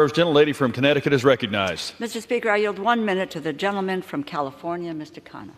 First gentlelady from Connecticut is recognized. Mr. Speaker, I yield 1 minute to the gentleman from California, Mr. Khanna.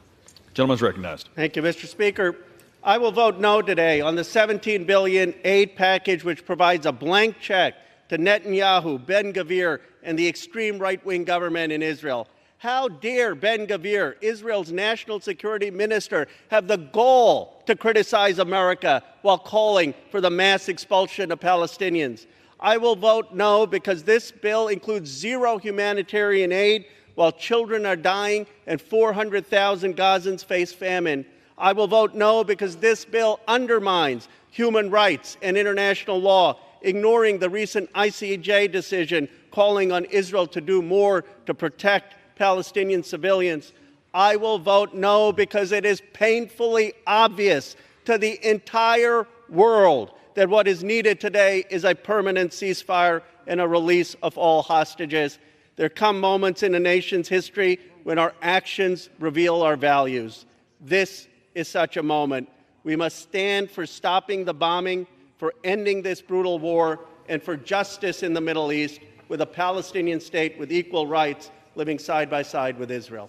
Gentleman is recognized. Thank you, Mr. Speaker. I will vote no today on the $17 billion aid package, which provides a blank check to Netanyahu, Ben-Gvir, and the extreme right-wing government in Israel. How dare Ben-Gvir, Israel's national security minister, have the gall to criticize America while calling for the mass expulsion of Palestinians? I will vote no because this bill includes zero humanitarian aid while children are dying and 400,000 Gazans face famine. I will vote no because this bill undermines human rights and international law, ignoring the recent ICJ decision calling on Israel to do more to protect Palestinian civilians. I will vote no because it is painfully obvious to the entire world that what is needed today is a permanent ceasefire and a release of all hostages. There come moments in a nation's history when our actions reveal our values. This is such a moment. We must stand for stopping the bombing, for ending this brutal war, and for justice in the Middle East, with a Palestinian state with equal rights living side by side with Israel.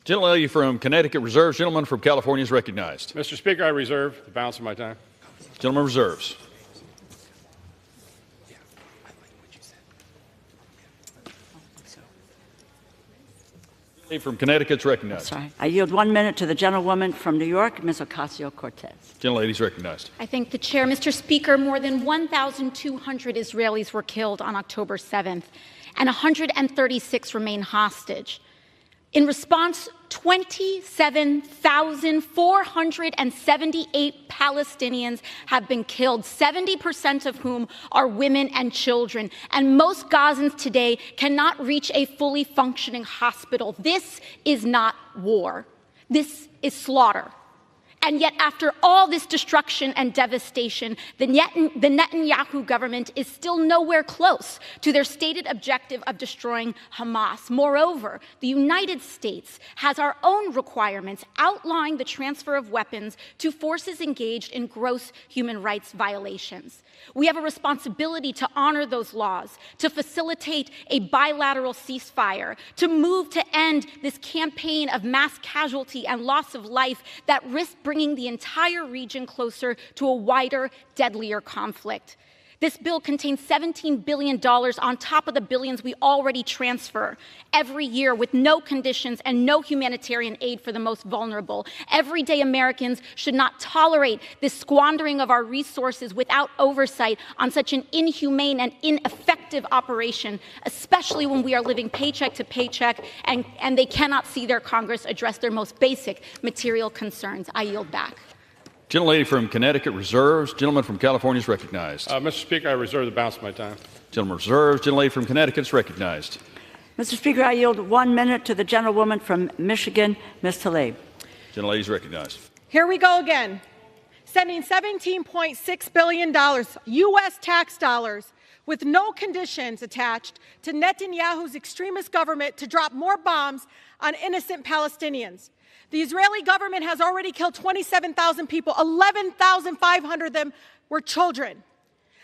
Gentlelady from Connecticut reserves. Gentleman from California is recognized. Mr. Speaker, I reserve the balance of my time. Gentleman reserves. From Connecticut is recognized. Sorry. I yield 1 minute to the gentlewoman from New York, Ms. Ocasio-Cortez. Gentlelady is recognized. I thank the chair. Mr. Speaker, more than 1,200 Israelis were killed on October 7th, and 136 remain hostage. In response, 27,478 Palestinians have been killed, 70% of whom are women and children. And most Gazans today cannot reach a fully functioning hospital. This is not war. This is slaughter. And yet, after all this destruction and devastation, the Netanyahu government is still nowhere close to their stated objective of destroying Hamas. Moreover, the United States has our own requirements outlining the transfer of weapons to forces engaged in gross human rights violations. We have a responsibility to honor those laws, to facilitate a bilateral ceasefire, to move to end this campaign of mass casualty and loss of life that risks bringing the entire region closer to a wider, deadlier conflict. This bill contains $17 billion on top of the billions we already transfer every year with no conditions and no humanitarian aid for the most vulnerable. Everyday Americans should not tolerate this squandering of our resources without oversight on such an inhumane and ineffective operation, especially when we are living paycheck to paycheck and they cannot see their Congress address their most basic material concerns. I yield back. Gentlelady from Connecticut reserves. Gentleman from California is recognized. Mr. Speaker, I reserve the balance of my time. Gentleman reserves. Gentlelady from Connecticut is recognized. Mr. Speaker, I yield 1 minute to the gentlewoman from Michigan, Ms. Tlaib. Gentlelady is recognized. Here we go again. Sending $17.6 billion U.S. tax dollars with no conditions attached to Netanyahu's extremist government to drop more bombs on innocent Palestinians. The Israeli government has already killed 27,000 people. 11,500 of them were children.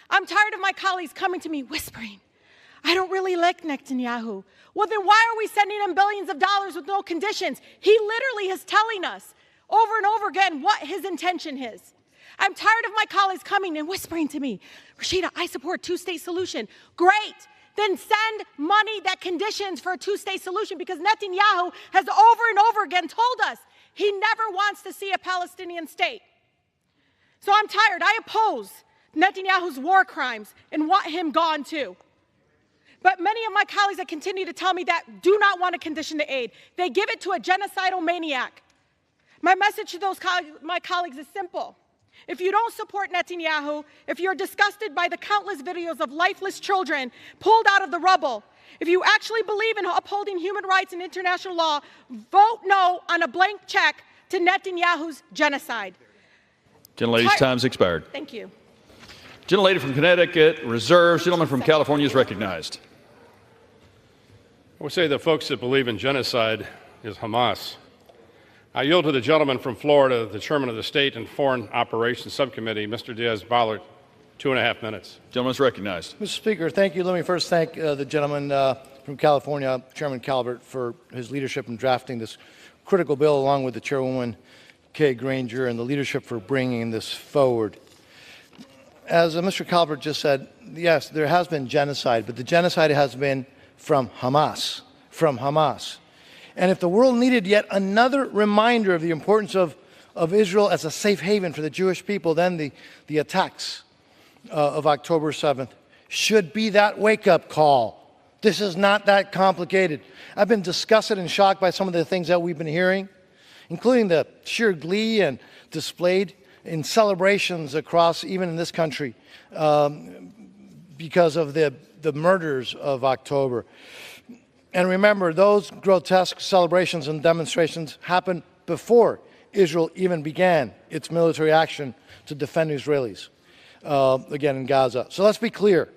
I'm tired of my colleagues coming to me whispering, I don't really like Netanyahu. Well, then why are we sending him billions of dollars with no conditions? He literally is telling us over and over again what his intention is. I'm tired of my colleagues coming and whispering to me, Rashida, I support two-state solution. Great. Then send money that conditions for a two-state solution, because Netanyahu has over and over again told us he never wants to see a Palestinian state. So I'm tired. I oppose Netanyahu's war crimes and want him gone too. But many of my colleagues that continue to tell me that do not want to condition the aid. They give it to a genocidal maniac. My message to my colleagues is simple. If you don't support Netanyahu, if you're disgusted by the countless videos of lifeless children pulled out of the rubble, if you actually believe in upholding human rights and international law, vote no on a blank check to Netanyahu's genocide. Gentlelady's time's expired. Thank you. Gentlelady from Connecticut reserves. Gentleman from California is recognized. I would say the folks that believe in genocide is Hamas. I yield to the gentleman from Florida, the chairman of the State and Foreign Operations Subcommittee, Mr. Diaz-Balart. 2.5 minutes. Gentleman's recognized. Mr. Speaker, thank you. Let me first thank the gentleman from California, Chairman Calvert, for his leadership in drafting this critical bill, along with the Chairwoman Kay Granger and the leadership for bringing this forward. As Mr. Calvert just said, yes, there has been genocide, but the genocide has been from Hamas, And if the world needed yet another reminder of the importance of Israel as a safe haven for the Jewish people, then the attacks of October 7th should be that wake-up call. This is not that complicated. I've been disgusted and shocked by some of the things that we've been hearing, including the sheer glee and displayed in celebrations across, even in this country, because of the murders of October. And remember, those grotesque celebrations and demonstrations happened before Israel even began its military action to defend Israelis, again in Gaza. So let's be clear.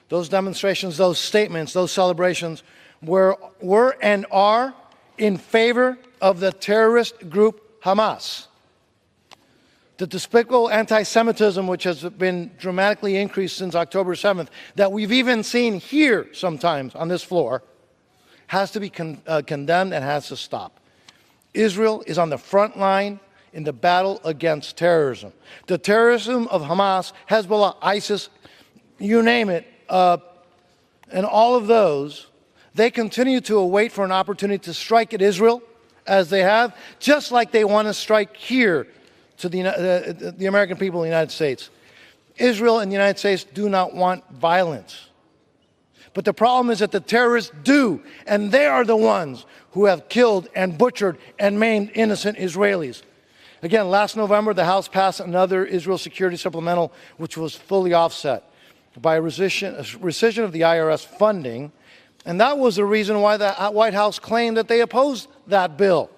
Those demonstrations, those statements, those celebrations were and are in favor of the terrorist group Hamas. The despicable anti-Semitism, which has been dramatically increased since October 7th, that we've even seen here sometimes on this floor, has to be condemned and has to stop. Israel is on the front line in the battle against terrorism. The terrorism of Hamas, Hezbollah, ISIS, you name it, and all of those, they continue to await for an opportunity to strike at Israel, as they have, just like they want to strike here to the American people in the United States. Israel and the United States do not want violence. But the problem is that the terrorists do, and they are the ones who have killed and butchered and maimed innocent Israelis. Again, last November, the House passed another Israel security supplemental, which was fully offset by a rescission of the IRS funding, and that was the reason why the White House claimed that they opposed that bill.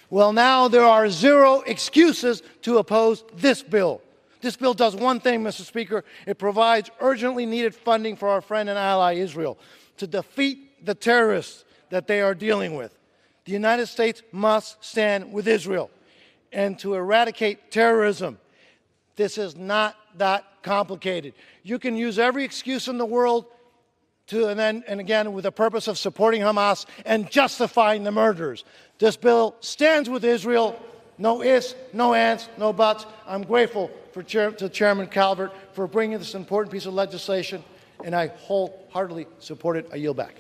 Well, now there are zero excuses to oppose this bill. This bill does one thing, Mr. Speaker. It provides urgently needed funding for our friend and ally Israel to defeat the terrorists that they are dealing with. The United States must stand with Israel and to eradicate terrorism. This is not that complicated. You can use every excuse in the world and again with the purpose of supporting Hamas and justifying the murders. This bill stands with Israel. No ifs, no ands, no buts. I'm grateful to Chairman Calvert for bringing this important piece of legislation, and I wholeheartedly support it. I yield back.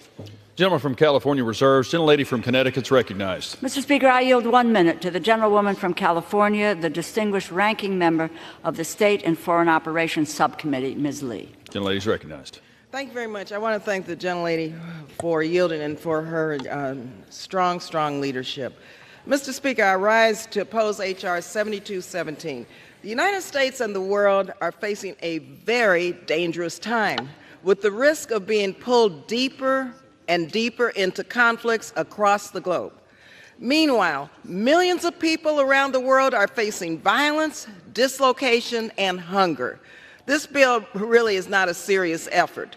Gentleman from California reserves. Gentlelady from Connecticut is recognized. Mr. Speaker, I yield 1 minute to the gentlewoman from California, the distinguished ranking member of the State and Foreign Operations Subcommittee, Ms. Lee. Gentlelady is recognized. Thank you very much. I want to thank the gentlelady for yielding and for her strong leadership. Mr. Speaker, I rise to oppose H.R. 7217. The United States and the world are facing a very dangerous time, with the risk of being pulled deeper and deeper into conflicts across the globe. Meanwhile, millions of people around the world are facing violence, dislocation, and hunger. This bill really is not a serious effort.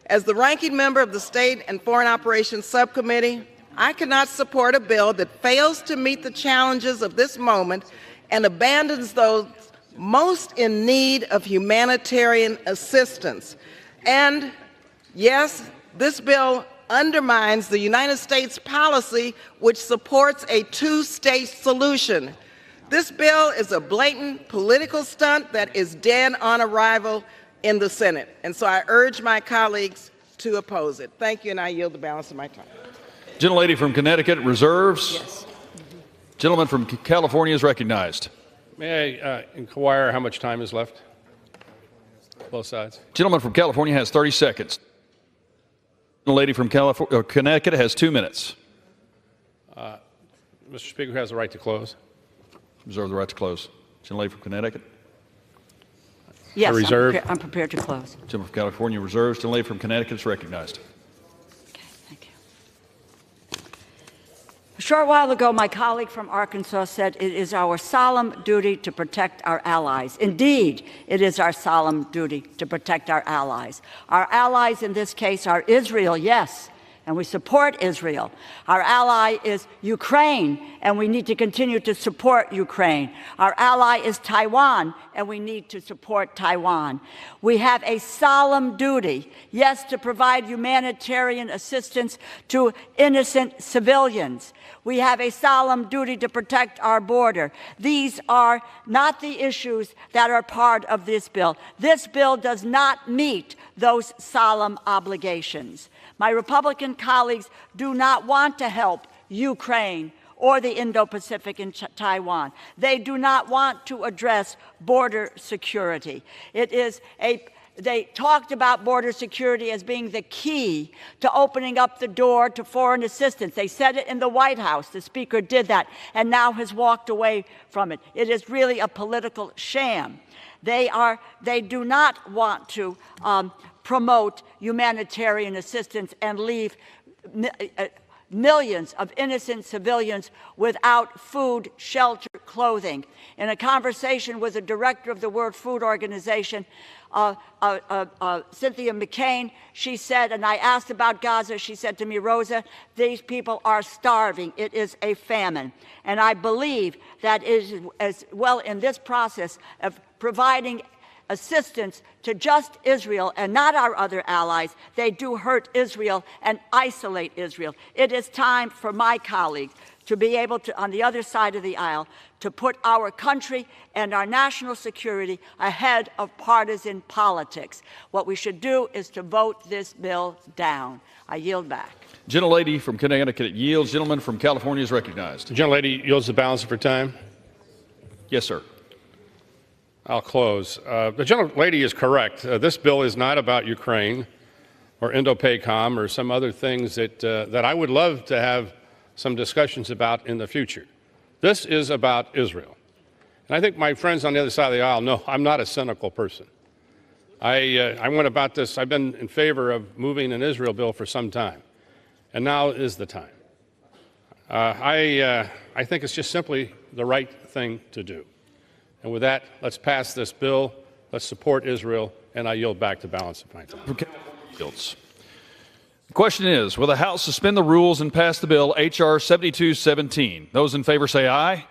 As the ranking member of the State and Foreign Operations Subcommittee, I cannot support a bill that fails to meet the challenges of this moment and abandons those most in need of humanitarian assistance. And yes, this bill undermines the United States policy which supports a two-state solution. This bill is a blatant political stunt that is dead on arrival in the Senate. And so I urge my colleagues to oppose it. Thank you, and I yield the balance of my time. Gentlelady from Connecticut reserves. Yes. Gentleman from California is recognized. May I inquire how much time is left? Both sides. Gentleman from California has 30 seconds. Gentlelady from Connecticut has 2 minutes. Mr. Speaker has the right to close. Reserve the right to close. Gentlelady from Connecticut. Yes, reserve. I'm prepared to close. Gentleman from California reserves. Gentlelady from Connecticut is recognized. Okay, thank you. A short while ago, my colleague from Arkansas said it is our solemn duty to protect our allies. Indeed, it is our solemn duty to protect our allies. Our allies in this case are Israel, yes, and we support Israel. Our ally is Ukraine, and we need to continue to support Ukraine. Our ally is Taiwan, and we need to support Taiwan. We have a solemn duty, yes, to provide humanitarian assistance to innocent civilians. We have a solemn duty to protect our border. These are not the issues that are part of this bill. This bill does not meet those solemn obligations. My Republican colleagues do not want to help Ukraine or the Indo-Pacific and Taiwan. They do not want to address border security. They talked about border security as being the key to opening up the door to foreign assistance. They said it in the White House. The Speaker did that and now has walked away from it. It is really a political sham. They do not want to promote humanitarian assistance and leave millions of innocent civilians without food, shelter, clothing. In a conversation with the director of the World Food Organization, Cynthia McCain, she said, and I asked about Gaza, she said to me, Rosa, these people are starving. It is a famine. And I believe that is as well in this process of providing assistance to just Israel and not our other allies. They do hurt Israel and isolate Israel. It is time for my colleagues to be able to, on the other side of the aisle, to put our country and our national security ahead of partisan politics. What we should do is to vote this bill down. I yield back. Gentlelady from Connecticut yields. Gentleman from California is recognized. The gentlelady yields the balance of her time. Yes, sir. I'll close. The gentlelady is correct. This bill is not about Ukraine or Indo-PACOM or some other things that I would love to have some discussions about in the future. This is about Israel. And I think my friends on the other side of the aisle know I'm not a cynical person. I went about this. I've been in favor of moving an Israel bill for some time, and now is the time. I think it's just simply the right thing to do. And with that, let's pass this bill. Let's support Israel, and I yield back the balance of my time. Yields. The question is, will the House suspend the rules and pass the bill H.R. 7217? Those in favor say aye.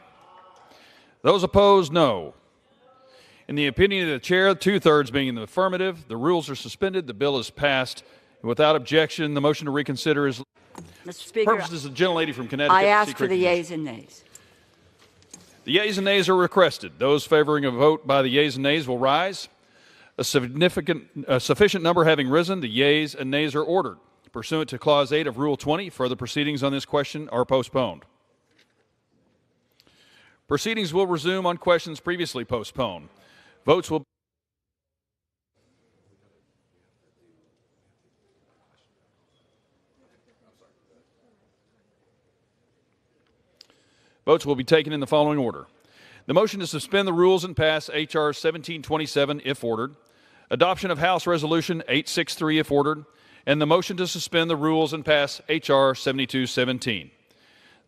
Those opposed, no. In the opinion of the chair, 2/3 being in the affirmative, the rules are suspended, the bill is passed. Without objection, the motion to reconsider is... Mr. Speaker, purposes of the gentlelady from Connecticut. I ask for the yeas and nays. The yeas and nays are requested. Those favoring a vote by the yeas and nays will rise. A sufficient number having risen, the yeas and nays are ordered. Pursuant to Clause 8 of Rule 20, further proceedings on this question are postponed. Proceedings will resume on questions previously postponed. Votes will be taken in the following order. The motion to suspend the rules and pass H.R. 1727 if ordered. Adoption of House Resolution 863 if ordered. And the motion to suspend the rules and pass H.R. 7217.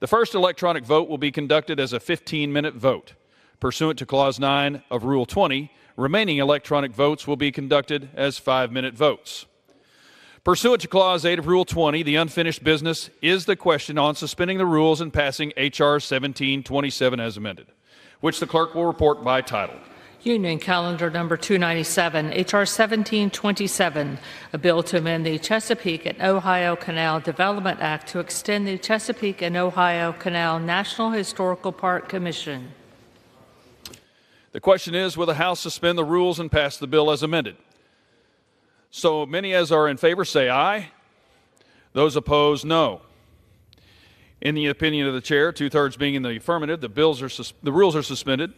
The first electronic vote will be conducted as a 15-minute vote. Pursuant to Clause 9 of Rule 20, remaining electronic votes will be conducted as 5-minute votes. Pursuant to Clause 8 of Rule 20, the unfinished business is the question on suspending the rules and passing H.R. 1727 as amended, which the clerk will report by title. Union Calendar Number 297, H.R. 1727, a bill to amend the Chesapeake and Ohio Canal Development Act to extend the Chesapeake and Ohio Canal National Historical Park Commission. The question is, will the House suspend the rules and pass the bill as amended? So many as are in favor say aye. Those opposed, no. In the opinion of the chair, 2/3 being in the affirmative, the rules are suspended.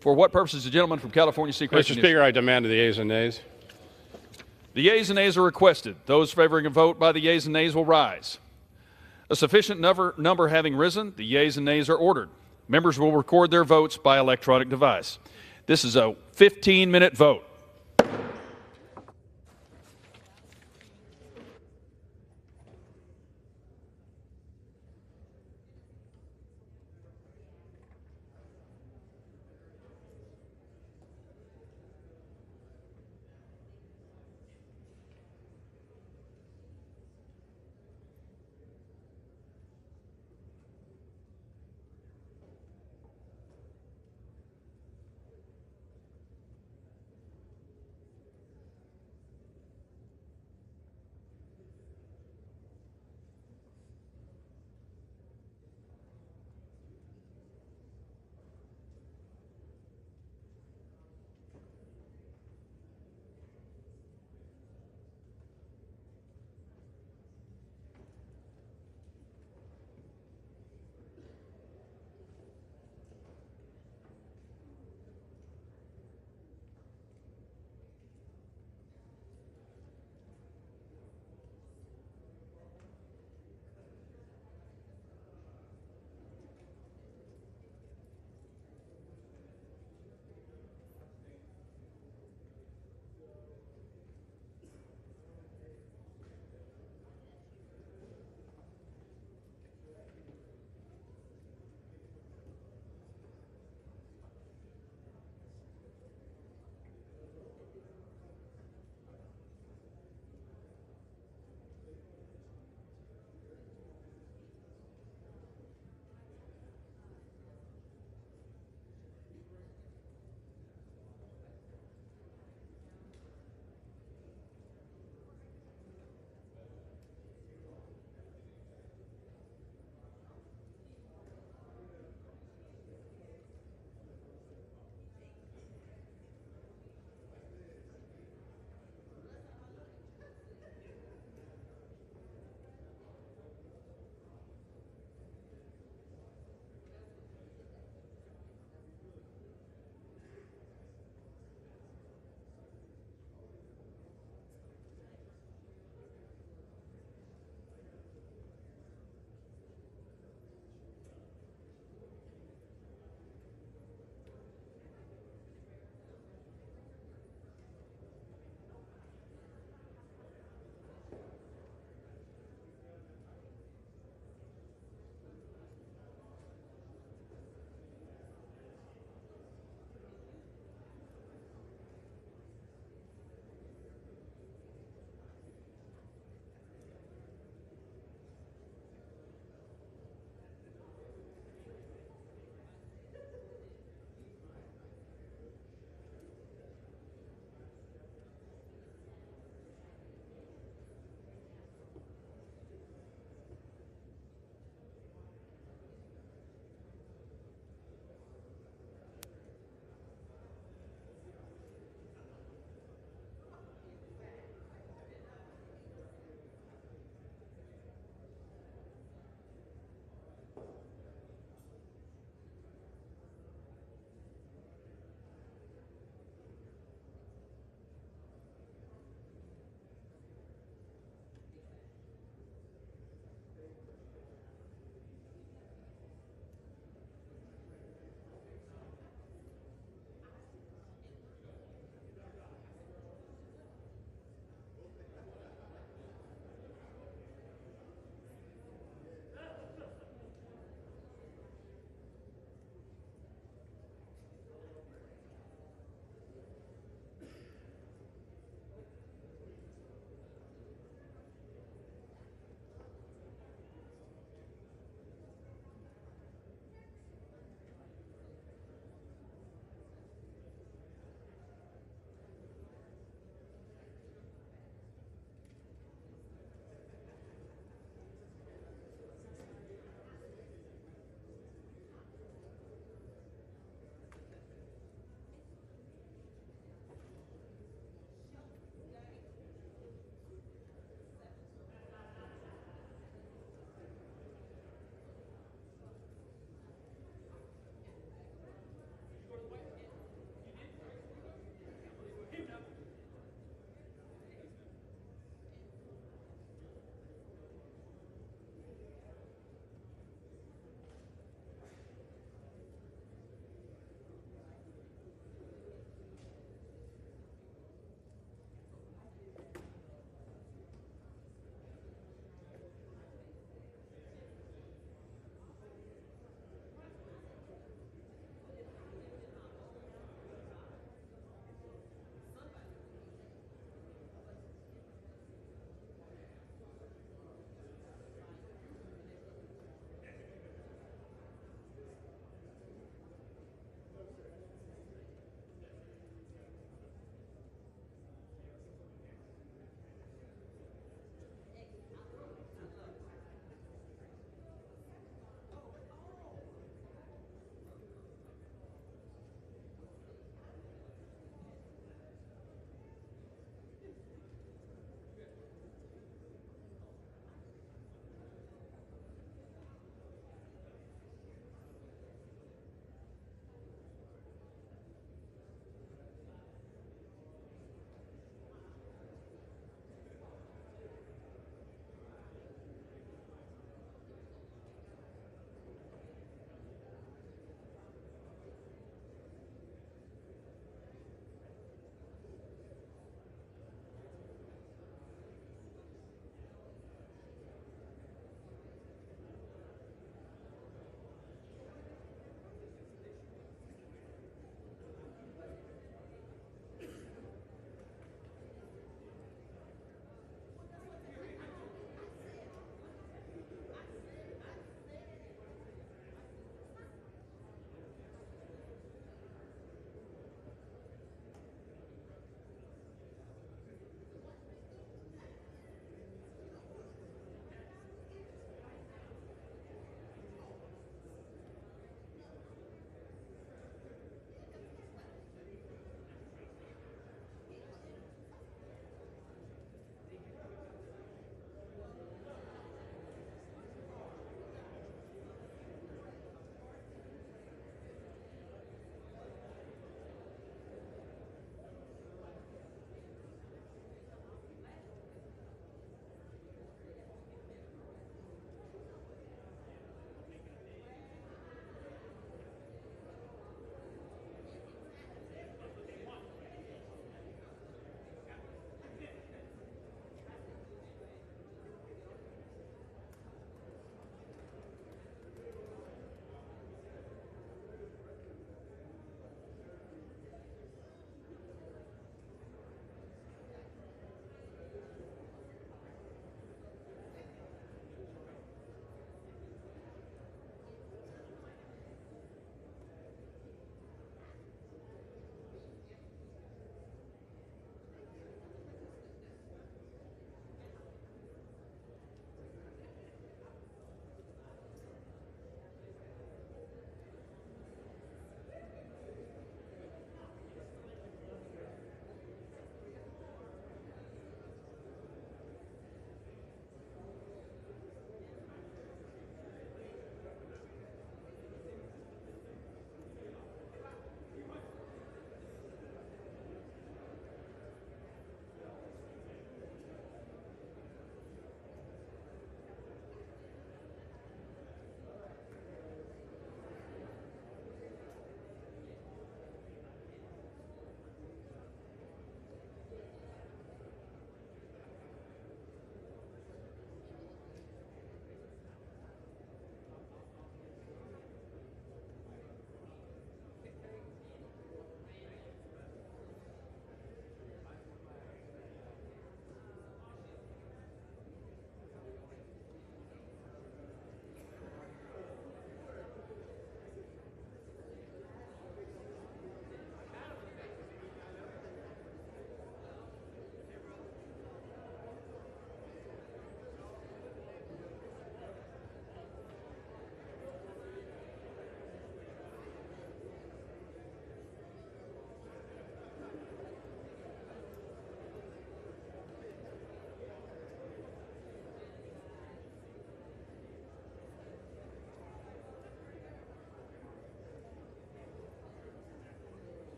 For what purposes the gentleman from California seek recognition? Mr. Speaker, I demand the yeas and nays. The yeas and nays are requested. Those favoring a vote by the yeas and nays will rise. A sufficient number having risen, the yeas and nays are ordered. Members will record their votes by electronic device. This is a 15-minute vote.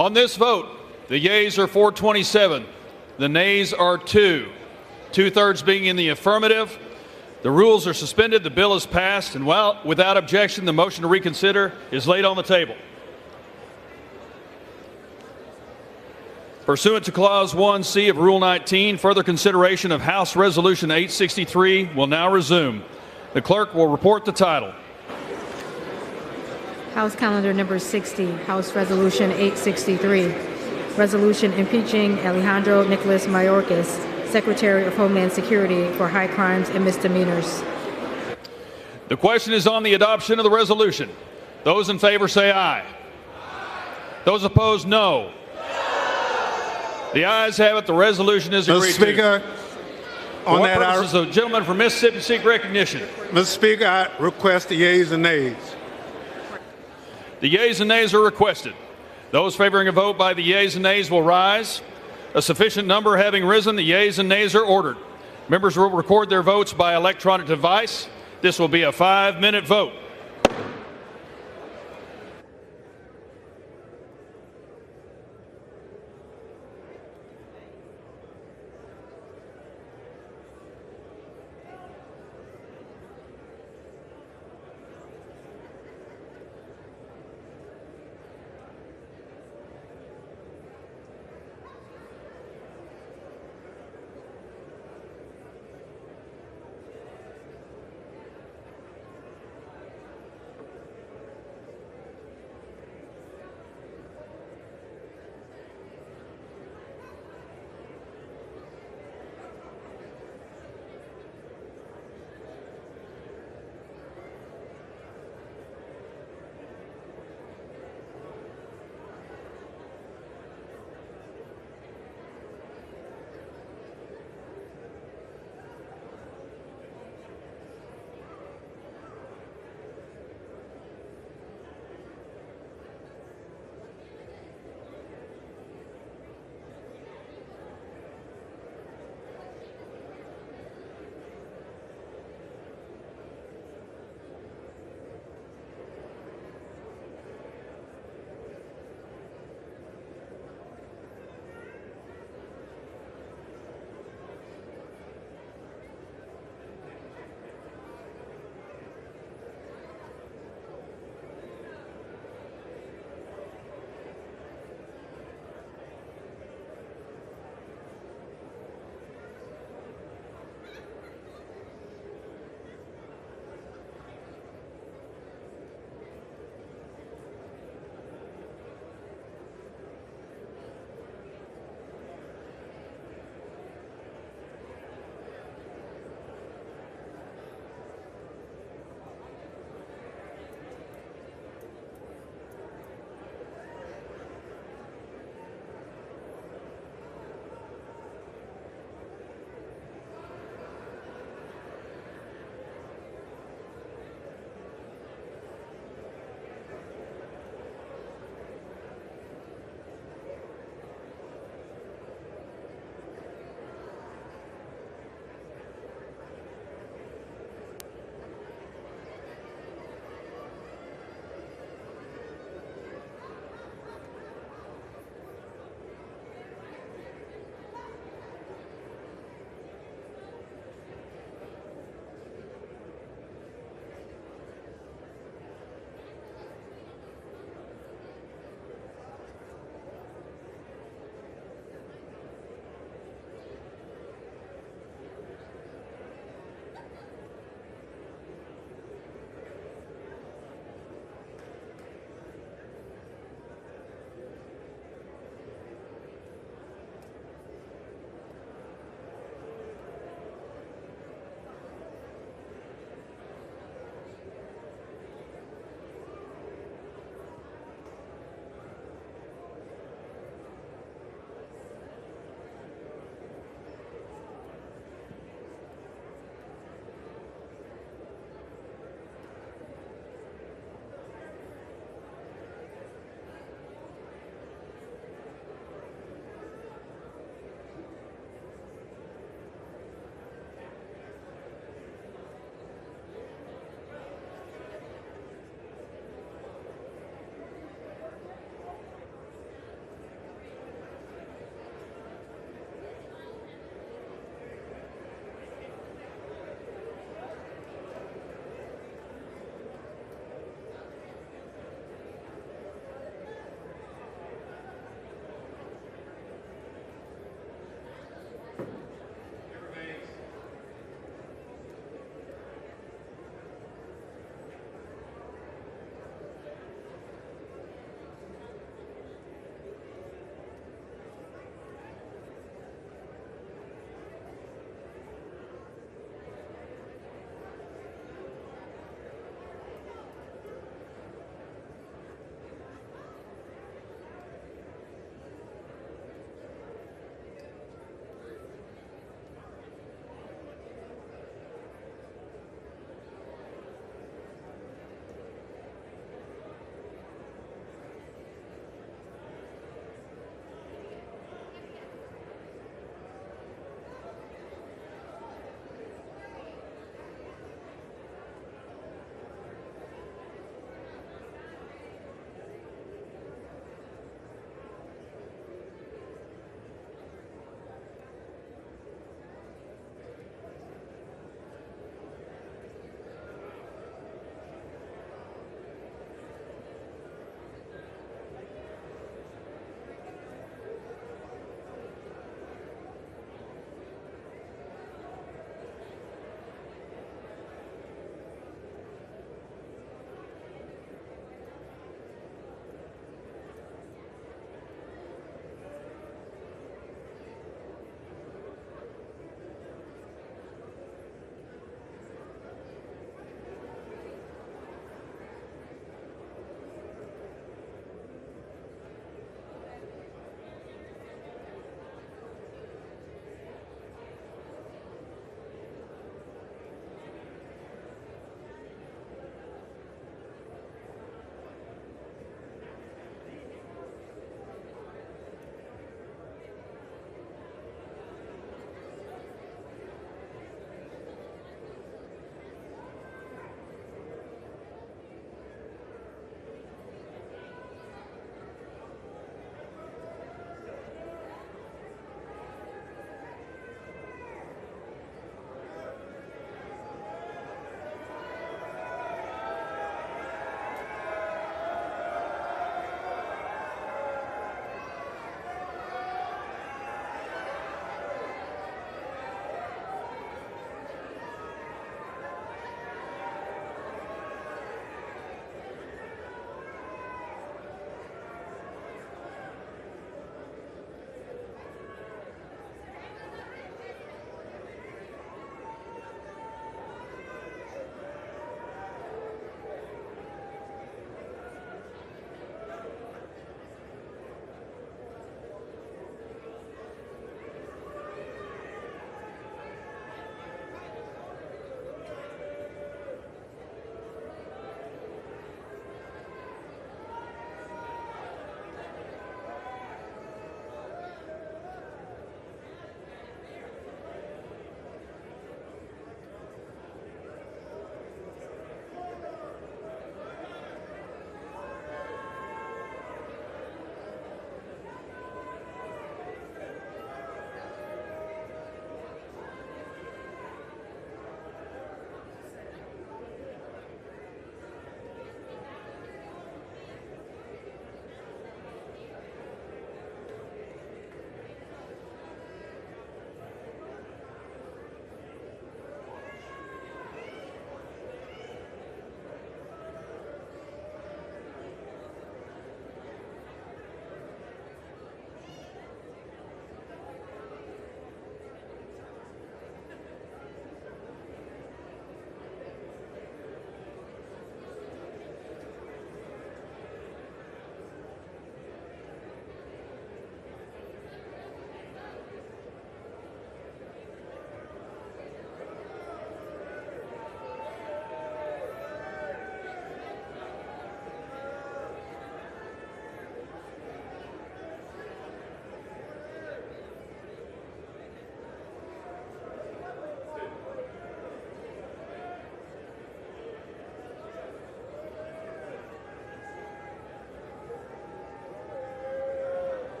On this vote, the yeas are 427, the nays are 2, 2/3 being in the affirmative. The rules are suspended, the bill is passed, and without objection, the motion to reconsider is laid on the table. Pursuant to Clause 1C of Rule 19, further consideration of House Resolution 863 will now resume. The clerk will report the title. House Calendar Number 60, House Resolution 863, Resolution impeaching Alejandro Nicholas Mayorkas, Secretary of Homeland Security, for high crimes and misdemeanors. The question is on the adoption of the resolution. Those in favor say aye. Those opposed, no. The ayes have it. The resolution is agreed Mr. Speaker, to. on that, purposes, the gentleman from Mississippi seek recognition. Mr. Speaker, I request the yeas and nays. The yeas and nays are requested. Those favoring a vote by the yeas and nays will rise. A sufficient number having risen, the yeas and nays are ordered. Members will record their votes by electronic device. This will be a 5-minute vote.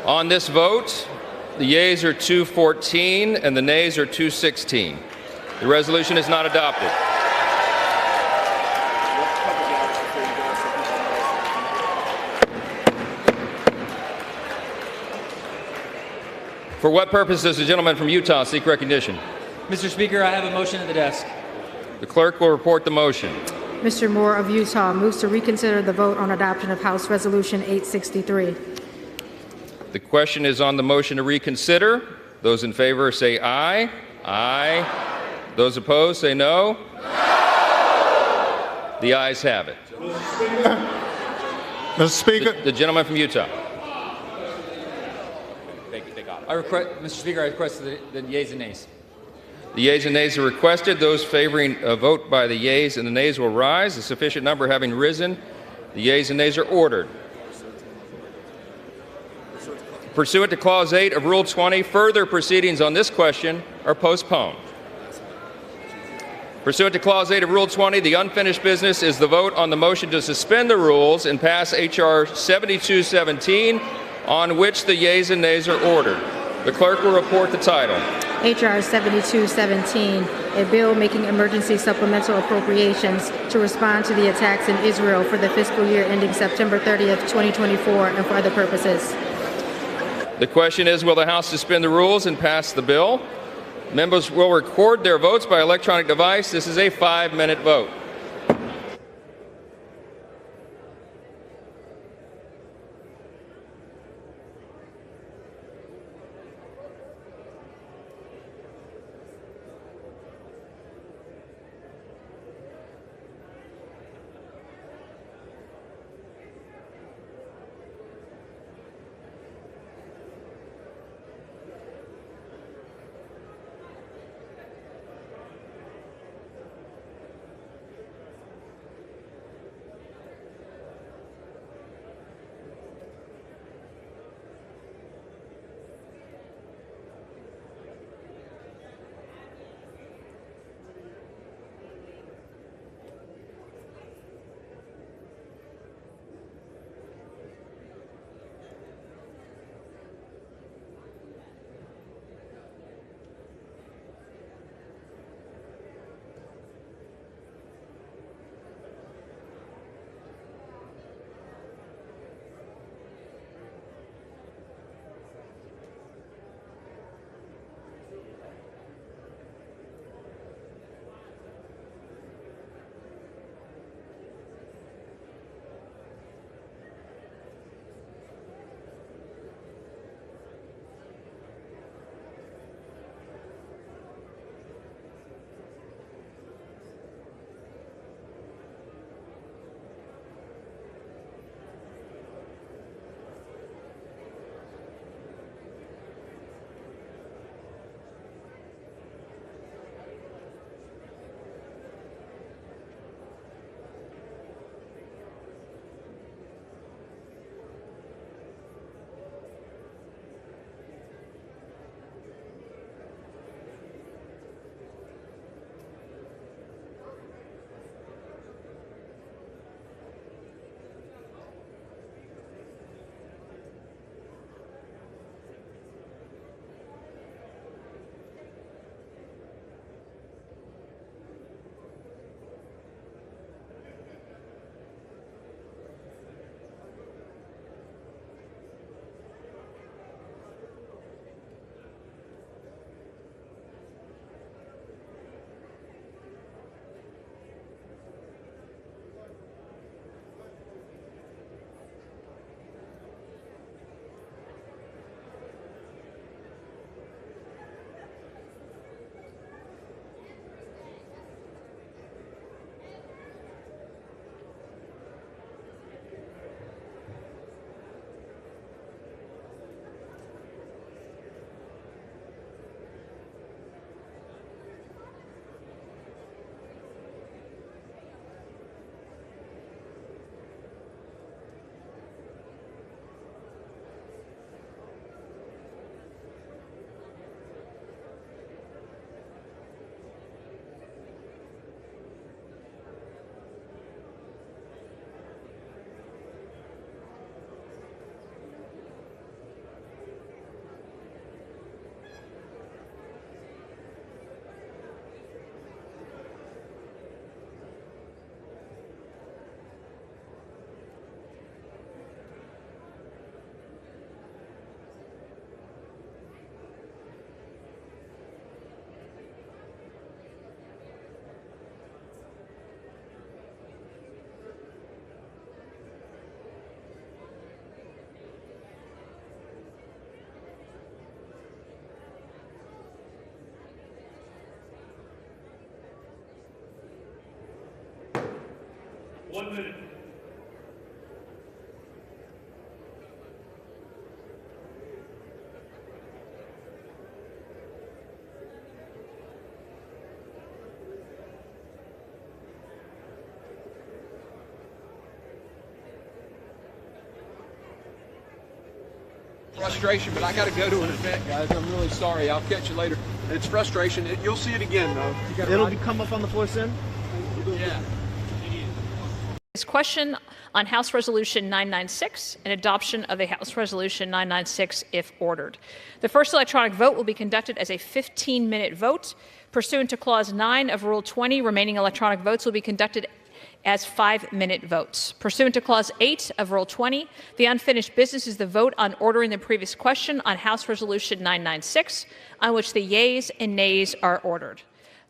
On this vote, the yeas are 214 and the nays are 216. The resolution is not adopted. For what purpose does the gentleman from Utah seek recognition? Mr. Speaker, I have a motion at the desk. The clerk will report the motion. Mr. Moore of Utah moves to reconsider the vote on adoption of House Resolution 863. The question is on the motion to reconsider. Those in favor say aye. Aye. Those opposed say no. No. The ayes have it. Mr. Speaker. The gentleman from Utah. Mr. Speaker, I request the yeas and nays. The yeas and nays are requested. Those favoring a vote by the yeas and the nays will rise. A sufficient number having risen, the yeas and nays are ordered. Pursuant to Clause 8 of Rule 20, further proceedings on this question are postponed. Pursuant to Clause 8 of Rule 20, the unfinished business is the vote on the motion to suspend the rules and pass H.R. 7217, on which the yeas and nays are ordered. The clerk will report the title. H.R. 7217, a bill making emergency supplemental appropriations to respond to the attacks in Israel for the fiscal year ending September 30th, 2024, and for other purposes. The question is, will the House suspend the rules and pass the bill? Members will record their votes by electronic device. This is a 5-minute vote. 1 minute. Frustration, but I got to go to an event, guys. I'm really sorry. I'll catch you later. It's frustration. You'll see it again, though. It'll come up on the floor soon? Yeah. This question on House Resolution 996 and adoption of a House Resolution 996 if ordered. The first electronic vote will be conducted as a 15-minute vote. Pursuant to Clause 9 of Rule 20, remaining electronic votes will be conducted as 5-minute votes. Pursuant to Clause 8 of Rule 20, the unfinished business is the vote on ordering the previous question on House Resolution 996, on which the yeas and nays are ordered.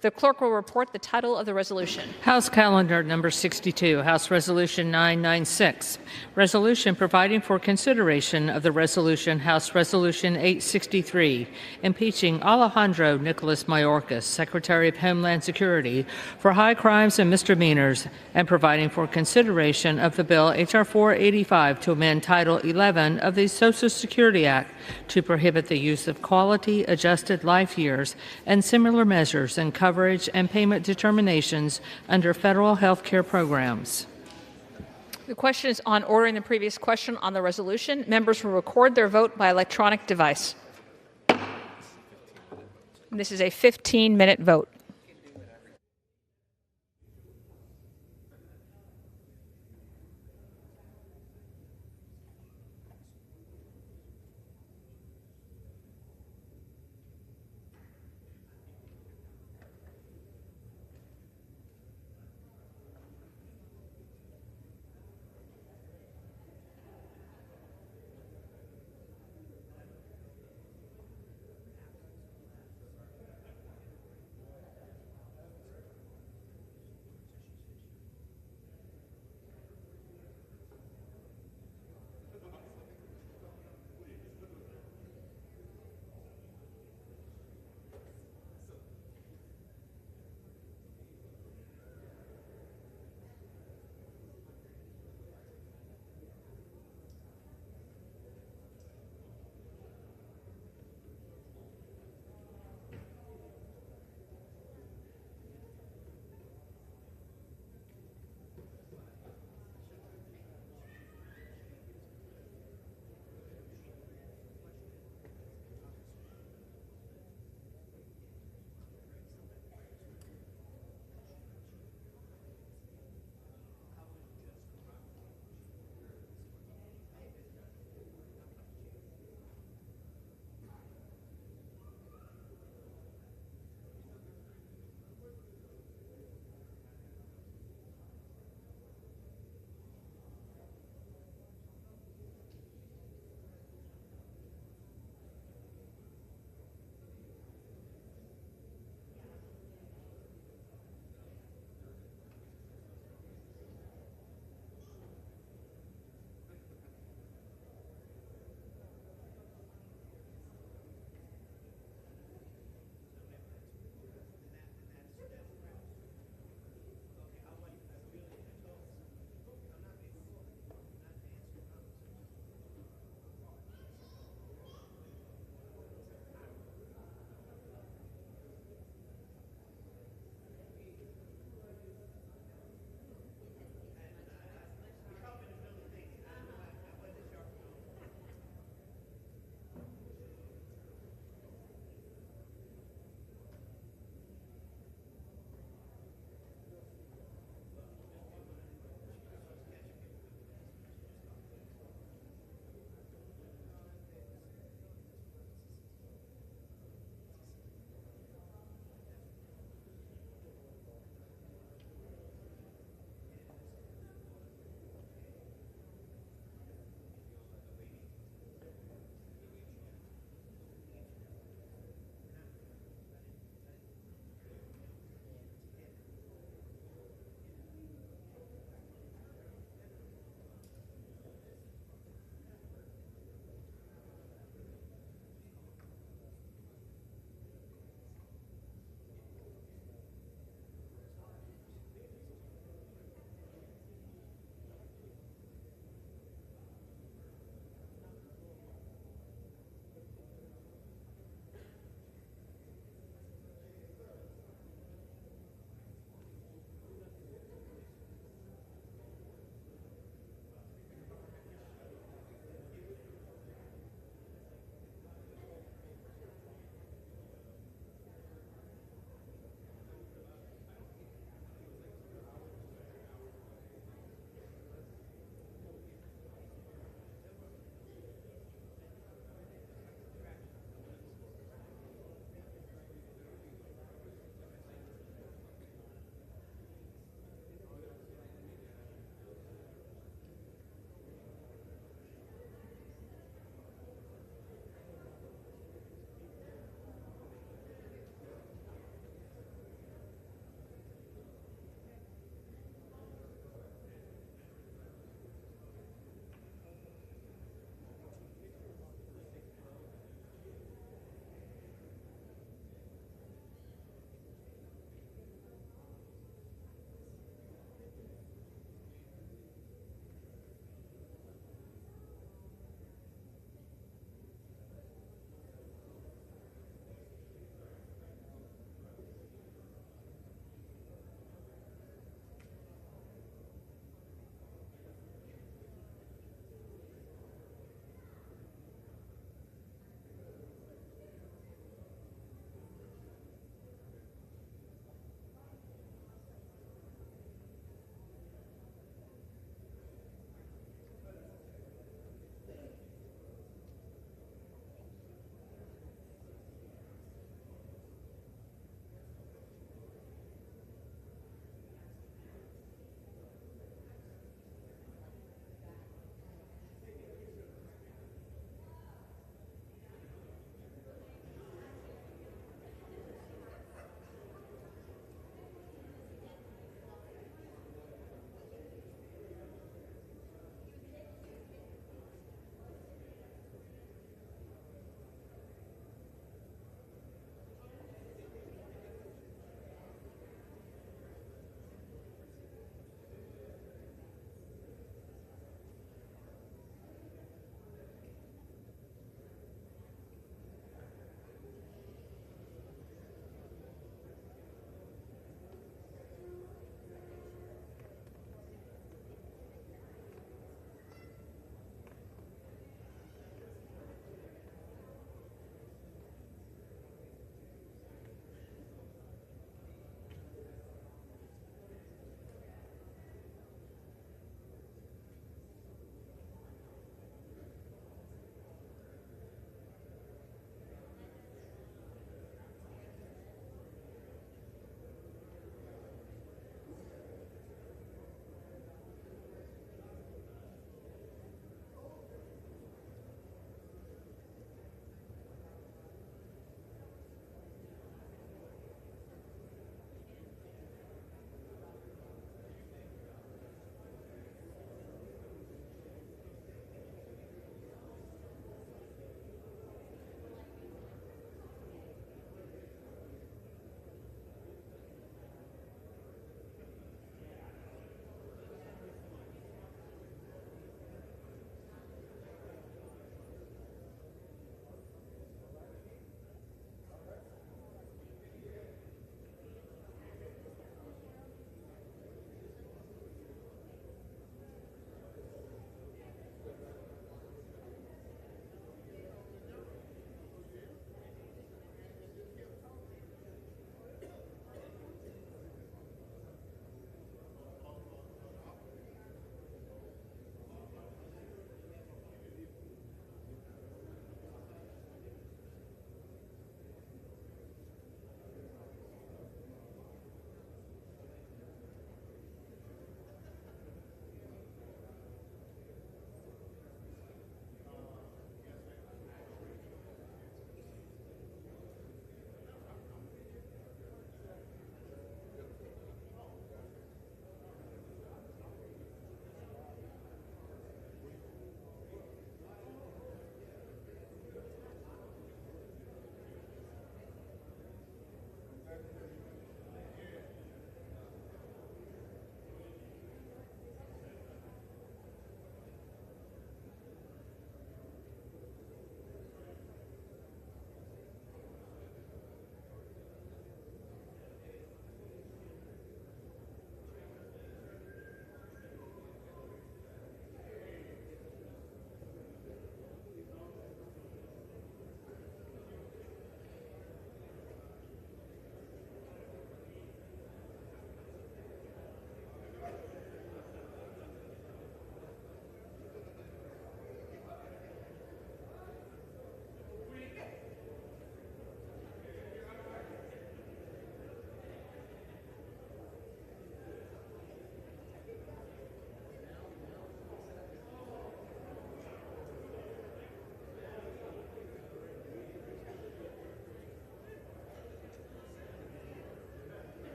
The clerk will report the title of the resolution. House Calendar Number 62, House Resolution 996, Resolution providing for consideration of the resolution House Resolution 863, impeaching Alejandro Mayorkas, Secretary of Homeland Security, for high crimes and misdemeanors, and providing for consideration of the bill H.R. 485 to amend Title 11 of the Social Security Act to prohibit the use of quality adjusted life years and similar measures in coverage and payment determinations under federal health care programs. The question is on ordering the previous question on the resolution. Members will record their vote by electronic device. This is a 15-minute vote.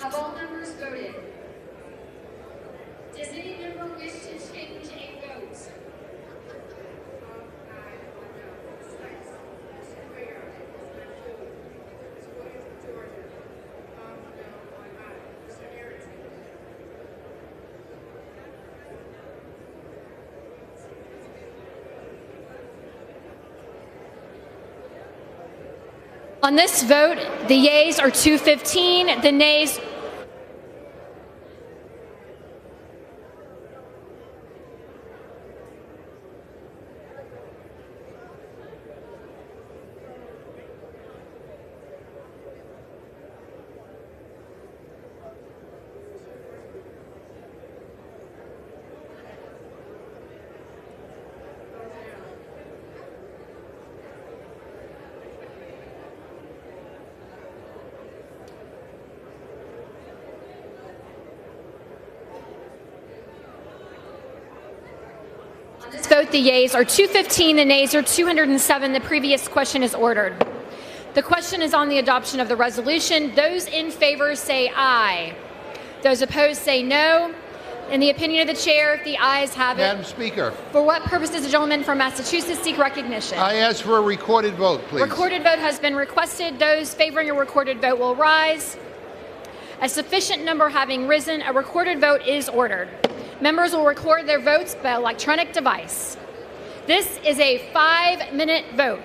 Have all members voted? Does any member wish to change a vote? On this vote, the yeas are 215, the nays On this vote, the yeas are 215, the nays are 207. The previous question is ordered. The question is on the adoption of the resolution. Those in favor say aye. Those opposed say no. In the opinion of the chair, the ayes have it. Madam Speaker. For what purpose does the gentleman from Massachusetts seek recognition? I ask for a recorded vote, please. Recorded vote has been requested. Those favoring a recorded vote will rise. A sufficient number having risen, a recorded vote is ordered. Members will record their votes by electronic device. This is a 5-minute vote.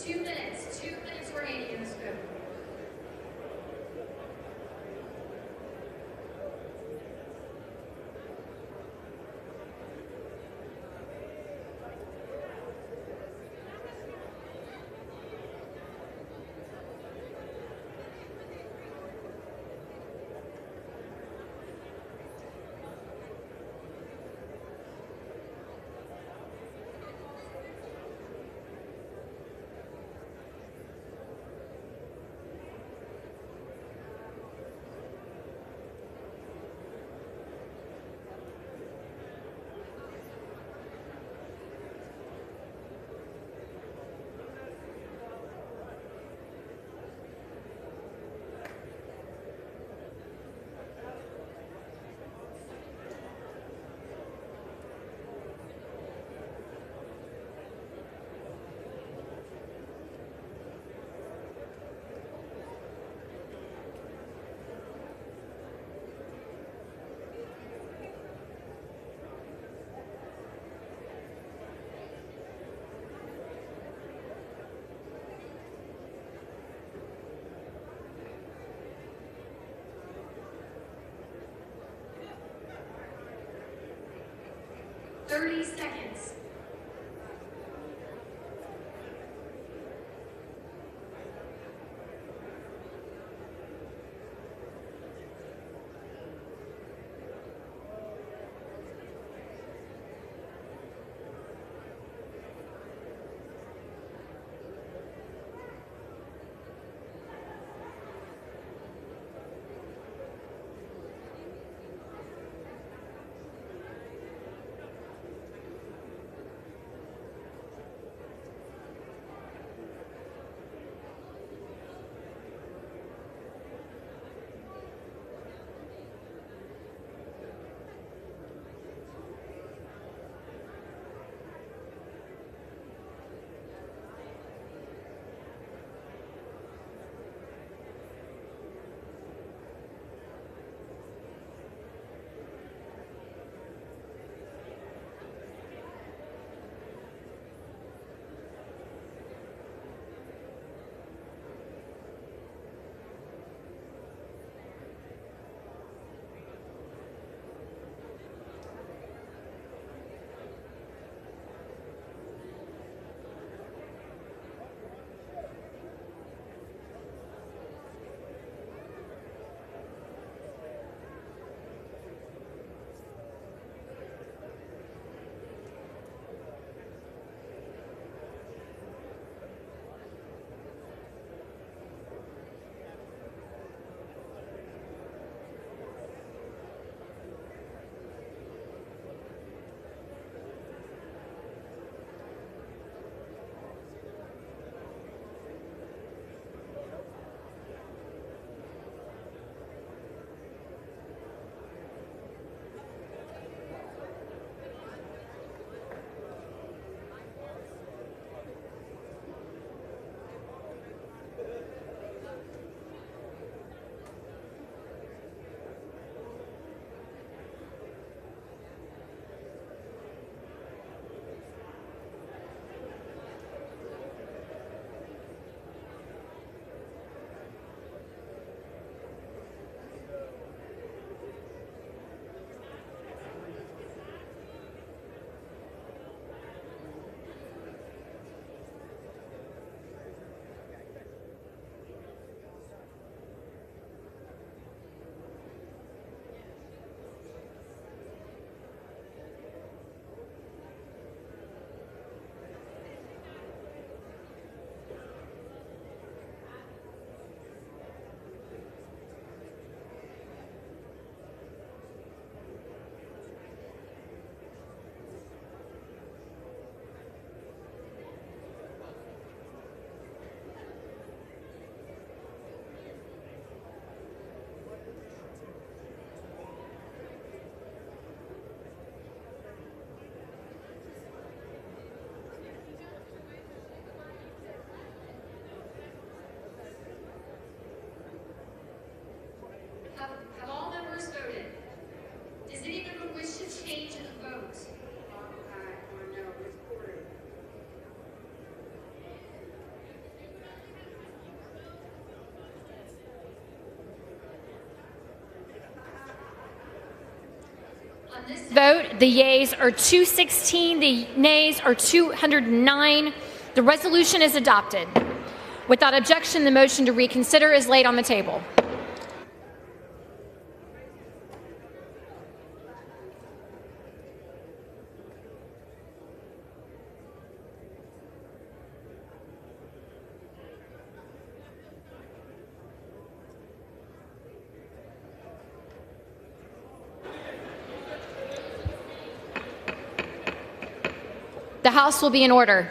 Two minutes remaining in this vote. 30 seconds. Have all members voted? Does any member wish to change the vote? Aye or no is ordered. On this vote, the yeas are 216, the nays are 209. The resolution is adopted. Without objection, the motion to reconsider is laid on the table. The House will be in order.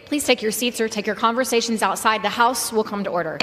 Please take your seats or take your conversations outside. The House will come to order.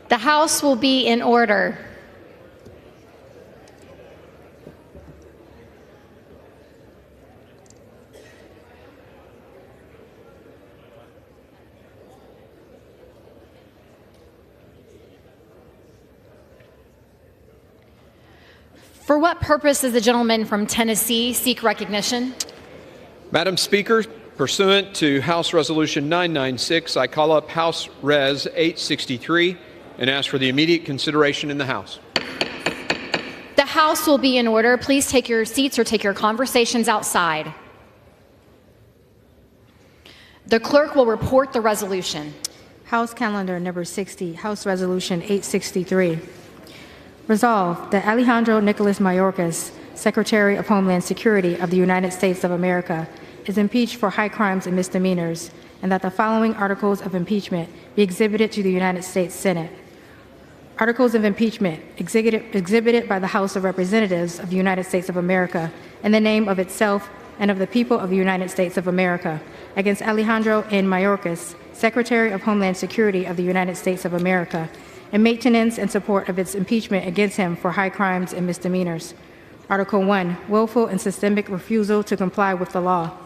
The House will be in order. For what purpose does the gentleman from Tennessee seek recognition? Madam Speaker, pursuant to House Resolution 996, I call up House Res 863 and ask for the immediate consideration in the House. The House will be in order. Please take your seats or take your conversations outside. The clerk will report the resolution. House Calendar number 60, House Resolution 863. Resolved that Alejandro Nicholas Mayorkas, Secretary of Homeland Security of the United States of America, is impeached for high crimes and misdemeanors, and that the following articles of impeachment be exhibited to the United States Senate. Articles of impeachment exhibited by the House of Representatives of the United States of America in the name of itself and of the people of the United States of America against Alejandro N. Mayorkas, Secretary of Homeland Security of the United States of America, and maintenance and support of its impeachment against him for high crimes and misdemeanors. Article 1, willful and systemic refusal to comply with the law.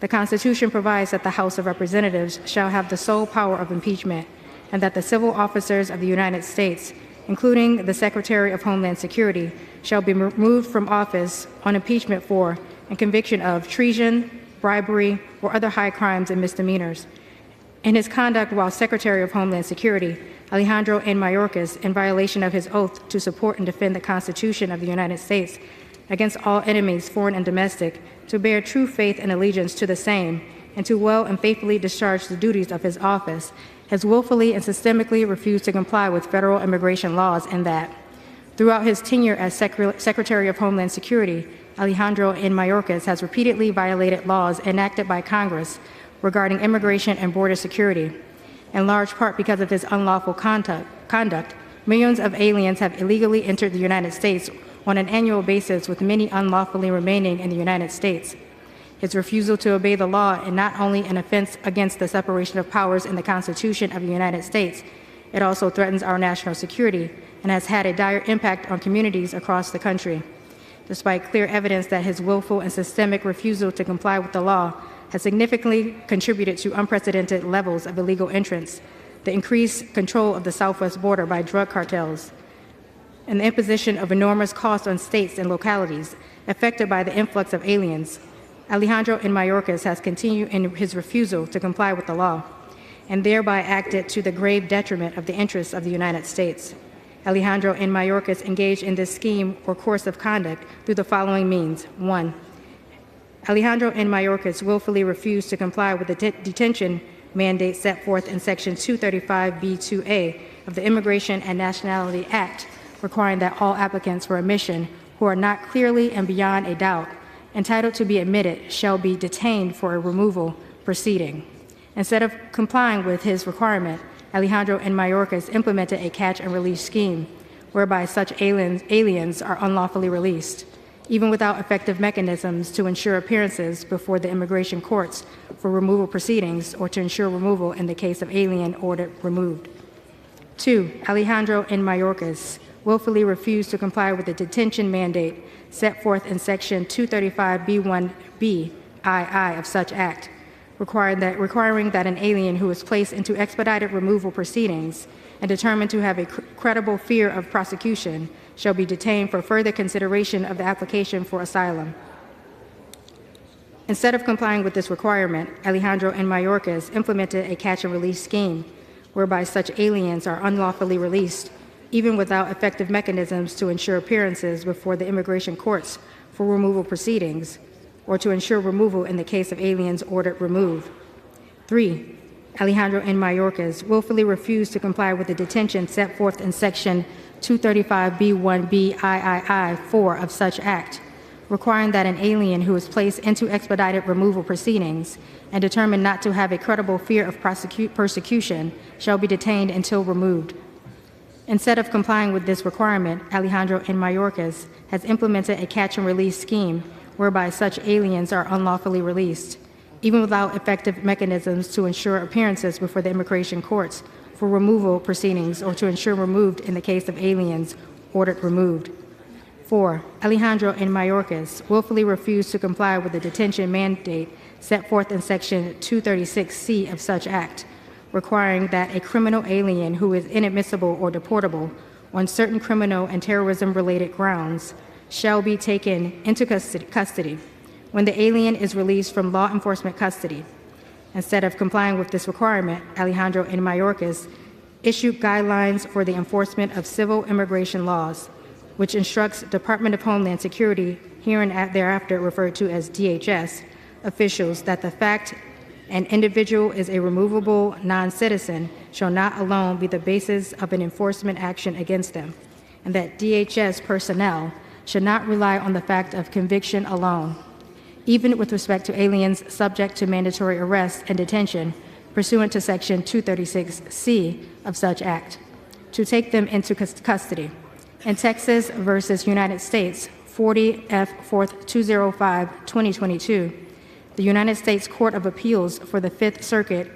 The Constitution provides that the House of Representatives shall have the sole power of impeachment, and that the civil officers of the United States, including the Secretary of Homeland Security, shall be removed from office on impeachment for and conviction of treason, bribery, or other high crimes and misdemeanors. In his conduct while Secretary of Homeland Security, Alejandro N. Mayorkas, in violation of his oath to support and defend the Constitution of the United States against all enemies, foreign and domestic, to bear true faith and allegiance to the same, and to well and faithfully discharge the duties of his office, has willfully and systemically refused to comply with federal immigration laws, and that throughout his tenure as Secretary of Homeland Security, Alejandro N. Mayorkas has repeatedly violated laws enacted by Congress regarding immigration and border security. In large part because of his unlawful conduct, millions of aliens have illegally entered the United States on an annual basis, with many unlawfully remaining in the United States. His refusal to obey the law is not only an offense against the separation of powers in the Constitution of the United States, it also threatens our national security and has had a dire impact on communities across the country. Despite clear evidence that his willful and systemic refusal to comply with the law has significantly contributed to unprecedented levels of illegal entrance, the increased control of the southwest border by drug cartels, and the imposition of enormous costs on states and localities affected by the influx of aliens, Alejandro N. Mayorkas has continued in his refusal to comply with the law, and thereby acted to the grave detriment of the interests of the United States. Alejandro N. Mayorkas engaged in this scheme or course of conduct through the following means. 1. Alejandro N. Mayorkas willfully refused to comply with the detention mandate set forth in Section 235B2A of the Immigration and Nationality Act, requiring that all applicants for admission who are not clearly and beyond a doubt entitled to be admitted shall be detained for a removal proceeding. Instead of complying with his requirement, Alejandro N. Mayorkas implemented a catch-and-release scheme whereby such aliens are unlawfully released, even without effective mechanisms to ensure appearances before the immigration courts for removal proceedings or to ensure removal in the case of alien ordered removed. 2. Alejandro N. Mayorkas willfully refused to comply with the detention mandate set forth in Section 235B1B II of such act, requiring that an alien who is placed into expedited removal proceedings and determined to have a credible fear of prosecution shall be detained for further consideration of the application for asylum. Instead of complying with this requirement, Alejandro N. Mayorkas implemented a catch-and-release scheme whereby such aliens are unlawfully released, even without effective mechanisms to ensure appearances before the immigration courts for removal proceedings or to ensure removal in the case of aliens ordered removed. 3. Alejandro N. Mayorkas willfully refused to comply with the detention set forth in Section 235B1B III-4 of such act, requiring that an alien who is placed into expedited removal proceedings and determined not to have a credible fear of persecution shall be detained until removed. Instead of complying with this requirement, Alejandro N. Mayorkas has implemented a catch-and-release scheme whereby such aliens are unlawfully released, even without effective mechanisms to ensure appearances before the immigration courts for removal proceedings or to ensure removed in the case of aliens ordered removed. 4. Alejandro Mayorkas willfully refused to comply with the detention mandate set forth in Section 236C of such act, requiring that a criminal alien who is inadmissible or deportable on certain criminal and terrorism-related grounds shall be taken into custody when the alien is released from law enforcement custody. Instead of complying with this requirement, Alejandro Mayorkas issued guidelines for the enforcement of civil immigration laws, which instructs Department of Homeland Security, here and thereafter referred to as DHS, officials that the fact an individual is a removable non-citizen shall not alone be the basis of an enforcement action against them, and that DHS personnel should not rely on the fact of conviction alone, even with respect to aliens subject to mandatory arrest and detention pursuant to Section 236C of such act, to take them into custody. In Texas versus United States, 40 F. 4th 205, 2022, the United States Court of Appeals for the Fifth Circuit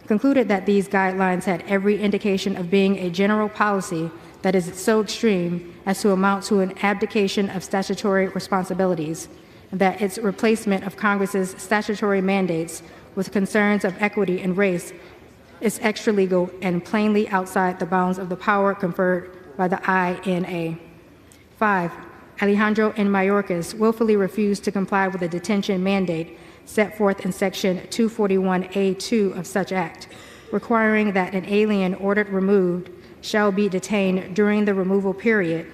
concluded that these guidelines had every indication of being a general policy that is so extreme as to amount to an abdication of statutory responsibilities, and that its replacement of Congress's statutory mandates with concerns of equity and race is extra-legal and plainly outside the bounds of the power conferred by the INA. 5. Alejandro Mayorkas willfully refused to comply with the detention mandate set forth in Section 241A2 of such act, requiring that an alien ordered removed shall be detained during the removal period.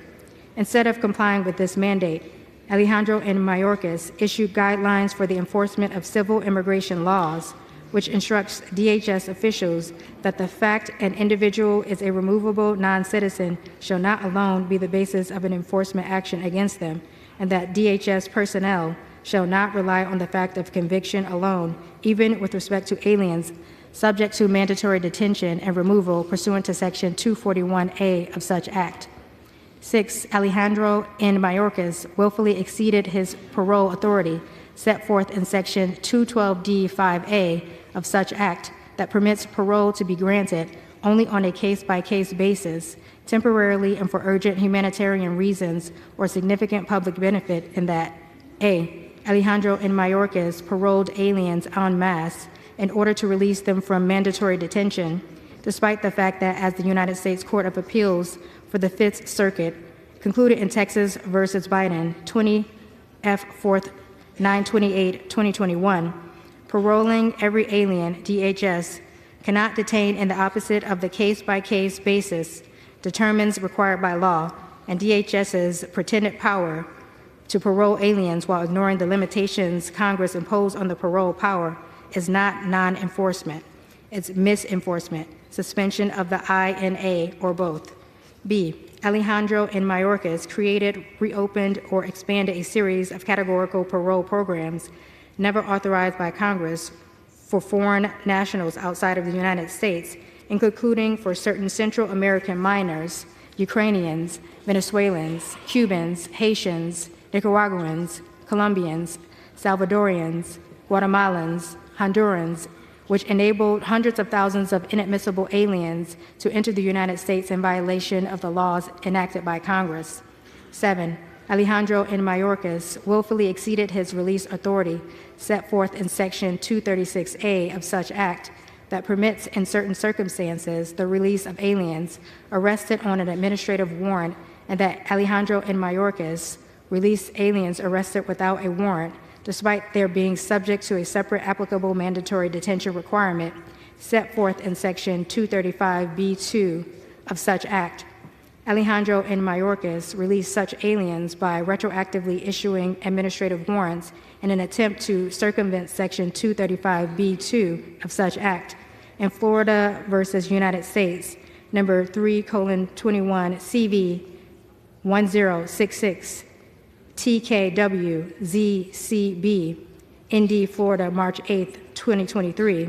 Instead of complying with this mandate, Alejandro Mayorkas issued guidelines for the enforcement of civil immigration laws, which instructs DHS officials that the fact an individual is a removable non-citizen shall not alone be the basis of an enforcement action against them, and that DHS personnel shall not rely on the fact of conviction alone, even with respect to aliens subject to mandatory detention and removal pursuant to Section 241A of such act. 6. Alejandro Mayorkas willfully exceeded his parole authority set forth in Section 212D5A of such act that permits parole to be granted only on a case-by-case basis, temporarily and for urgent humanitarian reasons or significant public benefit, in that A. Alejandro Mayorkas paroled aliens en masse in order to release them from mandatory detention, despite the fact that, as the United States Court of Appeals for the Fifth Circuit concluded in Texas versus Biden, 20 F. 4th 928, 2021, paroling every alien, DHS, cannot detain in the opposite of the case-by-case basis determines required by law, and DHS's pretended power to parole aliens while ignoring the limitations Congress imposed on the parole power is not non-enforcement. It's misenforcement, suspension of the INA, or both. B. Alejandro Mayorkas created, reopened, or expanded a series of categorical parole programs never authorized by Congress for foreign nationals outside of the United States, including for certain Central American minors, Ukrainians, Venezuelans, Cubans, Haitians, Nicaraguans, Colombians, Salvadorians, Guatemalans, Hondurans, which enabled hundreds of thousands of inadmissible aliens to enter the United States in violation of the laws enacted by Congress. 7. Alejandro Mayorkas willfully exceeded his release authority set forth in Section 236A of such act that permits, in certain circumstances, the release of aliens arrested on an administrative warrant, and that Alejandro Mayorkas released aliens arrested without a warrant, despite their being subject to a separate applicable mandatory detention requirement set forth in Section 235B2 of such act. Alejandro Mayorkas released such aliens by retroactively issuing administrative warrants in an attempt to circumvent Section 235B2 of such act. In Florida versus United States, number 3:21 CV 1066 TKW ZCB, ND, Florida, March 8, 2023,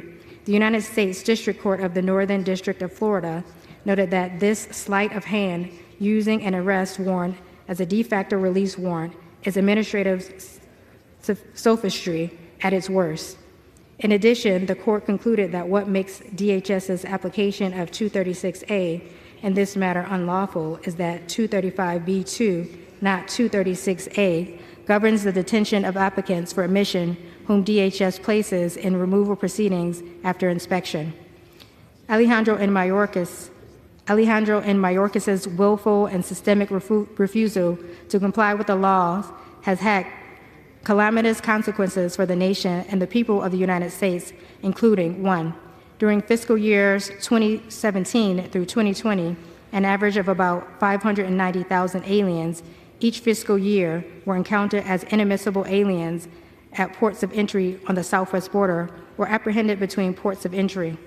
the United States District Court of the Northern District of Florida noted that this sleight of hand using an arrest warrant as a de facto release warrant is administrative sophistry at its worst. In addition, the court concluded that what makes DHS's application of 236A in this matter unlawful is that 235B2, not 236A, governs the detention of applicants for admission whom DHS places in removal proceedings after inspection. Alejandro N. Mayorkas' willful and systemic refusal to comply with the laws has had calamitous consequences for the nation and the people of the United States, including: 1. During fiscal years 2017 through 2020, an average of about 590,000 aliens each fiscal year were encountered as inadmissible aliens at ports of entry on the southwest border or apprehended between ports of entry.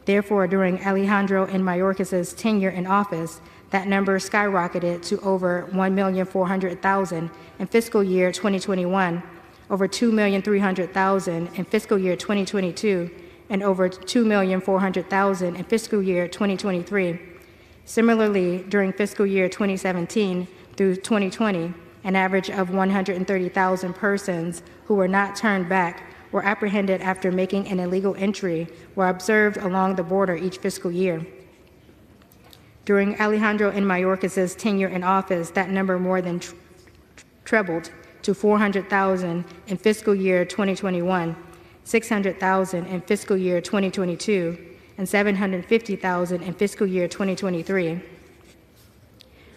Therefore, during Alejandro N. Mayorkas' tenure in office, that number skyrocketed to over 1,400,000 in fiscal year 2021, over 2,300,000 in fiscal year 2022, and over 2,400,000 in fiscal year 2023. Similarly, during fiscal year 2017 through 2020, an average of 130,000 persons who were not turned back or apprehended after making an illegal entry were observed along the border each fiscal year. During Alejandro N. Mayorkas' tenure in office, that number more than trebled to 400,000 in fiscal year 2021, 600,000 in fiscal year 2022, and 750,000 in fiscal year 2023.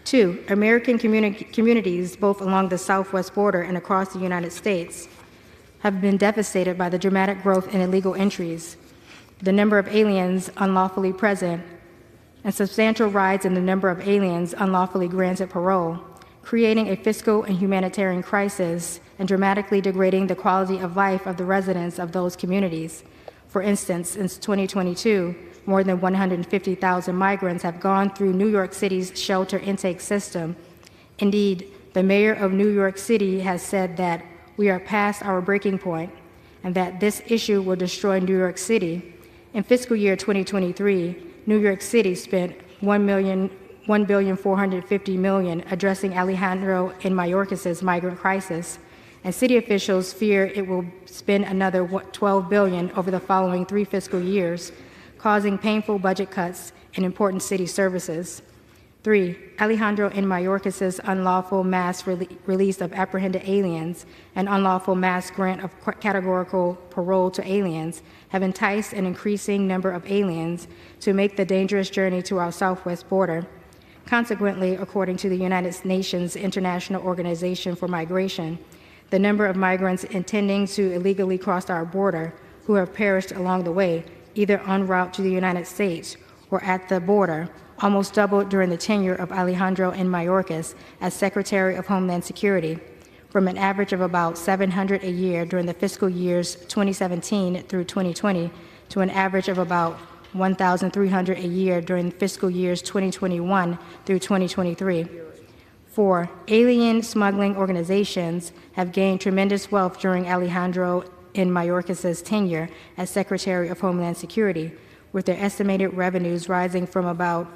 2. American communities, both along the southwest border and across the United States, have been devastated by the dramatic growth in illegal entries, the number of aliens unlawfully present, and substantial rise in the number of aliens unlawfully granted parole, creating a fiscal and humanitarian crisis and dramatically degrading the quality of life of the residents of those communities. For instance, since 2022, more than 150,000 migrants have gone through New York City's shelter intake system. Indeed, the mayor of New York City has said that we are past our breaking point and that this issue will destroy New York City. In fiscal year 2023, New York City spent $1,450,000,000 addressing Alejandro N. Mayorkas' migrant crisis, and city officials fear it will spend another $12 billion over the following 3 fiscal years, causing painful budget cuts in important city services. 3. Alejandro N. Mayorkas' unlawful mass release of apprehended aliens and unlawful mass grant of categorical parole to aliens have enticed an increasing number of aliens to make the dangerous journey to our southwest border. Consequently, according to the United Nations International Organization for Migration, the number of migrants intending to illegally cross our border who have perished along the way, either en route to the United States or at the border, almost doubled during the tenure of Alejandro N. Mayorkas as Secretary of Homeland Security, from an average of about 700 a year during the fiscal years 2017 through 2020 to an average of about 1,300 a year during fiscal years 2021 through 2023. 4. Alien smuggling organizations have gained tremendous wealth during Alejandro N. Mayorkas' tenure as Secretary of Homeland Security, with their estimated revenues rising from about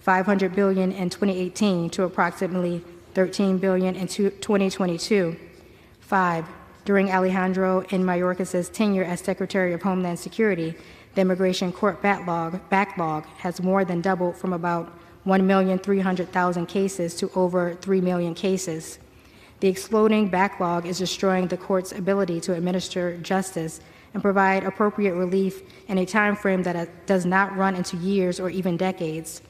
$500 billion in 2018 to approximately $13 billion in 2022. 5. During Alejandro N. Mayorkas' tenure as Secretary of Homeland Security, the immigration court backlog has more than doubled from about 1,300,000 cases to over 3 million cases. The exploding backlog is destroying the court's ability to administer justice and provide appropriate relief in a time frame that does not run into years or even decades.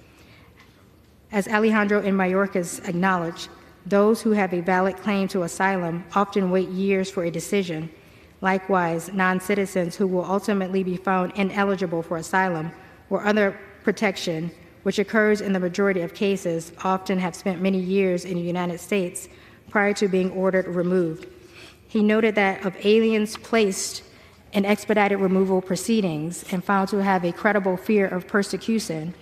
As Alejandro N. Mayorkas acknowledged, those who have a valid claim to asylum often wait years for a decision. Likewise, non-citizens who will ultimately be found ineligible for asylum or other protection, which occurs in the majority of cases, often have spent many years in the United States prior to being ordered removed. He noted that of aliens placed in expedited removal proceedings and found to have a credible fear of persecution,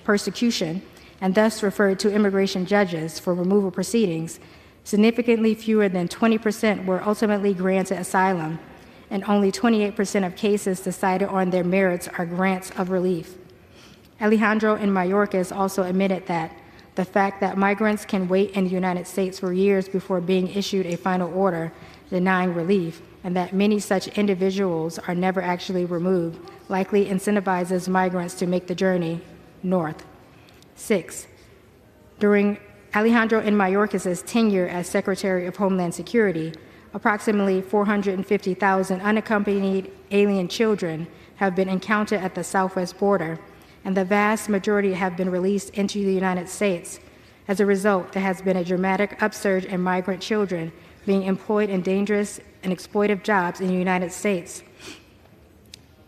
and thus referred to immigration judges for removal proceedings, significantly fewer than 20% were ultimately granted asylum, and only 28% of cases decided on their merits are grants of relief. Alejandro N. Mayorkas also admitted that the fact that migrants can wait in the United States for years before being issued a final order denying relief, and that many such individuals are never actually removed, likely incentivizes migrants to make the journey north. 6. During Alejandro Mayorkas' tenure as Secretary of Homeland Security, approximately 450,000 unaccompanied alien children have been encountered at the southwest border, and the vast majority have been released into the United States. As a result, there has been a dramatic upsurge in migrant children being employed in dangerous and exploitive jobs in the United States.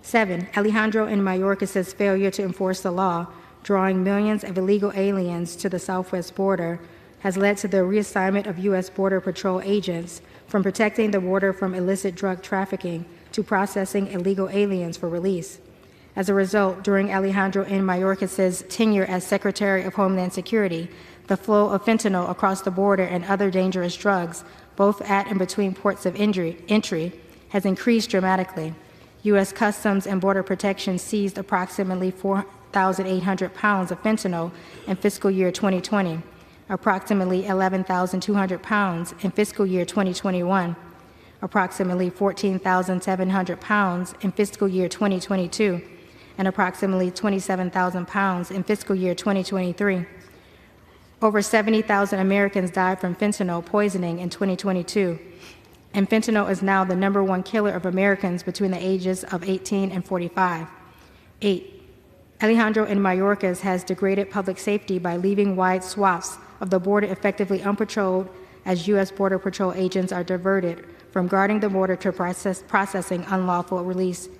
7. Alejandro Mayorkas' failure to enforce the law, drawing millions of illegal aliens to the southwest border, has led to the reassignment of U.S. Border Patrol agents from protecting the border from illicit drug trafficking to processing illegal aliens for release. As a result, during Alejandro Mayorkas' tenure as Secretary of Homeland Security, the flow of fentanyl across the border and other dangerous drugs, both at and between ports of entry, has increased dramatically. U.S. Customs and Border Protection seized approximately 4,800 pounds of fentanyl in fiscal year 2020, approximately 11,200 pounds in fiscal year 2021, approximately 14,700 pounds in fiscal year 2022, and approximately 27,000 pounds in fiscal year 2023. Over 70,000 Americans died from fentanyl poisoning in 2022, and fentanyl is now the #1 killer of Americans between the ages of 18 and 45. 8. Alejandro Mayorkas has degraded public safety by leaving wide swaths of the border effectively unpatrolled as U.S. Border Patrol agents are diverted from guarding the border to processing unlawful release,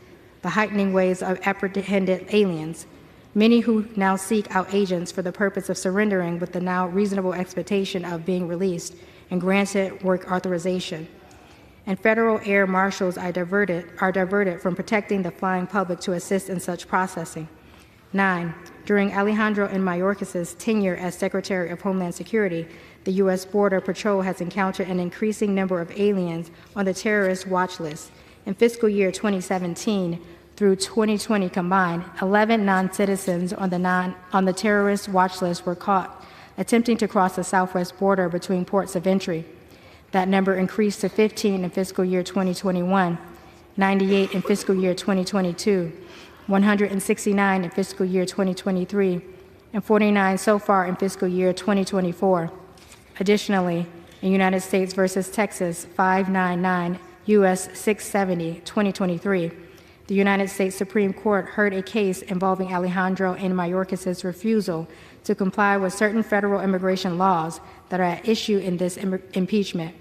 the heightening waves of apprehended aliens, many who now seek out agents for the purpose of surrendering with the now reasonable expectation of being released and granted work authorization. And federal air marshals are diverted from protecting the flying public to assist in such processing. 9. During Alejandro Mayorkas' tenure as Secretary of Homeland Security, the U.S. Border Patrol has encountered an increasing number of aliens on the terrorist watch list. In fiscal year 2017 through 2020 combined, 11 non-citizens on the terrorist watch list were caught attempting to cross the southwest border between ports of entry. That number increased to 15 in fiscal year 2021, 98 in fiscal year 2022, 169 in fiscal year 2023, and 49 so far in fiscal year 2024. Additionally, in United States versus Texas 599 U.S. 670, 2023, the United States Supreme Court heard a case involving Alejandro Mayorkas' refusal to comply with certain federal immigration laws that are at issue in this impeachment.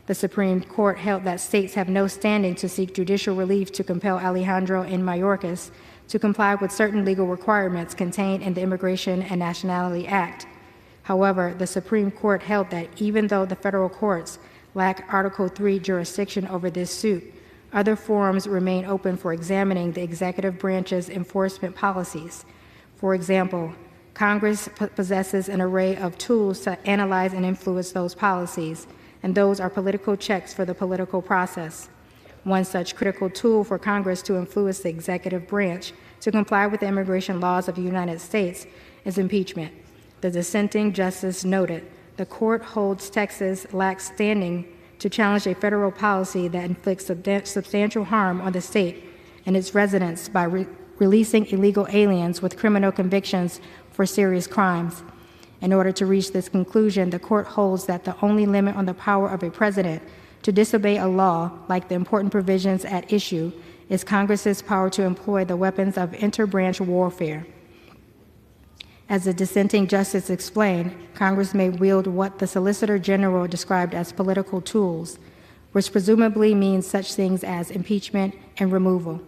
The Supreme Court held that states have no standing to seek judicial relief to compel Alejandro Mayorkas to comply with certain legal requirements contained in the Immigration and Nationality Act. However, the Supreme Court held that even though the federal courts lack Article III jurisdiction over this suit, other forums remain open for examining the executive branch's enforcement policies. For example, Congress possesses an array of tools to analyze and influence those policies, and those are political checks for the political process. One such critical tool for Congress to influence the executive branch to comply with the immigration laws of the United States is impeachment. The dissenting justice noted, the court holds Texas lacks standing to challenge a federal policy that inflicts substantial harm on the state and its residents by releasing illegal aliens with criminal convictions for serious crimes. In order to reach this conclusion, the court holds that the only limit on the power of a president to disobey a law, like the important provisions at issue, is Congress's power to employ the weapons of interbranch warfare. As the dissenting justice explained, Congress may wield what the Solicitor General described as political tools, which presumably means such things as impeachment and removal.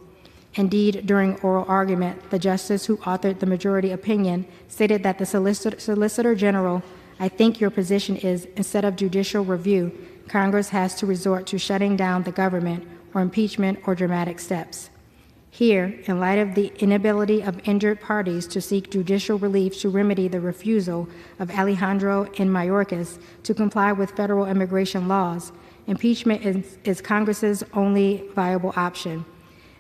Indeed, during oral argument, the justice who authored the majority opinion stated that the Solicitor General, I think your position is, instead of judicial review, Congress has to resort to shutting down the government or impeachment or dramatic steps. Here, in light of the inability of injured parties to seek judicial relief to remedy the refusal of Alejandro Mayorkas to comply with federal immigration laws, impeachment is Congress's only viable option.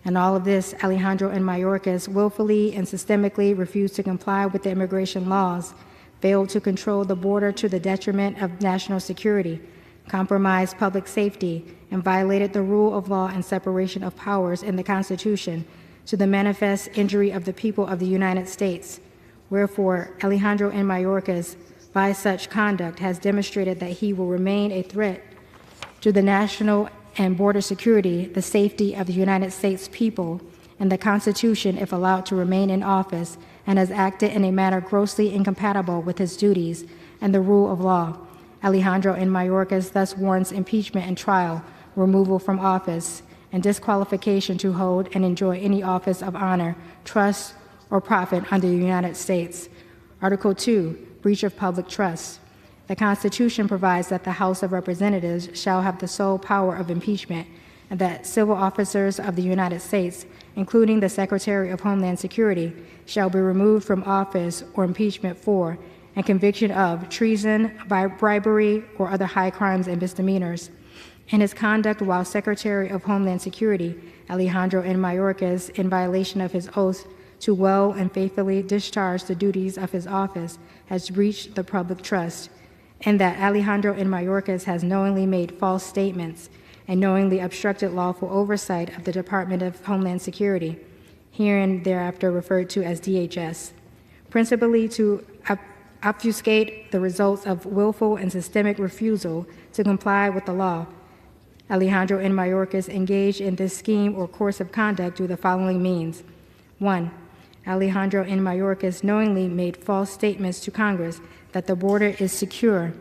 In all of this, Alejandro Mayorkas willfully and systemically refused to comply with the immigration laws, failed to control the border to the detriment of national security, compromised public safety, and violated the rule of law and separation of powers in the Constitution to the manifest injury of the people of the United States. Wherefore, Alejandro N. Mayorkas, by such conduct, has demonstrated that he will remain a threat to the national and border security, the safety of the United States people, and the Constitution if allowed to remain in office, and has acted in a manner grossly incompatible with his duties and the rule of law. Alejandro N. Mayorkas thus warrants impeachment and trial, removal from office, and disqualification to hold and enjoy any office of honor, trust, or profit under the United States. Article 2, breach of public trust. The Constitution provides that the House of Representatives shall have the sole power of impeachment, and that civil officers of the United States, including the Secretary of Homeland Security, shall be removed from office or impeachment for and conviction of treason, bribery, or other high crimes and misdemeanors. In his conduct while Secretary of Homeland Security, Alejandro N. Mayorkas, in violation of his oath to well and faithfully discharge the duties of his office, has breached the public trust, and that Alejandro N. Mayorkas has knowingly made false statements and knowingly obstructed lawful oversight of the Department of Homeland Security, herein thereafter referred to as DHS, principally to obfuscate the results of willful and systemic refusal to comply with the law. Alejandro N. Mayorkas engaged in this scheme or course of conduct through the following means. 1. Alejandro N. Mayorkas knowingly made false statements to Congress that the border is secure,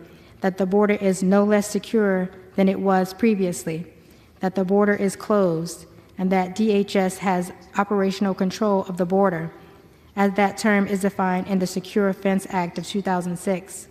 that the border is no less secure than it was previously, that the border is closed, and that DHS has operational control of the border, as that term is defined in the Secure Fence Act of 2006.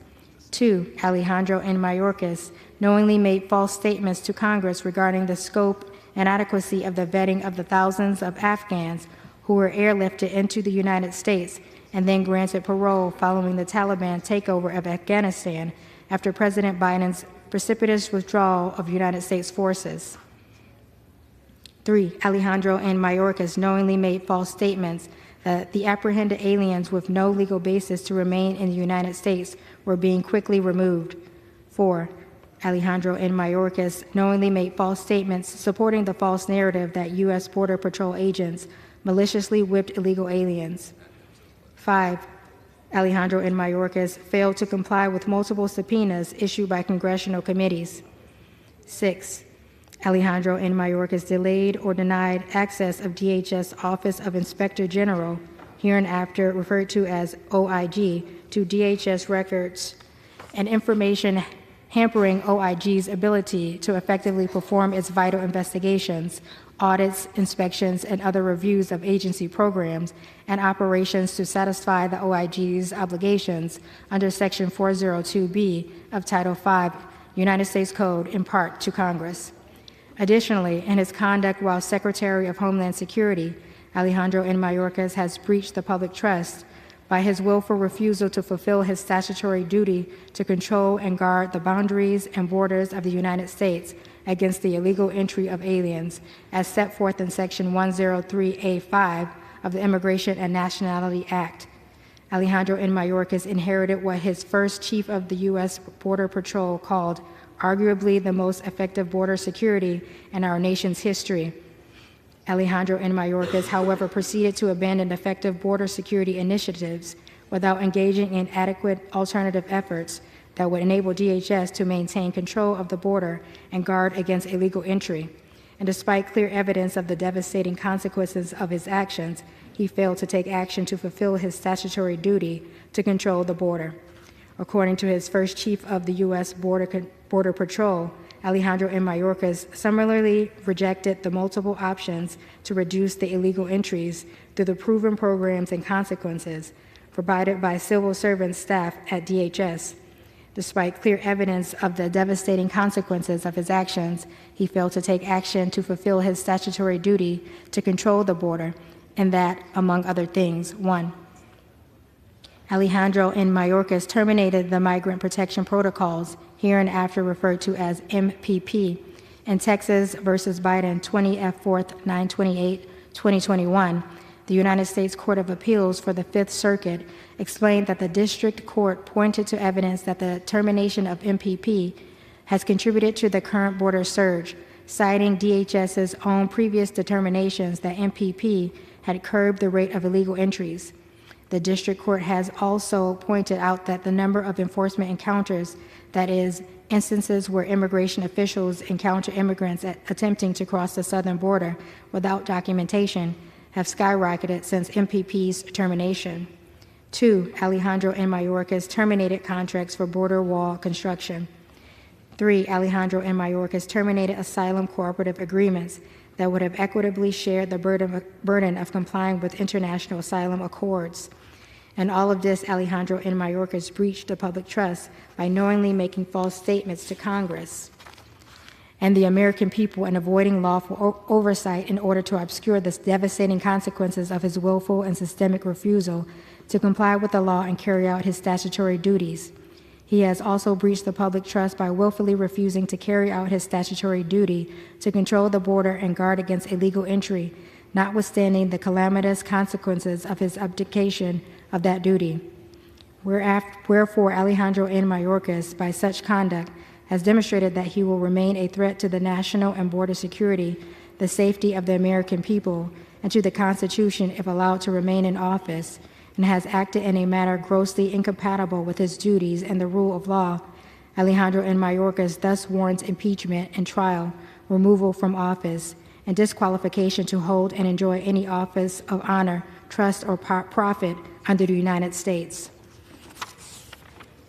2. Alejandro N. Mayorkas knowingly made false statements to Congress regarding the scope and adequacy of the vetting of the thousands of Afghans who were airlifted into the United States and then granted parole following the Taliban takeover of Afghanistan after President Biden's precipitous withdrawal of United States forces. 3. Alejandro N. Mayorkas knowingly made false statements that the apprehended aliens with no legal basis to remain in the United States were being quickly removed. 4. Alejandro N. Mayorkas knowingly made false statements supporting the false narrative that U.S. Border Patrol agents maliciously whipped illegal aliens. 5. Alejandro N. Mayorkas failed to comply with multiple subpoenas issued by congressional committees. 6. Alejandro N. Mayorkas delayed or denied access of DHS Office of Inspector General, hereinafter referred to as OIG, to DHS records and information hampering OIG's ability to effectively perform its vital investigations, audits, inspections, and other reviews of agency programs and operations to satisfy the OIG's obligations under Section 402B of Title V, United States Code, in part to Congress. Additionally, in his conduct while Secretary of Homeland Security, Alejandro N. Mayorkas has breached the public trust by his willful refusal to fulfill his statutory duty to control and guard the boundaries and borders of the United States against the illegal entry of aliens, as set forth in Section 103A5 of the Immigration and Nationality Act. Alejandro N. Mayorkas inherited what his first chief of the U.S. Border Patrol called arguably the most effective border security in our nation's history. Alejandro N. Mayorkas, however, proceeded to abandon effective border security initiatives without engaging in adequate alternative efforts that would enable DHS to maintain control of the border and guard against illegal entry. And despite clear evidence of the devastating consequences of his actions, he failed to take action to fulfill his statutory duty to control the border. According to his first chief of the U.S. Border Patrol, Alejandro N. Mayorkas similarly rejected the multiple options to reduce the illegal entries through the proven programs and consequences provided by civil servant staff at DHS. Despite clear evidence of the devastating consequences of his actions, he failed to take action to fulfill his statutory duty to control the border, and that, among other things, 1. Alejandro N. Mayorkas terminated the Migrant Protection Protocols, hereinafter referred to as MPP, in Texas versus Biden 20 F. 4th 928, 2021. The United States Court of Appeals for the Fifth Circuit explained that the district court pointed to evidence that the termination of MPP has contributed to the current border surge, citing DHS's own previous determinations that MPP had curbed the rate of illegal entries. The district court has also pointed out that the number of enforcement encounters, that is, instances where immigration officials encounter immigrants attempting to cross the southern border without documentation, have skyrocketed since MPP's termination. 2. Alejandro Mayorkas terminated contracts for border wall construction. 3. Alejandro Mayorkas terminated asylum cooperative agreements that would have equitably shared the burden of complying with international asylum accords. And all of this, Alejandro Mayorkas breached the public trust by knowingly making false statements to Congress and the American people and avoiding lawful oversight in order to obscure the devastating consequences of his willful and systemic refusal to comply with the law and carry out his statutory duties. He has also breached the public trust by willfully refusing to carry out his statutory duty to control the border and guard against illegal entry, notwithstanding the calamitous consequences of his abdication of that duty. Wherefore, Alejandro Mayorkas, by such conduct, has demonstrated that he will remain a threat to the national and border security, the safety of the American people, and to the Constitution if allowed to remain in office, and has acted in a manner grossly incompatible with his duties and the rule of law. Alejandro Mayorkas thus warrants impeachment and trial, removal from office, and disqualification to hold and enjoy any office of honor, trust, or profit under the United States.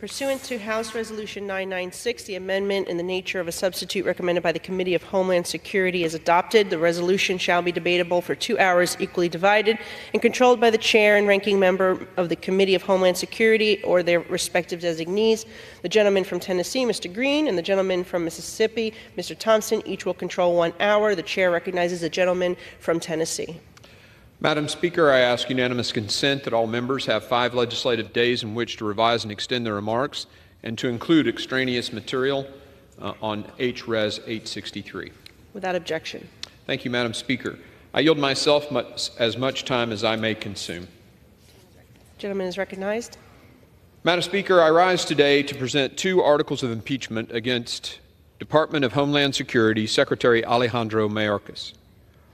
Pursuant to House Resolution 996, the amendment in the nature of a substitute recommended by the Committee of Homeland Security is adopted. The resolution shall be debatable for 2 hours, equally divided, and controlled by the chair and ranking member of the Committee of Homeland Security or their respective designees. The gentleman from Tennessee, Mr. Green, and the gentleman from Mississippi, Mr. Thompson, each will control 1 hour. The chair recognizes the gentleman from Tennessee. Madam Speaker, I ask unanimous consent that all members have 5 legislative days in which to revise and extend their remarks and to include extraneous material on H.Res. 863. Without objection. Thank you, Madam Speaker. I yield myself as much time as I may consume. The gentleman is recognized. Madam Speaker, I rise today to present 2 articles of impeachment against Department of Homeland Security Secretary Alejandro Mayorkas.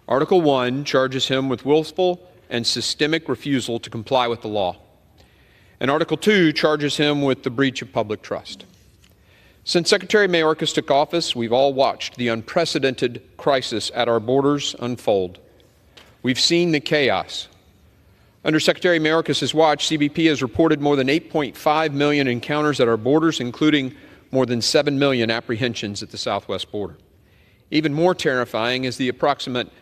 Article 1 charges him with willful and systemic refusal to comply with the law. And Article 2 charges him with the breach of public trust. Since Secretary Mayorkas took office, we've all watched the unprecedented crisis at our borders unfold. We've seen the chaos. Under Secretary Mayorkas' watch, CBP has reported more than 8.5 million encounters at our borders, including more than 7 million apprehensions at the southwest border. Even more terrifying is the approximate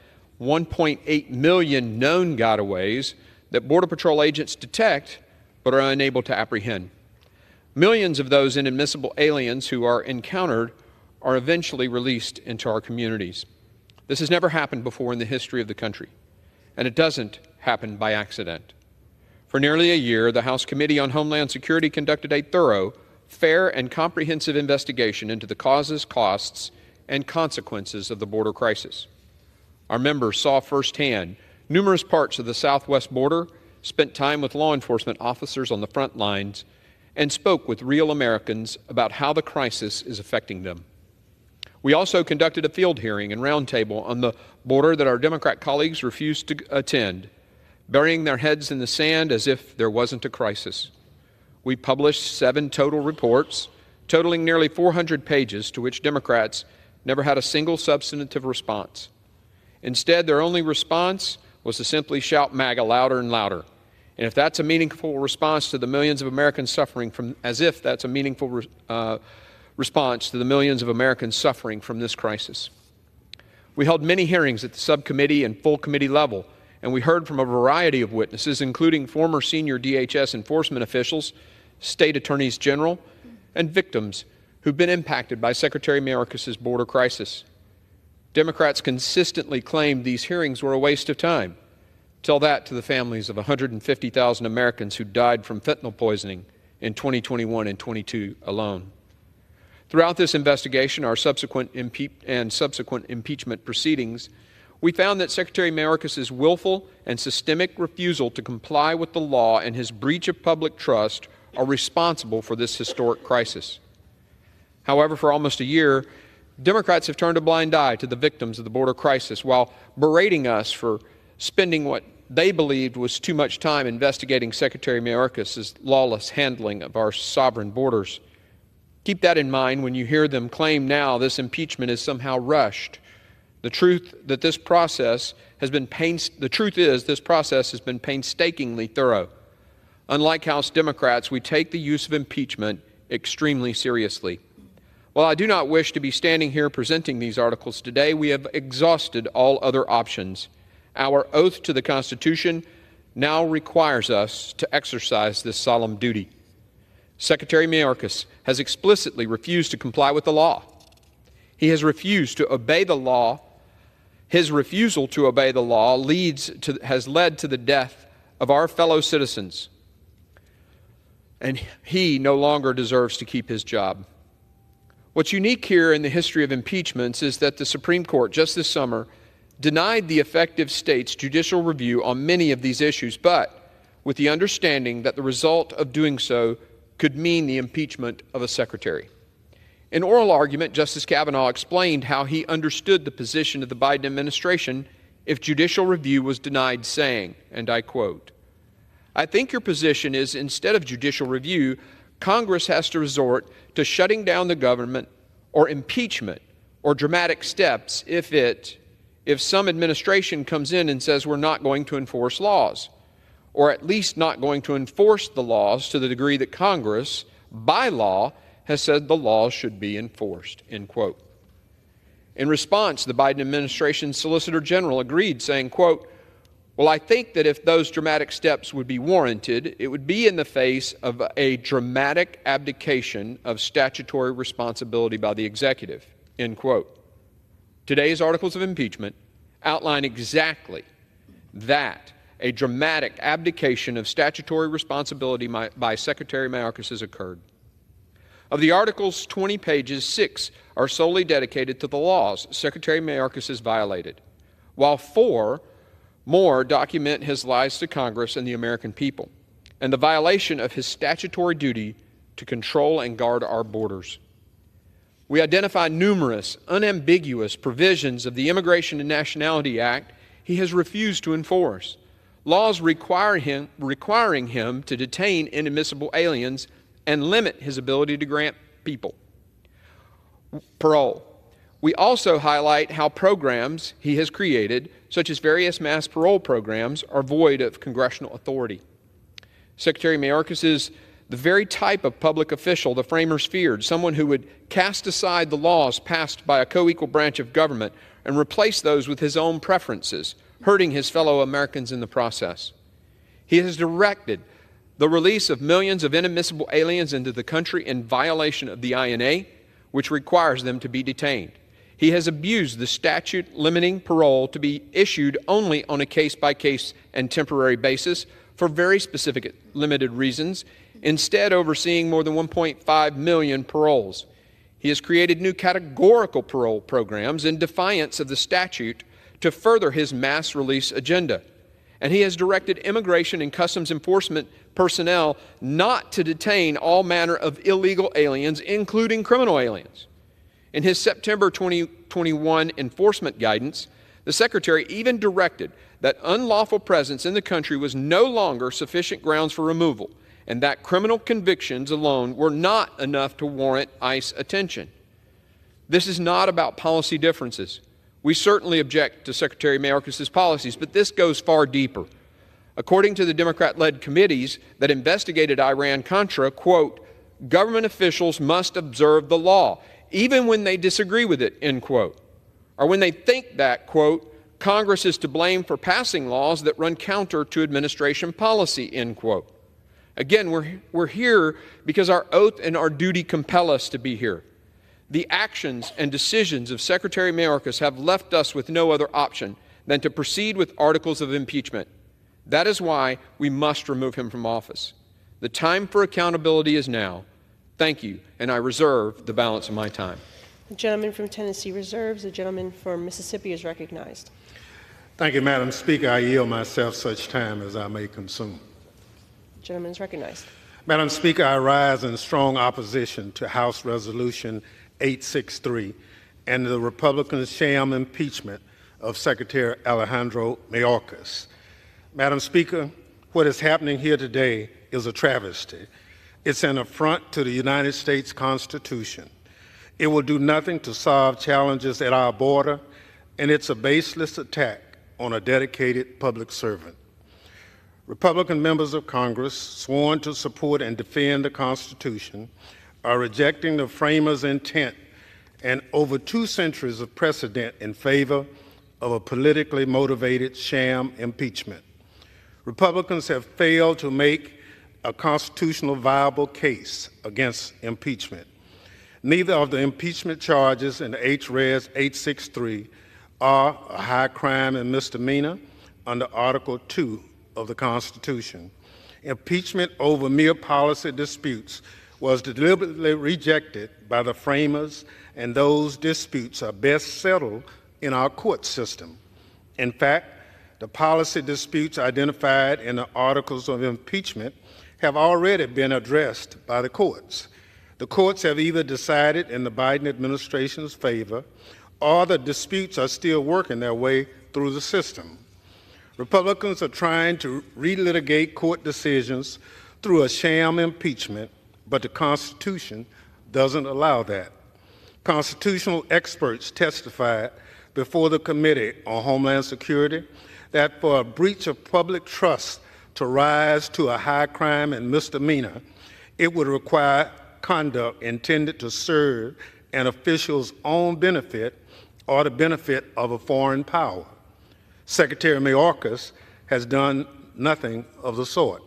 1.8 million known gotaways that Border Patrol agents detect but are unable to apprehend. Millions of those inadmissible aliens who are encountered are eventually released into our communities. This has never happened before in the history of the country, and it doesn't happen by accident. For nearly a year, the House Committee on Homeland Security conducted a thorough, fair, and comprehensive investigation into the causes, costs, and consequences of the border crisis. Our members saw firsthand numerous parts of the southwest border, spent time with law enforcement officers on the front lines, and spoke with real Americans about how the crisis is affecting them. We also conducted a field hearing and roundtable on the border that our Democrat colleagues refused to attend, burying their heads in the sand as if there wasn't a crisis. We published 7 total reports, totaling nearly 400 pages, to which Democrats never had a single substantive response. Instead, their only response was to simply shout MAGA louder and louder. And if that's a meaningful response to the millions of Americans suffering from, response to the millions of Americans suffering from this crisis. We held many hearings at the subcommittee and full committee level, and we heard from a variety of witnesses, including former senior DHS enforcement officials, state attorneys general, and victims who've been impacted by Secretary Mayorkas' border crisis. Democrats consistently claimed these hearings were a waste of time. Tell that to the families of 150,000 Americans who died from fentanyl poisoning in 2021 and 22 alone. Throughout this investigation, our subsequent impeachment proceedings, we found that Secretary Mayorkas' willful and systemic refusal to comply with the law and his breach of public trust are responsible for this historic crisis. However, for almost a year, Democrats have turned a blind eye to the victims of the border crisis while berating us for spending what they believed was too much time investigating Secretary Mayorkas' lawless handling of our sovereign borders. Keep that in mind when you hear them claim now this impeachment is somehow rushed. The truth is this process has been painstakingly thorough. Unlike House Democrats, we take the use of impeachment extremely seriously. While I do not wish to be standing here presenting these articles today, we have exhausted all other options. Our oath to the Constitution now requires us to exercise this solemn duty. Secretary Mayorkas has explicitly refused to comply with the law. He has refused to obey the law. His refusal to obey the law has led to the death of our fellow citizens, and he no longer deserves to keep his job. What's unique here in the history of impeachments is that the Supreme Court just this summer denied the effective state's judicial review on many of these issues, but with the understanding that the result of doing so could mean the impeachment of a secretary. In oral argument, Justice Kavanaugh explained how he understood the position of the Biden administration if judicial review was denied, saying, and I quote, "I think your position is instead of judicial review, Congress has to resort to shutting down the government or impeachment or dramatic steps if some administration comes in and says we're not going to enforce laws, or at least not going to enforce the laws to the degree that Congress, by law, has said the laws should be enforced," end quote. In response, the Biden administration's Solicitor General agreed, saying, quote, "Well, I think that if those dramatic steps would be warranted, it would be in the face of a dramatic abdication of statutory responsibility by the executive," end quote. Today's articles of impeachment outline exactly that, a dramatic abdication of statutory responsibility by Secretary Mayorkas has occurred. Of the articles' 20 pages, 6 are solely dedicated to the laws Secretary Mayorkas has violated, while 4 more document his lies to Congress and the American people, and the violation of his statutory duty to control and guard our borders. We identify numerous unambiguous provisions of the Immigration and Nationality Act he has refused to enforce, laws requiring him to detain inadmissible aliens and limit his ability to grant people parole. We also highlight how programs he has created, such as various mass parole programs, are void of congressional authority. Secretary Mayorkas is the very type of public official the framers feared, someone who would cast aside the laws passed by a co-equal branch of government and replace those with his own preferences, hurting his fellow Americans in the process. He has directed the release of millions of inadmissible aliens into the country in violation of the INA, which requires them to be detained. He has abused the statute limiting parole to be issued only on a case-by-case and temporary basis for very specific limited reasons, instead overseeing more than 1.5 million paroles. He has created new categorical parole programs in defiance of the statute to further his mass release agenda. And he has directed Immigration and Customs Enforcement personnel not to detain all manner of illegal aliens, including criminal aliens. In his September 2021 enforcement guidance, the Secretary even directed that unlawful presence in the country was no longer sufficient grounds for removal, and that criminal convictions alone were not enough to warrant ICE attention. This is not about policy differences. We certainly object to Secretary Mayorkas' policies, but this goes far deeper. According to the Democrat-led committees that investigated Iran-Contra, quote, "Government officials must observe the law, even when they disagree with it," end quote. Or when they think that, quote, "Congress is to blame for passing laws that run counter to administration policy," end quote. Again, we're here because our oath and our duty compel us to be here. The actions and decisions of Secretary Mayorkas have left us with no other option than to proceed with articles of impeachment. That is why we must remove him from office. The time for accountability is now. Thank you, and I reserve the balance of my time. The gentleman from Tennessee reserves. The gentleman from Mississippi is recognized. Thank you, Madam Speaker. I yield myself such time as I may consume. The gentleman is recognized. Madam Speaker, I rise in strong opposition to House Resolution 863 and the Republican sham impeachment of Secretary Alejandro Mayorkas. Madam Speaker, what is happening here today is a travesty. It's an affront to the United States Constitution. It will do nothing to solve challenges at our border, and it's a baseless attack on a dedicated public servant. Republican members of Congress sworn to support and defend the Constitution are rejecting the framers' intent and over 2 centuries of precedent in favor of a politically motivated sham impeachment. Republicans have failed to make a constitutional viable case against impeachment. Neither of the impeachment charges in H.Res. 863 are a high crime and misdemeanor under Article 2 of the Constitution. Impeachment over mere policy disputes was deliberately rejected by the framers, and those disputes are best settled in our court system. In fact, the policy disputes identified in the articles of impeachment have already been addressed by the courts. The courts have either decided in the Biden administration's favor, or the disputes are still working their way through the system. Republicans are trying to relitigate court decisions through a sham impeachment, but the Constitution doesn't allow that. Constitutional experts testified before the Committee on Homeland Security that for a breach of public trust to rise to a high crime and misdemeanor, it would require conduct intended to serve an official's own benefit or the benefit of a foreign power. Secretary Mayorkas has done nothing of the sort.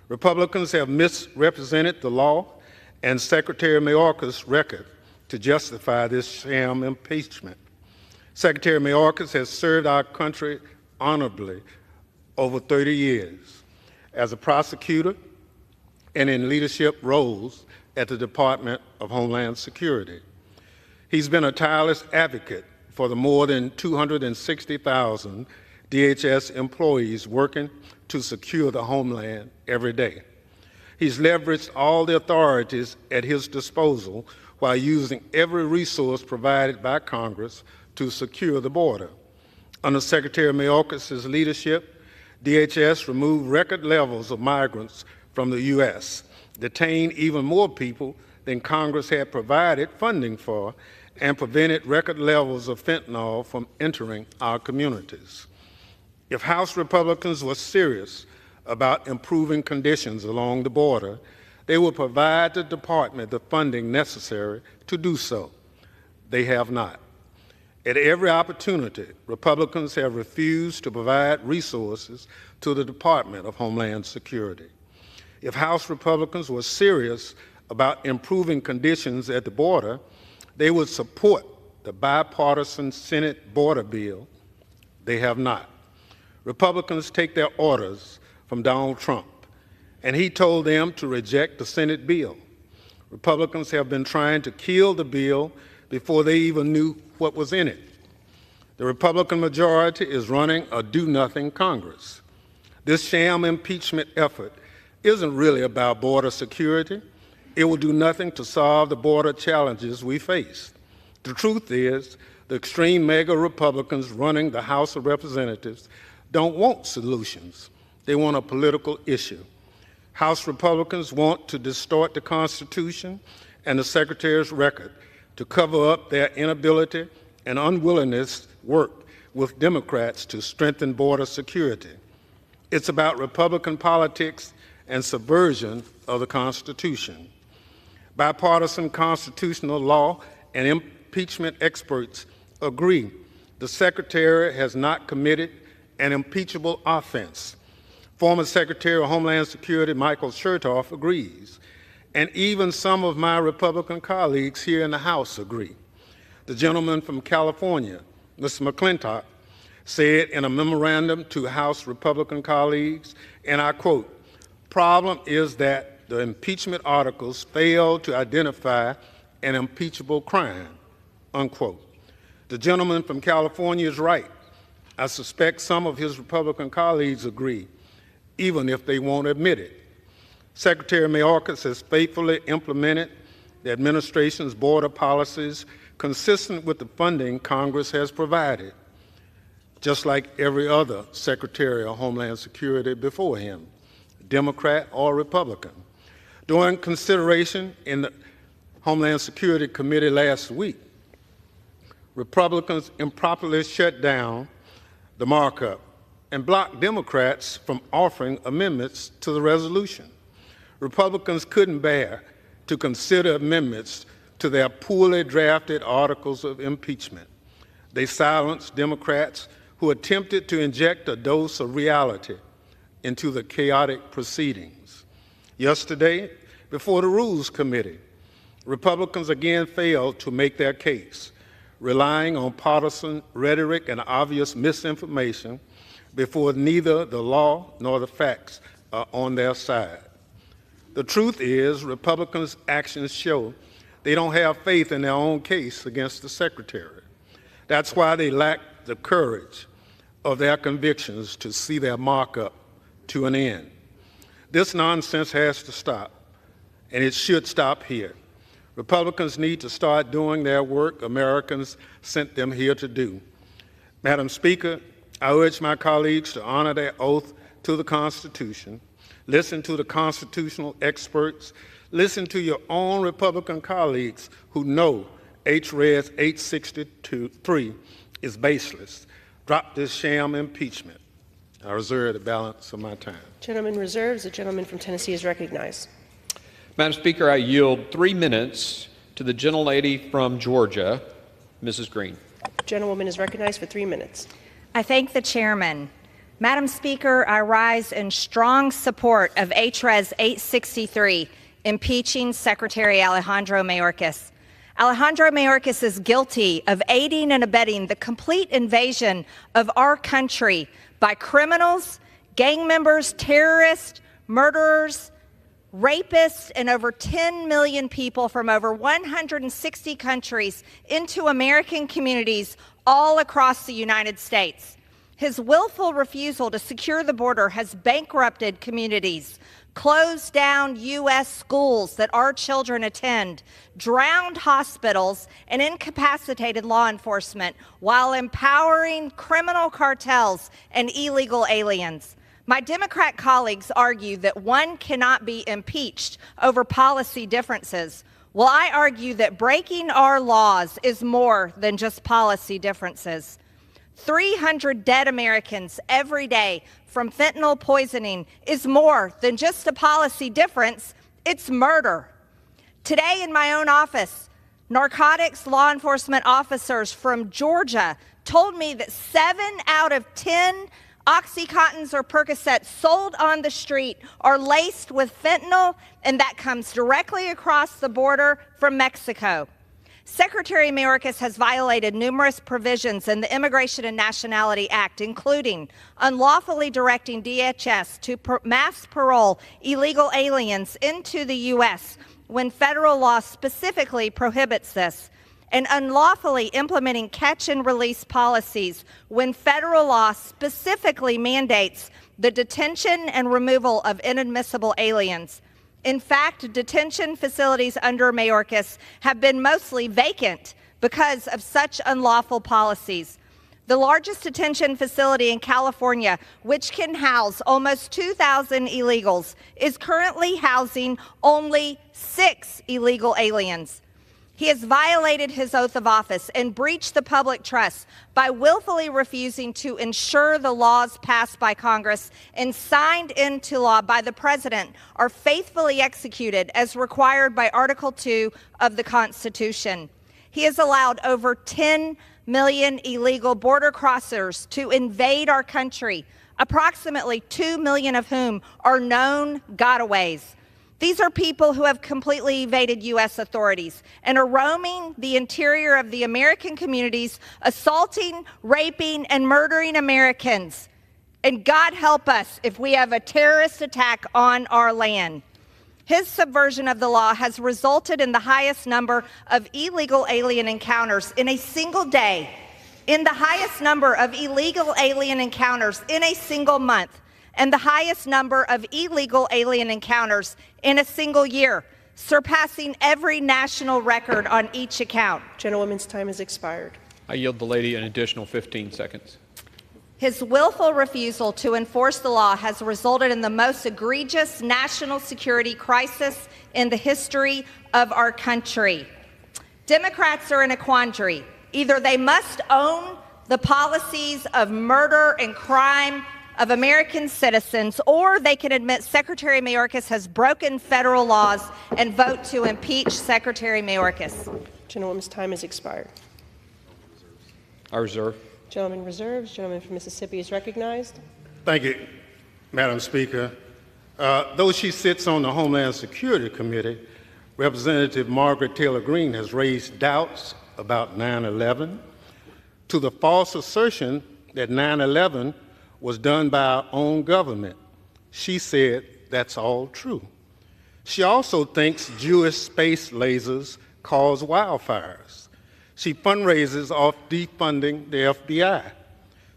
Republicans have misrepresented the law and Secretary Mayorkas' record to justify this sham impeachment. Secretary Mayorkas has served our country honorably over 30 years as a prosecutor and in leadership roles at the Department of Homeland Security. He's been a tireless advocate for the more than 260,000 DHS employees working to secure the homeland every day. He's leveraged all the authorities at his disposal while using every resource provided by Congress to secure the border. Under Secretary Mayorkas' leadership, DHS removed record levels of migrants from the U.S., detained even more people than Congress had provided funding for, and prevented record levels of fentanyl from entering our communities. If House Republicans were serious about improving conditions along the border, they would provide the department the funding necessary to do so. They have not. At every opportunity, Republicans have refused to provide resources to the Department of Homeland Security. If House Republicans were serious about improving conditions at the border, they would support the bipartisan Senate border bill. They have not. Republicans take their orders from Donald Trump, and he told them to reject the Senate bill. Republicans have been trying to kill the bill before they even knew what was in it. The Republican majority is running a do-nothing Congress. This sham impeachment effort isn't really about border security. It will do nothing to solve the border challenges we face. The truth is, the extreme mega Republicans running the House of Representatives don't want solutions. They want a political issue. House Republicans want to distort the Constitution and the Secretary's record to cover up their inability and unwillingness to work with Democrats to strengthen border security. It's about Republican politics and subversion of the Constitution. Bipartisan constitutional law and impeachment experts agree the Secretary has not committed an impeachable offense. Former Secretary of Homeland Security Michael Chertoff agrees, and even some of my Republican colleagues here in the House agree. The gentleman from California, Mr. McClintock, said in a memorandum to House Republican colleagues, and I quote, "Problem is that the impeachment articles fail to identify an impeachable crime," unquote. The gentleman from California is right. I suspect some of his Republican colleagues agree, even if they won't admit it. Secretary Mayorkas has faithfully implemented the administration's border policies consistent with the funding Congress has provided, just like every other Secretary of Homeland Security before him, Democrat or Republican. During consideration in the Homeland Security Committee last week, Republicans improperly shut down the markup and blocked Democrats from offering amendments to the resolution. Republicans couldn't bear to consider amendments to their poorly drafted articles of impeachment. They silenced Democrats who attempted to inject a dose of reality into the chaotic proceedings. Yesterday, before the Rules Committee, Republicans again failed to make their case, relying on partisan rhetoric and obvious misinformation before neither the law nor the facts are on their side. The truth is, Republicans' actions show they don't have faith in their own case against the Secretary. That's why they lack the courage of their convictions to see their markup to an end. This nonsense has to stop, and it should stop here. Republicans need to start doing their work Americans sent them here to do. Madam Speaker, I urge my colleagues to honor their oath to the Constitution, listen to the constitutional experts, listen to your own Republican colleagues who know H.Res. 863 is baseless. Drop this sham impeachment. I reserve the balance of my time. Gentleman reserves. The gentleman from Tennessee is recognized. Madam Speaker, I yield 3 minutes to the gentlelady from Georgia, Mrs. Green. Gentlewoman is recognized for 3 minutes. I thank the chairman. Madam Speaker, I rise in strong support of H.Res. 863, impeaching Secretary Alejandro Mayorkas. Alejandro Mayorkas is guilty of aiding and abetting the complete invasion of our country by criminals, gang members, terrorists, murderers, rapists, and over 10 million people from over 160 countries into American communities all across the United States. His willful refusal to secure the border has bankrupted communities, closed down U.S. schools that our children attend, drowned hospitals, and incapacitated law enforcement while empowering criminal cartels and illegal aliens. My Democrat colleagues argue that one cannot be impeached over policy differences. Well, I argue that breaking our laws is more than just policy differences. 300 dead Americans every day from fentanyl poisoning is more than just a policy difference, it's murder. Today in my own office, narcotics law enforcement officers from Georgia told me that 7 out of 10 Oxycontins or Percocets sold on the street are laced with fentanyl, and that comes directly across the border from Mexico. Secretary Mayorkas has violated numerous provisions in the Immigration and Nationality Act, including unlawfully directing DHS to mass parole illegal aliens into the U.S. when federal law specifically prohibits this, and unlawfully implementing catch-and-release policies when federal law specifically mandates the detention and removal of inadmissible aliens. In fact, detention facilities under Mayorkas have been mostly vacant because of such unlawful policies. The largest detention facility in California, which can house almost 2,000 illegals, is currently housing only 6 illegal aliens. He has violated his oath of office and breached the public trust by willfully refusing to ensure the laws passed by Congress and signed into law by the President are faithfully executed as required by Article 2 of the Constitution. He has allowed over 10 million illegal border crossers to invade our country, approximately 2 million of whom are known gotaways. These are people who have completely evaded U.S. authorities and are roaming the interior of the American communities, assaulting, raping, and murdering Americans. And God help us if we have a terrorist attack on our land. His subversion of the law has resulted in the highest number of illegal alien encounters in a single day, in the highest number of illegal alien encounters in a single month, and the highest number of illegal alien encounters in a single year, surpassing every national record on each account. Gentlewoman's time has expired. I yield the lady an additional 15 seconds. His willful refusal to enforce the law has resulted in the most egregious national security crisis in the history of our country. Democrats are in a quandary. Either they must own the policies of murder and crime of American citizens, or they can admit Secretary Mayorkas has broken federal laws and vote to impeach Secretary Mayorkas. Gentlewoman's time has expired. I reserve. Gentleman reserves. Gentleman from Mississippi is recognized. Thank you, Madam Speaker. Though she sits on the Homeland Security Committee, Representative Margaret Taylor Greene has raised doubts about 9/11 to the false assertion that 9/11 was done by our own government. She said that's all true. She also thinks Jewish space lasers cause wildfires. She fundraises off defunding the FBI.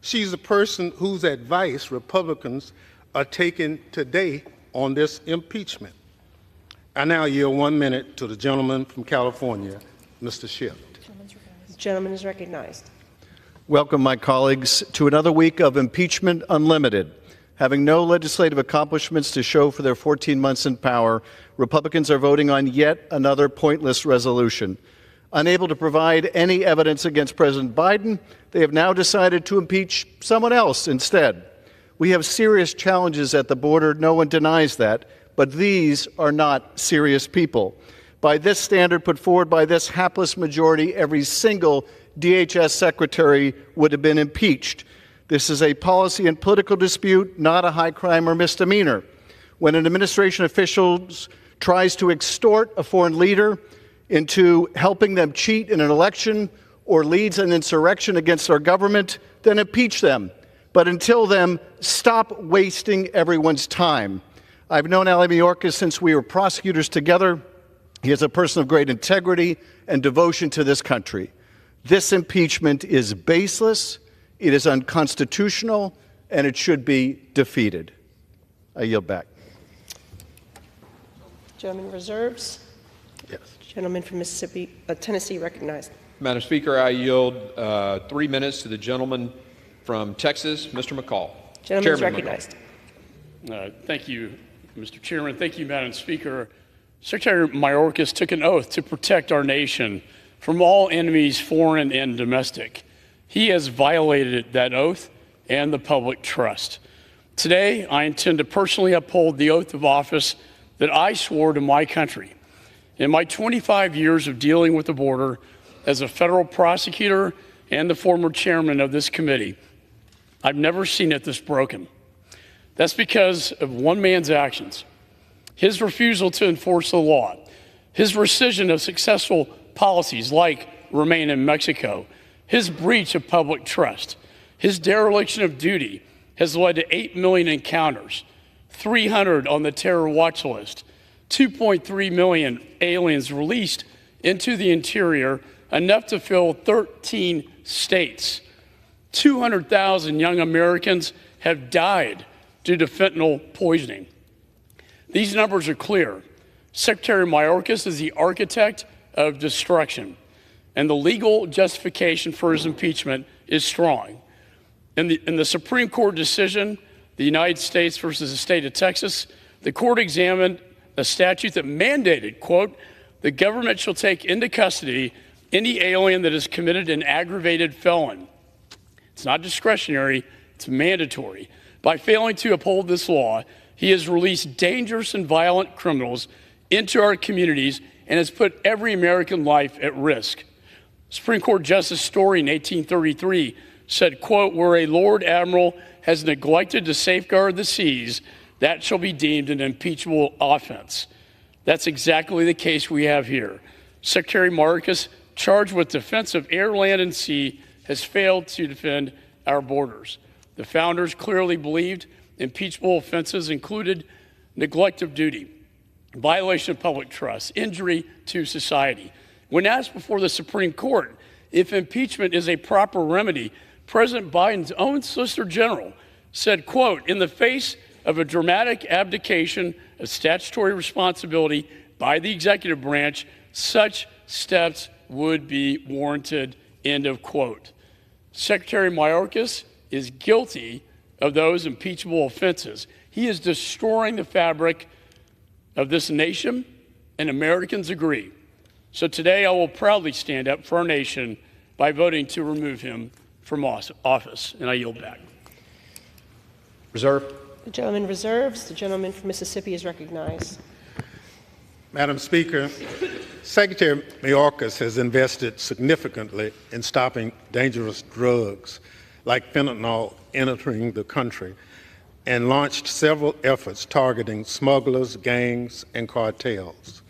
She's a person whose advice Republicans are taking today on this impeachment. I now yield 1 minute to the gentleman from California, Mr. Schiff. The gentleman is recognized. Welcome, my colleagues, to another week of Impeachment Unlimited. Having no legislative accomplishments to show for their 14 months in power, Republicans are voting on yet another pointless resolution. Unable to provide any evidence against President Biden, they have now decided to impeach someone else instead. We have serious challenges at the border, no one denies that, but these are not serious people. By this standard put forward by this hapless majority, every single DHS secretary would have been impeached. This is a policy and political dispute, not a high crime or misdemeanor. When an administration official tries to extort a foreign leader into helping them cheat in an election or leads an insurrection against our government, then impeach them. But until then, stop wasting everyone's time. I've known Ale Mayorkas since we were prosecutors together. He is a person of great integrity and devotion to this country. This impeachment is baseless, it is unconstitutional, and it should be defeated. I yield back. Gentleman reserves. Yes. Gentleman from Tennessee recognized. Madam Speaker, I yield 3 minutes to the gentleman from Texas, Mr. McCall. Gentleman is recognized. Thank you, Mr. Chairman. Thank you, Madam Speaker. Secretary Mayorkas took an oath to protect our nation from all enemies, foreign and domestic. He has violated that oath and the public trust. Today, I intend to personally uphold the oath of office that I swore to my country. In my 25 years of dealing with the border as a federal prosecutor and the former chairman of this committee, I've never seen it this broken. That's because of one man's actions, his refusal to enforce the law, his rescission of successful policies like Remain in Mexico, his breach of public trust, his dereliction of duty has led to 8 million encounters, 300 on the terror watch list, 2.3 million aliens released into the interior, enough to fill 13 states. 200,000 young Americans have died due to fentanyl poisoning. These numbers are clear. Secretary Mayorkas is the architect of destruction, and the legal justification for his impeachment is strong. In the Supreme Court decision, the United States versus the state of Texas, the court examined a statute that mandated, quote, the government shall take into custody any alien that has committed an aggravated felon. It's not discretionary, it's mandatory. By failing to uphold this law, he has released dangerous and violent criminals into our communities and has put every American life at risk. Supreme Court Justice Story in 1833 said, quote, where a Lord Admiral has neglected to safeguard the seas, that shall be deemed an impeachable offense. That's exactly the case we have here. Secretary Mayorkas, charged with defense of air, land, and sea, has failed to defend our borders. The founders clearly believed impeachable offenses included neglect of duty, violation of public trust, injury to society. When asked before the Supreme Court if impeachment is a proper remedy, President Biden's own Solicitor General said, quote, in the face of a dramatic abdication of statutory responsibility by the executive branch, such steps would be warranted, end of quote. Secretary Mayorkas is guilty of those impeachable offenses. He is destroying the fabric of this nation, and Americans agree. So today I will proudly stand up for our nation by voting to remove him from office, and I yield back. Reserve. The gentleman reserves. The gentleman from Mississippi is recognized. Madam Speaker, Secretary Mayorkas has invested significantly in stopping dangerous drugs like fentanyl entering the country and launched several efforts targeting smugglers, gangs, and cartels.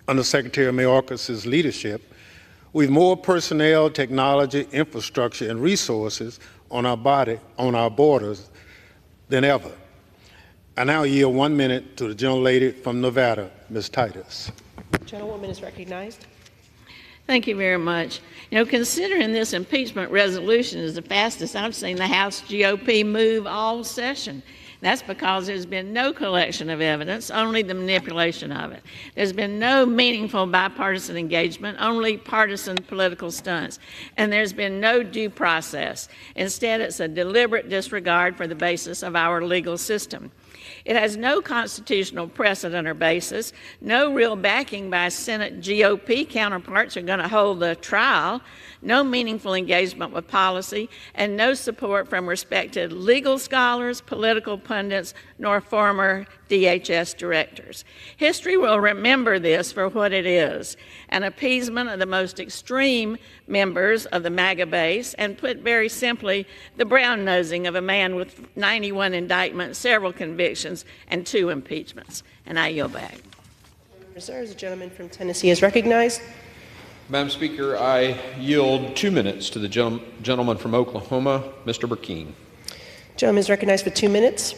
Under Secretary Mayorkas' leadership, we've more personnel, technology, infrastructure, and resources on our borders than ever. I now yield 1 minute to the gentlelady from Nevada, Ms. Titus. The gentlewoman is recognized. Thank you very much. You know, considering this impeachment resolution is the fastest I've seen the House GOP move all session. That's because there's been no collection of evidence, only the manipulation of it. There's been no meaningful bipartisan engagement, only partisan political stunts. And there's been no due process. Instead, it's a deliberate disregard for the basis of our legal system. It has no constitutional precedent or basis, no real backing by Senate GOP counterparts who are going to hold the trial, no meaningful engagement with policy, and no support from respected legal scholars, political pundits, nor former DHS directors. History will remember this for what it is, an appeasement of the most extreme members of the MAGA base, and put very simply, the brown-nosing of a man with 91 indictments, several convictions, and 2 impeachments. And I yield back. Reserves. The gentleman from Tennessee is recognized. Madam Speaker, I yield 2 minutes to the gentleman from Oklahoma, Mr. Burkeen. Gentleman is recognized for 2 minutes.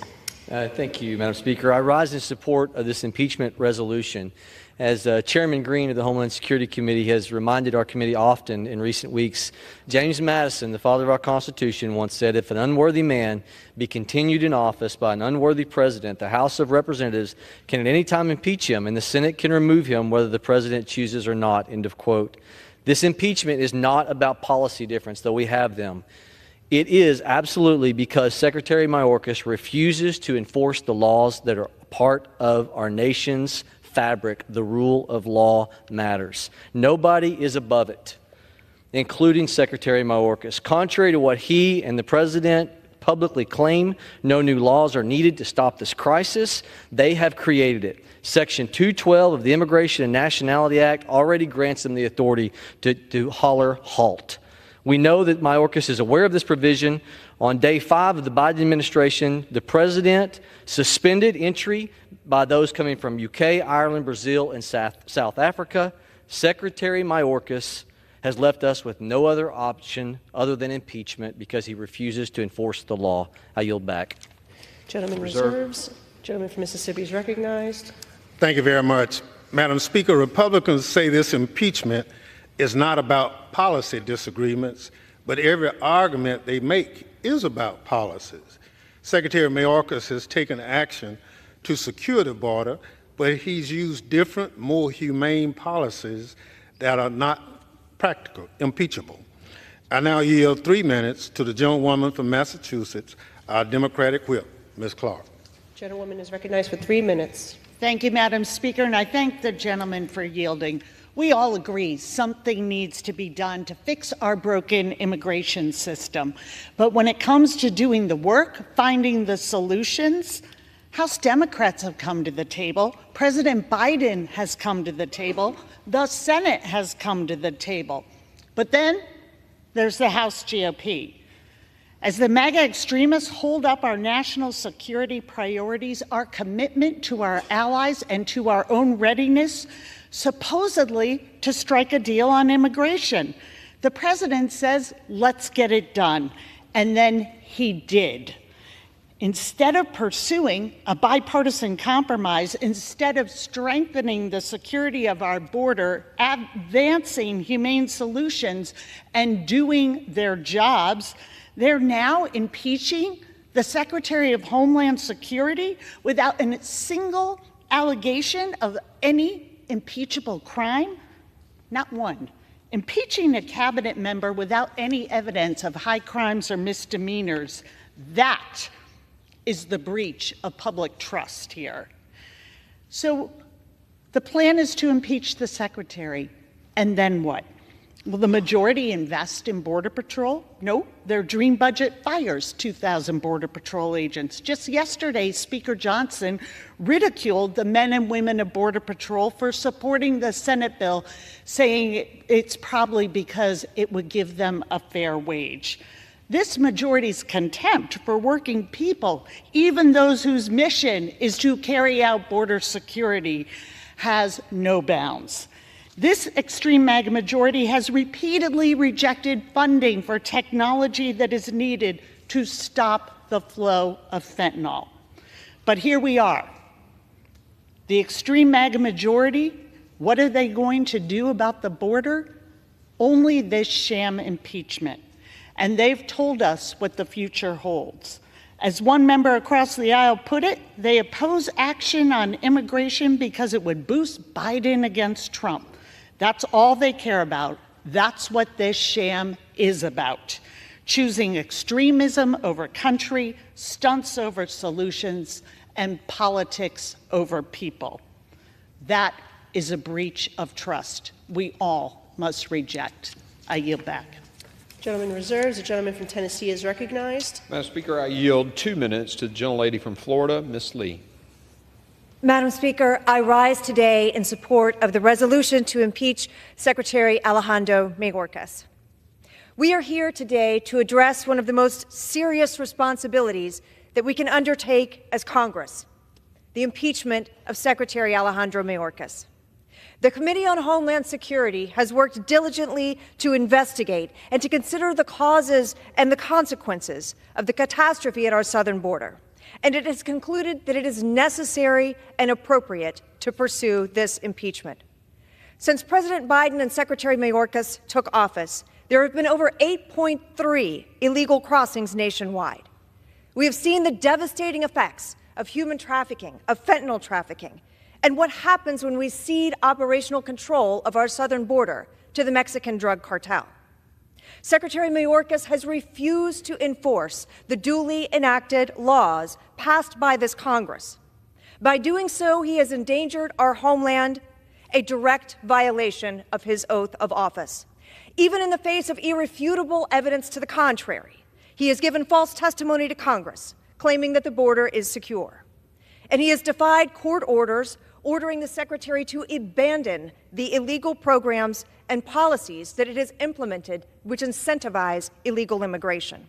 Thank you, Madam Speaker. I rise in support of this impeachment resolution. As Chairman Green of the Homeland Security Committee has reminded our committee often in recent weeks, James Madison, the father of our Constitution, once said, "If an unworthy man be continued in office by an unworthy president, the House of Representatives can at any time impeach him, and the Senate can remove him whether the president chooses or not." End of quote. This impeachment is not about policy difference, though we have them. It is absolutely because Secretary Mayorkas refuses to enforce the laws that are part of our nation's fabric. The rule of law matters. Nobody is above it, including Secretary Mayorkas. Contrary to what he and the President publicly claim, no new laws are needed to stop this crisis. They have created it. Section 212 of the Immigration and Nationality Act already grants them the authority to holler halt. We know that Mayorkas is aware of this provision. On day 5 of the Biden administration, the President suspended entry by those coming from UK, Ireland, Brazil, and South Africa. Secretary Mayorkas has left us with no other option other than impeachment because he refuses to enforce the law. I yield back. Gentleman reserves. Gentleman from Mississippi is recognized. Thank you very much. Madam Speaker, Republicans say this impeachment is not about policy disagreements, but every argument they make is about policies. Secretary Mayorkas has taken action to secure the border, but he's used different, more humane policies that are not practical, impeachable. I now yield 3 minutes to the gentlewoman from Massachusetts, our Democratic whip, Ms. Clark. Gentlewoman is recognized for 3 minutes. Thank you, Madam Speaker, and I thank the gentleman for yielding. We all agree something needs to be done to fix our broken immigration system. But when it comes to doing the work, finding the solutions, House Democrats have come to the table. President Biden has come to the table. The Senate has come to the table. But then there's the House GOP. As the MAGA extremists hold up our national security priorities, our commitment to our allies and to our own readiness, supposedly to strike a deal on immigration. The president says, let's get it done. And then he did. Instead of pursuing a bipartisan compromise, instead of strengthening the security of our border, advancing humane solutions, and doing their jobs, they're now impeaching the Secretary of Homeland Security without a single allegation of any impeachable crime? Not one. Impeaching a cabinet member without any evidence of high crimes or misdemeanors, that is the breach of public trust here. So the plan is to impeach the secretary, and then what? Will the majority invest in Border Patrol? No, their dream budget fires 2,000 Border Patrol agents. Just yesterday, Speaker Johnson ridiculed the men and women of Border Patrol for supporting the Senate bill, saying it's probably because it would give them a fair wage. This majority's contempt for working people, even those whose mission is to carry out border security, has no bounds. This extreme MAGA majority has repeatedly rejected funding for technology that is needed to stop the flow of fentanyl. But here we are. The extreme MAGA majority, what are they going to do about the border? Only this sham impeachment. And they've told us what the future holds. As one member across the aisle put it, they oppose action on immigration because it would boost Biden against Trump. That's all they care about. That's what this sham is about. Choosing extremism over country, stunts over solutions, and politics over people. That is a breach of trust we all must reject. I yield back. Gentleman reserves. The gentleman from Tennessee is recognized. Madam Speaker, I yield 2 minutes to the gentlelady from Florida, Ms. Lee. Madam Speaker, I rise today in support of the resolution to impeach Secretary Alejandro Mayorkas. We are here today to address one of the most serious responsibilities that we can undertake as Congress, the impeachment of Secretary Alejandro Mayorkas. The Committee on Homeland Security has worked diligently to investigate and to consider the causes and the consequences of the catastrophe at our southern border. And it has concluded that it is necessary and appropriate to pursue this impeachment. Since President Biden and Secretary Mayorkas took office, there have been over 8.3 illegal crossings nationwide. We have seen the devastating effects of human trafficking, of fentanyl trafficking, and what happens when we cede operational control of our southern border to the Mexican drug cartel. Secretary Mayorkas has refused to enforce the duly enacted laws passed by this Congress. By doing so, he has endangered our homeland, a direct violation of his oath of office. Even in the face of irrefutable evidence to the contrary, he has given false testimony to Congress, claiming that the border is secure. And he has defied court orders ordering the Secretary to abandon the illegal programs and policies that it has implemented which incentivize illegal immigration.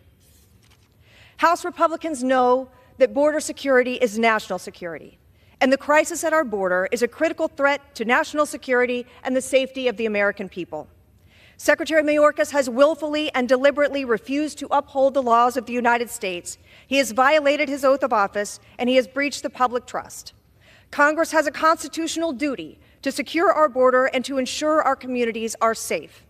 House Republicans know that border security is national security, and the crisis at our border is a critical threat to national security and the safety of the American people. Secretary Mayorkas has willfully and deliberately refused to uphold the laws of the United States. He has violated his oath of office, and he has breached the public trust. Congress has a constitutional duty to secure our border and to ensure our communities are safe.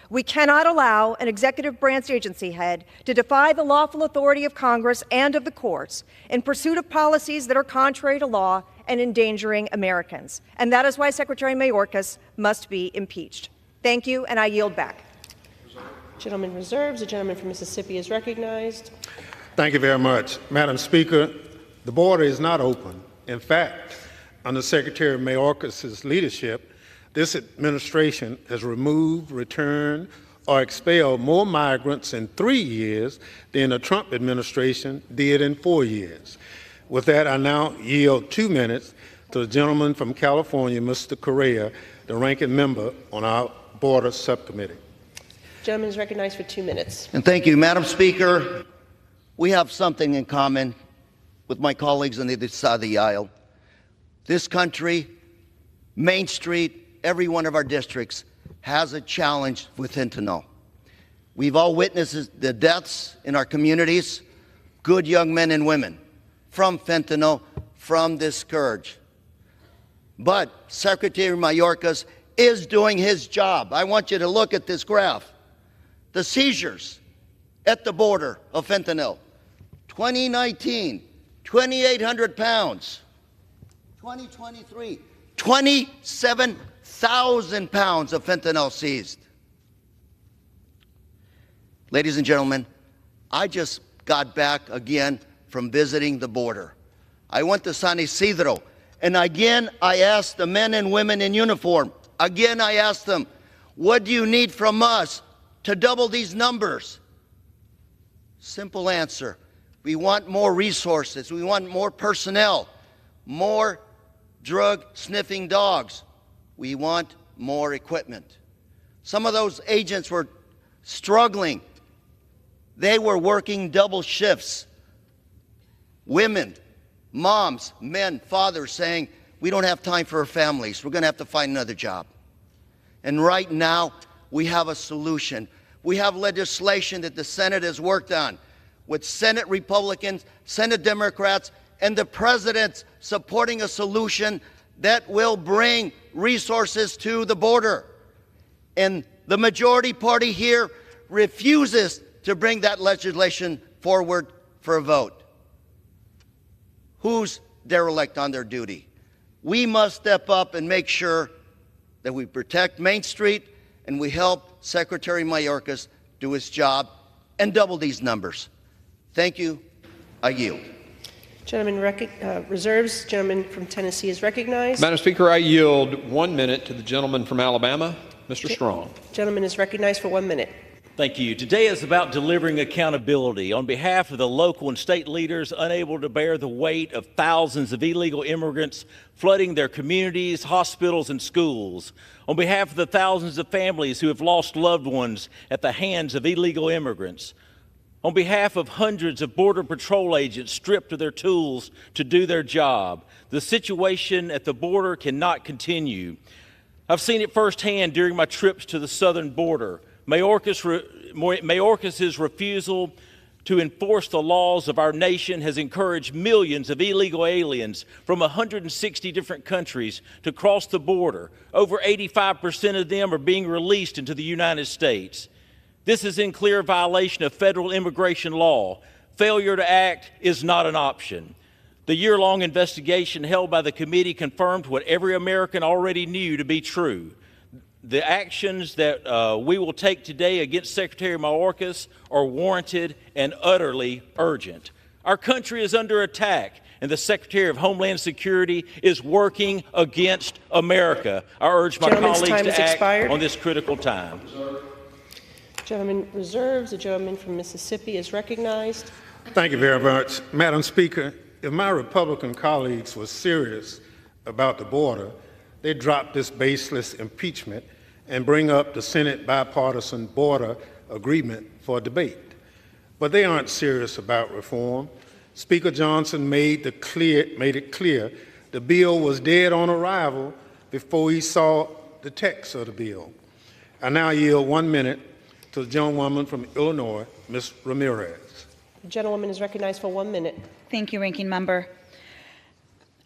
We cannot allow an executive branch agency head to defy the lawful authority of Congress and of the courts in pursuit of policies that are contrary to law and endangering Americans. And that is why Secretary Mayorkas must be impeached. Thank you, and I yield back. Gentleman reserves. The gentleman from Mississippi is recognized. Thank you very much. Madam Speaker, the border is not open. In fact, under Secretary Mayorkas' leadership, this administration has removed, returned, or expelled more migrants in 3 years than the Trump administration did in 4 years. With that, I now yield 2 minutes to the gentleman from California, Mr. Correa, the ranking member on our Border Subcommittee. Gentleman is recognized for 2 minutes. And thank you, Madam Speaker. We have something in common with my colleagues on the other side of the aisle. This country, Main Street, every one of our districts has a challenge with fentanyl. We've all witnessed the deaths in our communities, good young men and women, from fentanyl, from this scourge. But Secretary Mayorkas is doing his job. I want you to look at this graph. The seizures at the border of fentanyl, 2019, 2,800 pounds. 2023, 27,000 pounds of fentanyl seized. Ladies and gentlemen, I just got back again from visiting the border. I went to San Isidro, and again I asked the men and women in uniform, again I asked them, what do you need from us to double these numbers? Simple answer. We want more resources. We want more personnel, more drug-sniffing dogs. We want more equipment. Some of those agents were struggling. They were working double shifts. Women, moms, men, fathers saying, we don't have time for our families. We're going to have to find another job. And right now, we have a solution. We have legislation that the Senate has worked on with Senate Republicans, Senate Democrats, and the President supporting a solution that will bring resources to the border. And the majority party here refuses to bring that legislation forward for a vote. Who's derelict on their duty? We must step up and make sure that we protect Main Street and we help Secretary Mayorkas do his job and double these numbers. Thank you. I yield. Gentleman reserves. Gentleman from Tennessee is recognized. Madam Speaker, I yield 1 minute to the gentleman from Alabama, Mr. Strong. Gentleman is recognized for 1 minute. Thank you. Today is about delivering accountability on behalf of the local and state leaders unable to bear the weight of thousands of illegal immigrants flooding their communities, hospitals, and schools. On behalf of the thousands of families who have lost loved ones at the hands of illegal immigrants. On behalf of hundreds of Border Patrol agents stripped of their tools to do their job. The situation at the border cannot continue. I've seen it firsthand during my trips to the southern border. Mayorkas' refusal to enforce the laws of our nation has encouraged millions of illegal aliens from 160 different countries to cross the border. Over 85% of them are being released into the United States. This is in clear violation of federal immigration law. Failure to act is not an option. The year-long investigation held by the committee confirmed what every American already knew to be true. The actions that we will take today against Secretary Mayorkas are warranted and utterly urgent. Our country is under attack, and the Secretary of Homeland Security is working against America. I urge my colleagues to act on this critical time. Gentleman reserves. The gentleman from Mississippi is recognized. Thank you very much. Madam Speaker, if my Republican colleagues were serious about the border, they'd drop this baseless impeachment and bring up the Senate bipartisan border agreement for debate. But they aren't serious about reform. Speaker Johnson made it clear the bill was dead on arrival before he saw the text of the bill. I now yield 1 minute to the gentlewoman from Illinois, Ms. Ramirez. The gentlewoman is recognized for 1 minute. Thank you, Ranking Member.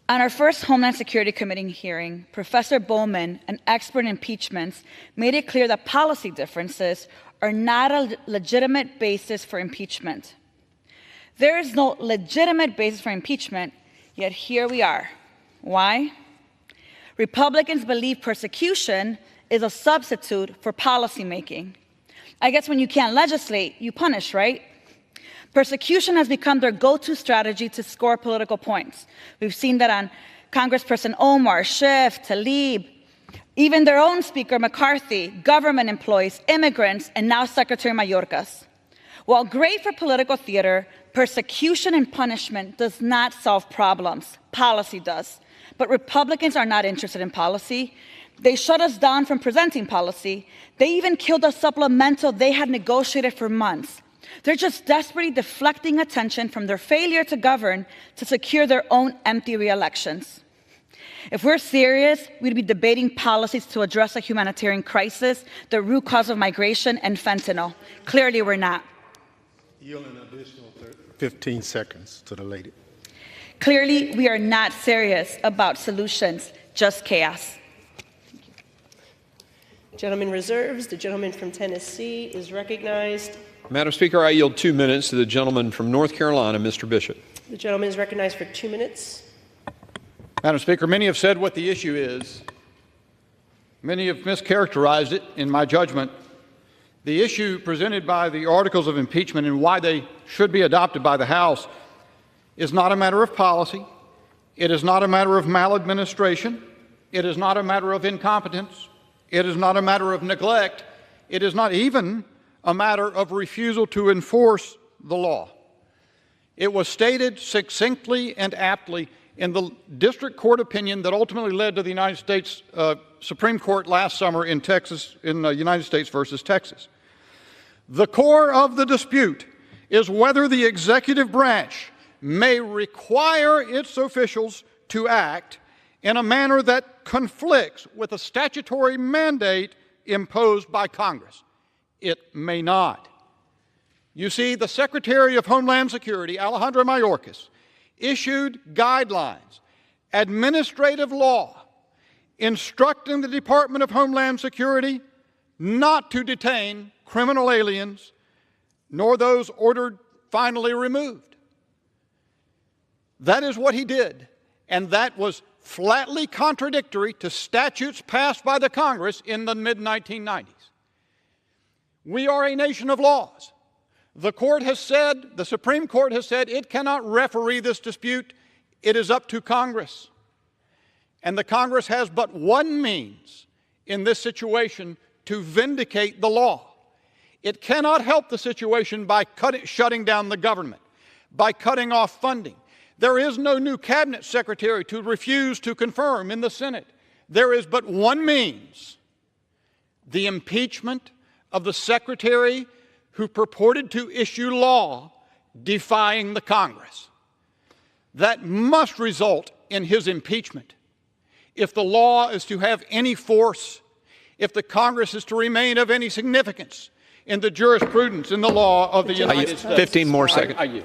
On our first Homeland Security Committee hearing, Professor Bowman, an expert in impeachments, made it clear that policy differences are not a legitimate basis for impeachment. There is no legitimate basis for impeachment, yet here we are. Why? Republicans believe persecution is a substitute for policymaking. I guess when you can't legislate, you punish, right? Persecution has become their go-to strategy to score political points. We've seen that on Congressperson Omar, Schiff, Tlaib, even their own Speaker McCarthy, government employees, immigrants, and now Secretary Mayorkas. While great for political theater, persecution and punishment does not solve problems. Policy does. But Republicans are not interested in policy. They shut us down from presenting policy. They even killed a supplemental they had negotiated for months. They're just desperately deflecting attention from their failure to govern to secure their own empty re-elections. If we're serious, we'd be debating policies to address a humanitarian crisis, the root cause of migration, and fentanyl. Clearly, we're not. Yield an additional 15 seconds to the lady. Clearly, we are not serious about solutions, just chaos. Gentleman reserves. The gentleman from Tennessee is recognized. Madam Speaker, I yield 2 minutes to the gentleman from North Carolina, Mr. Bishop. The gentleman is recognized for 2 minutes. Madam Speaker, many have said what the issue is. Many have mischaracterized it, in my judgment. The issue presented by the articles of impeachment and why they should be adopted by the House is not a matter of policy. It is not a matter of maladministration. It is not a matter of incompetence. It is not a matter of neglect. It is not even a matter of refusal to enforce the law. It was stated succinctly and aptly in the district court opinion that ultimately led to the United States Supreme Court last summer in Texas, in United States versus Texas. The core of the dispute is whether the executive branch may require its officials to act in a manner that conflicts with a statutory mandate imposed by Congress. It may not. You see, the Secretary of Homeland Security, Alejandro Mayorkas, issued guidelines, administrative law, instructing the Department of Homeland Security not to detain criminal aliens, nor those ordered finally removed. That is what he did, and that was flatly contradictory to statutes passed by the Congress in the mid-1990s. We are a nation of laws. The court has said, the Supreme Court has said, it cannot referee this dispute. It is up to Congress. And the Congress has but one means in this situation to vindicate the law. It cannot help the situation by shutting down the government, by cutting off funding. There is no new cabinet secretary to refuse to confirm in the Senate. There is but one means: the impeachment of the secretary who purported to issue law defying the Congress. That must result in his impeachment. If the law is to have any force, if the Congress is to remain of any significance in the jurisprudence, in the law of the United States. 15 more seconds.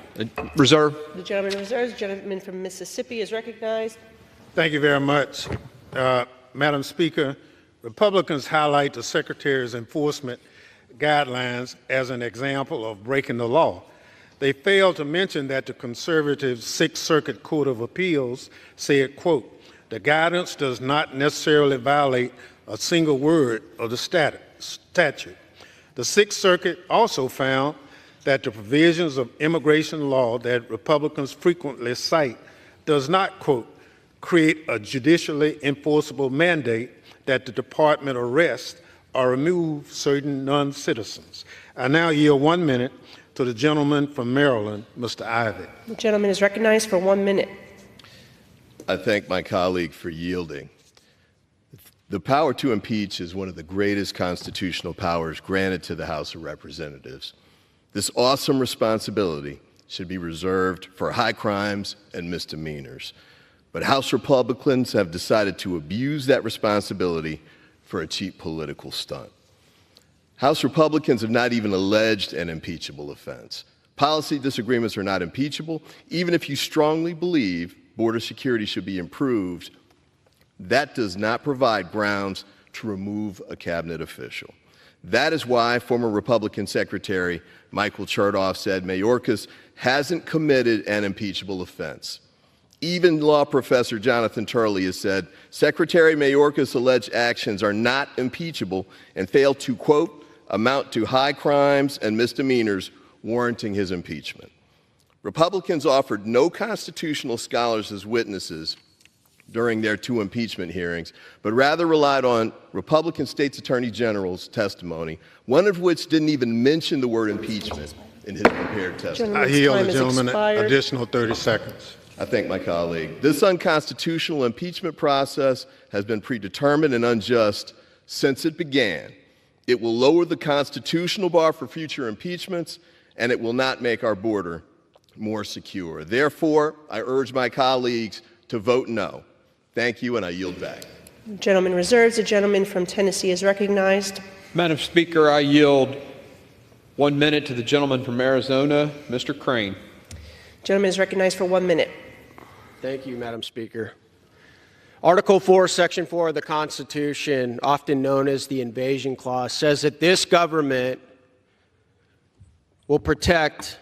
Reserve. The gentleman reserves. The gentleman from Mississippi is recognized. Thank you very much. Madam Speaker, Republicans highlight the Secretary's enforcement guidelines as an example of breaking the law. They fail to mention that the conservative Sixth Circuit Court of Appeals said, quote, "The guidance does not necessarily violate a single word of the statute." The Sixth Circuit also found that the provisions of immigration law that Republicans frequently cite does not, quote, "create a judicially enforceable mandate that the department arrest or remove certain non-citizens." I now yield 1 minute to the gentleman from Maryland, Mr. Ivey. The gentleman is recognized for 1 minute. I thank my colleague for yielding. The power to impeach is one of the greatest constitutional powers granted to the House of Representatives. This awesome responsibility should be reserved for high crimes and misdemeanors. But House Republicans have decided to abuse that responsibility for a cheap political stunt. House Republicans have not even alleged an impeachable offense. Policy disagreements are not impeachable. Even if you strongly believe border security should be improved, that does not provide grounds to remove a cabinet official. That is why former Republican Secretary Michael Chertoff said Mayorkas hasn't committed an impeachable offense. Even law professor Jonathan Turley has said Secretary Mayorkas' alleged actions are not impeachable and fail to, quote, "amount to high crimes and misdemeanors warranting his impeachment." Republicans offered no constitutional scholars as witnesses during their 2 impeachment hearings, but rather relied on Republican states' attorney general's testimony, one of which didn't even mention the word impeachment in his prepared testimony. I yield the gentleman an additional 30 seconds. I thank my colleague. This unconstitutional impeachment process has been predetermined and unjust since it began. It will lower the constitutional bar for future impeachments, and it will not make our border more secure. Therefore, I urge my colleagues to vote no. Thank you, and I yield back. The gentleman reserves. The gentleman from Tennessee is recognized. Madam Speaker, I yield 1 minute to the gentleman from Arizona, Mr. Crane. The gentleman is recognized for 1 minute. Thank you, Madam Speaker. Article 4, Section 4 of the Constitution, often known as the Invasion Clause, says that this government will protect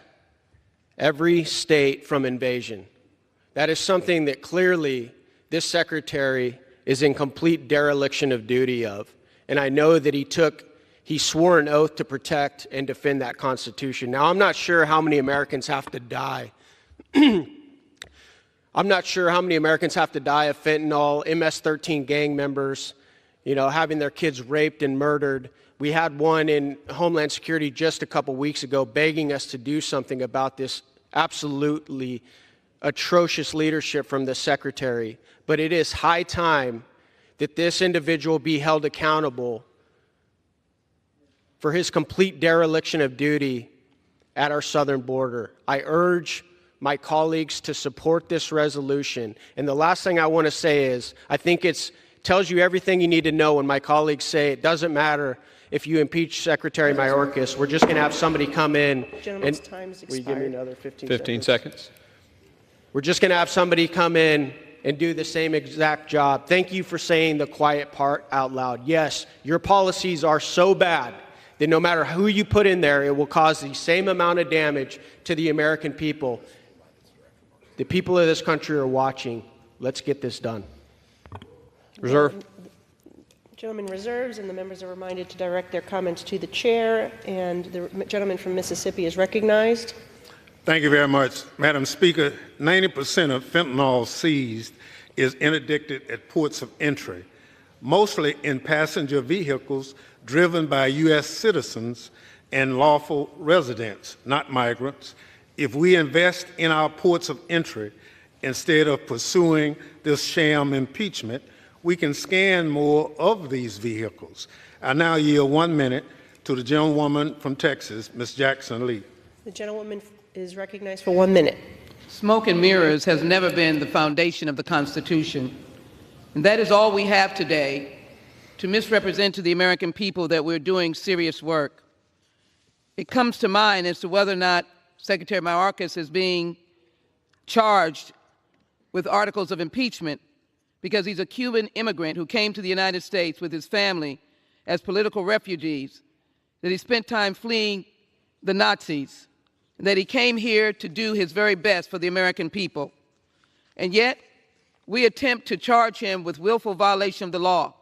every state from invasion. That is something that clearly this secretary is in complete dereliction of duty of. And I know that he swore an oath to protect and defend that Constitution. Now, I'm not sure how many Americans have to die. I'm not sure how many Americans have to die of fentanyl, MS-13 gang members, having their kids raped and murdered. We had one in Homeland Security just a couple weeks ago begging us to do something about this absolutely atrocious leadership from the secretary. But it is high time that this individual be held accountable for his complete dereliction of duty at our southern border. I urge my colleagues to support this resolution. And the last thing I want to say is, I think it tells you everything you need to know when my colleagues say it doesn't matter if you impeach Secretary Mayorkas. We're just going to have somebody come in. Gentleman's time is expired. Will you give me another 15 seconds? We're just going to have somebody come in and do the same exact job. Thank you for saying the quiet part out loud. Yes, your policies are so bad that no matter who you put in there, it will cause the same amount of damage to the American people. The people of this country are watching. Let's get this done. Reserve. Gentleman reserves, and the members are reminded to direct their comments to the chair. And the gentleman from Mississippi is recognized. Thank you very much. Madam Speaker, 90% of fentanyl seized is interdicted at ports of entry, mostly in passenger vehicles driven by U.S. citizens and lawful residents, not migrants. If we invest in our ports of entry instead of pursuing this sham impeachment, we can scan more of these vehicles. I now yield 1 minute to the gentlewoman from Texas, Ms. Jackson Lee. The gentlewoman is recognized for 1 minute. Smoke and mirrors has never been the foundation of the Constitution. And that is all we have today to misrepresent to the American people that we're doing serious work. It comes to mind as to whether or not Secretary Mayorkas is being charged with articles of impeachment because he's a Cuban immigrant who came to the United States with his family as political refugees, that he spent time fleeing the Nazis, and that he came here to do his very best for the American people. And yet, we attempt to charge him with willful violation of the law.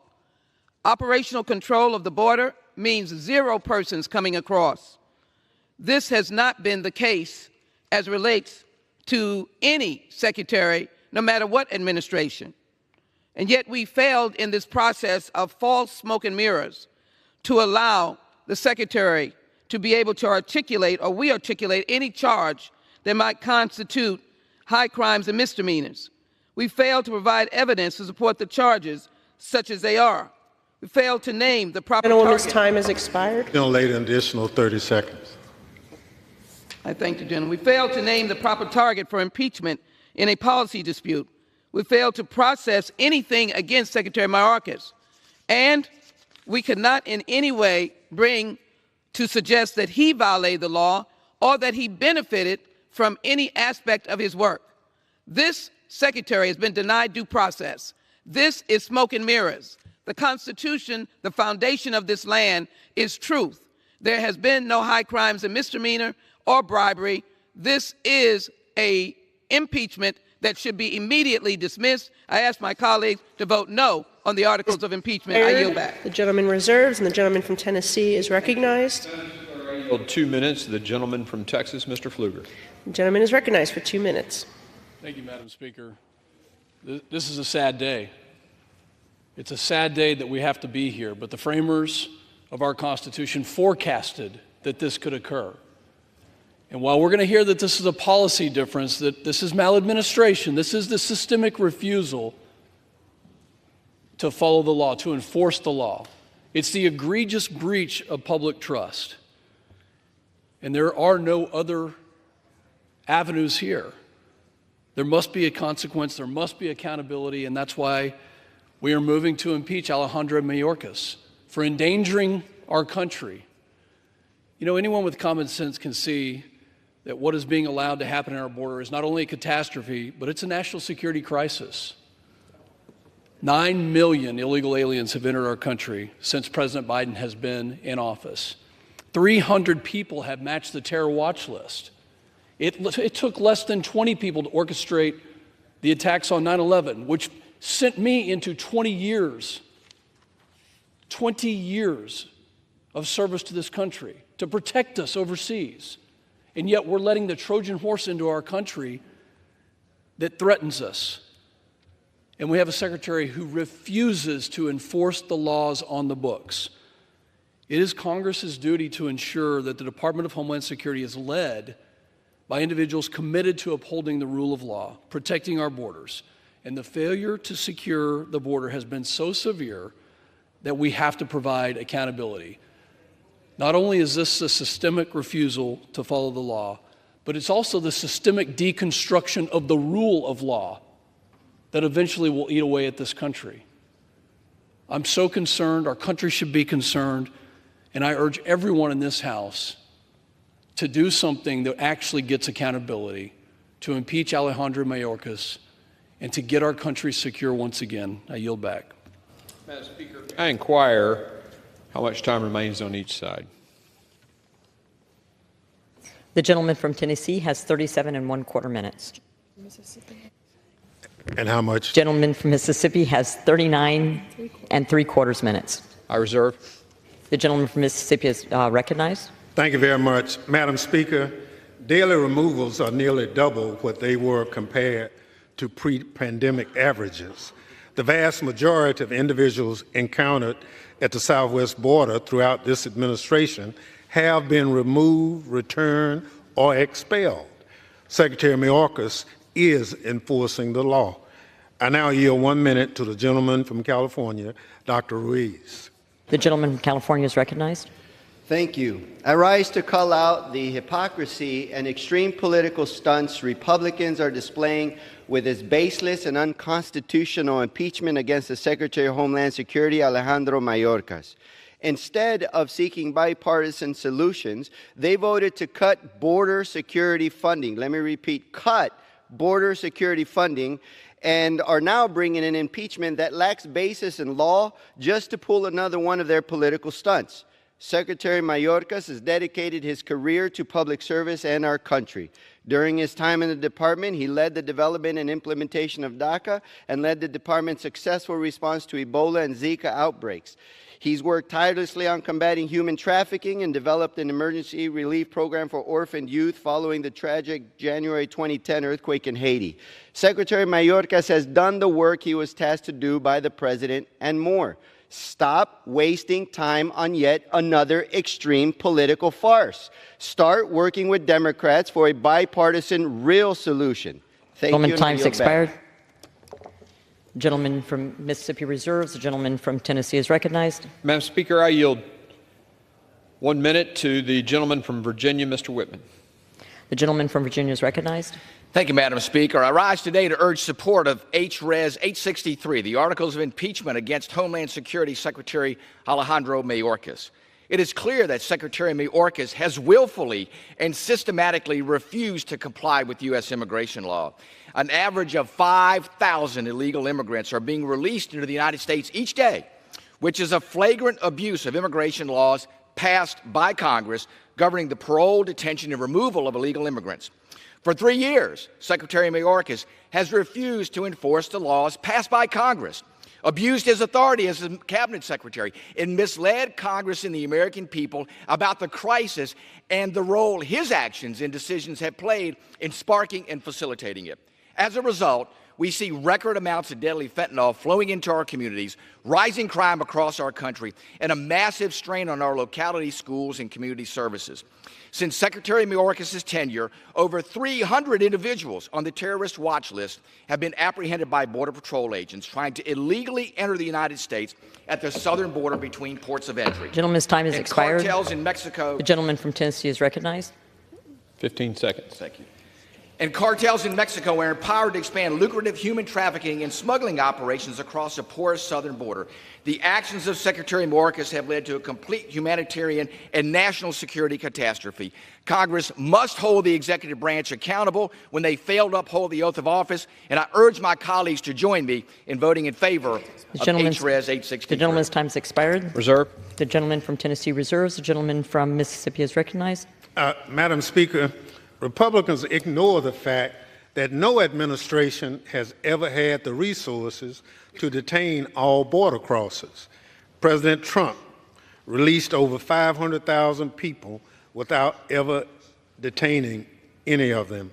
Operational control of the border means 0 persons coming across. This has not been the case as relates to any secretary, no matter what administration. And yet we failed in this process of false smoke and mirrors to allow the secretary to be able to articulate, or we articulate, any charge that might constitute high crimes and misdemeanors. We failed to provide evidence to support the charges, such as they are. We failed to name the proper Gentlewoman's target. time has expired. Later, an additional 30 seconds. I thank the gentleman. We failed to name the proper target for impeachment in a policy dispute. We failed to process anything against Secretary Mayorkas. And we could not in any way bring to suggest that he violated the law or that he benefited from any aspect of his work. This secretary has been denied due process. This is smoke and mirrors. The Constitution, the foundation of this land, is truth. There has been no high crimes and misdemeanor or bribery. This is an impeachment that should be immediately dismissed. I ask my colleagues to vote no on the articles of impeachment. I yield back. The gentleman reserves, and the gentleman from Tennessee is recognized. I yield 2 minutes to the gentleman from Texas, Mr. Pfluger. The gentleman is recognized for 2 minutes. Thank you, Madam Speaker. This is a sad day. It's a sad day that we have to be here, but the framers of our Constitution forecasted that this could occur. And while we're going to hear that this is a policy difference, that this is maladministration, this is the systemic refusal to follow the law, to enforce the law. It's the egregious breach of public trust. And there are no other avenues here. There must be a consequence, there must be accountability, and that's why we are moving to impeach Alejandro Mayorkas for endangering our country. You know, anyone with common sense can see that what is being allowed to happen at our border is not only a catastrophe, but it's a national security crisis. 9 million illegal aliens have entered our country since President Biden has been in office. 300 people have matched the terror watch list. It took less than 20 people to orchestrate the attacks on 9/11, which sent me into 20 years of service to this country to protect us overseas. And yet we're letting the Trojan horse into our country that threatens us. And we have a secretary who refuses to enforce the laws on the books. It is Congress's duty to ensure that the Department of Homeland Security is led by individuals committed to upholding the rule of law, protecting our borders. And the failure to secure the border has been so severe that we have to provide accountability. Not only is this a systemic refusal to follow the law, but it's also the systemic deconstruction of the rule of law that eventually will eat away at this country. I'm so concerned, our country should be concerned, and I urge everyone in this House to do something that actually gets accountability, to impeach Alejandro Mayorkas, and to get our country secure once again. I yield back. Madam Speaker, I inquire how much time remains on each side. The gentleman from Tennessee has 37 1/4 minutes. And how much? Gentleman from Mississippi has 39 3/4 minutes. I reserve. The gentleman from Mississippi is recognized. Thank you very much. Madam Speaker, daily removals are nearly double what they were compared to pre-pandemic averages. The vast majority of individuals encountered at the southwest border throughout this administration have been removed, returned, or expelled. Secretary Mayorkas is enforcing the law. I now yield 1 minute to the gentleman from California, Dr. Ruiz. The gentleman from California is recognized. Thank you. I rise to call out the hypocrisy and extreme political stunts Republicans are displaying with this baseless and unconstitutional impeachment against the Secretary of Homeland Security, Alejandro Mayorkas. Instead of seeking bipartisan solutions, they voted to cut border security funding. Let me repeat, cut border security funding, and are now bringing an impeachment that lacks basis in law just to pull another one of their political stunts. Secretary Mayorkas has dedicated his career to public service and our country. During his time in the department, he led the development and implementation of DACA and led the department's successful response to Ebola and Zika outbreaks. He's worked tirelessly on combating human trafficking and developed an emergency relief program for orphaned youth following the tragic January 2010 earthquake in Haiti. Secretary Mayorkas has done the work he was tasked to do by the president and more. Stop wasting time on yet another extreme political farce. Start working with Democrats for a bipartisan, real solution. Thank you. Time's expired. Gentleman from Mississippi reserves. The gentleman from Tennessee is recognized. Madam Speaker, I yield 1 minute to the gentleman from Virginia, Mr. Whitman. The gentleman from Virginia is recognized. Thank you, Madam Speaker. I rise today to urge support of H.Res. 863, the Articles of Impeachment against Homeland Security Secretary Alejandro Mayorkas. It is clear that Secretary Mayorkas has willfully and systematically refused to comply with U.S. immigration law. An average of 5,000 illegal immigrants are being released into the United States each day, which is a flagrant abuse of immigration laws passed by Congress governing the parole, detention, and removal of illegal immigrants. For 3 years, Secretary Mayorkas has refused to enforce the laws passed by Congress, abused his authority as a cabinet secretary, and misled Congress and the American people about the crisis and the role his actions and decisions have played in sparking and facilitating it. As a result, we see record amounts of deadly fentanyl flowing into our communities, rising crime across our country, and a massive strain on our locality, schools, and community services. Since Secretary Mayorkas' tenure, over 300 individuals on the terrorist watch list have been apprehended by Border Patrol agents trying to illegally enter the United States at the southern border between ports of entry. Gentleman's time is expired. Cartels in Mexico. The gentleman from Tennessee is recognized. 15 seconds. Thank you. And cartels in Mexico are empowered to expand lucrative human trafficking and smuggling operations across the porous southern border. The actions of Secretary Mayorkas have led to a complete humanitarian and national security catastrophe. Congress must hold the executive branch accountable when they fail to uphold the oath of office, and I urge my colleagues to join me in voting in favor of HRES 863. The gentleman's time has expired. Reserve. The gentleman from Tennessee reserves. The gentleman from Mississippi is recognized. Madam Speaker, Republicans ignore the fact that no administration has ever had the resources to detain all border crossers. President Trump released over 500,000 people without ever detaining any of them.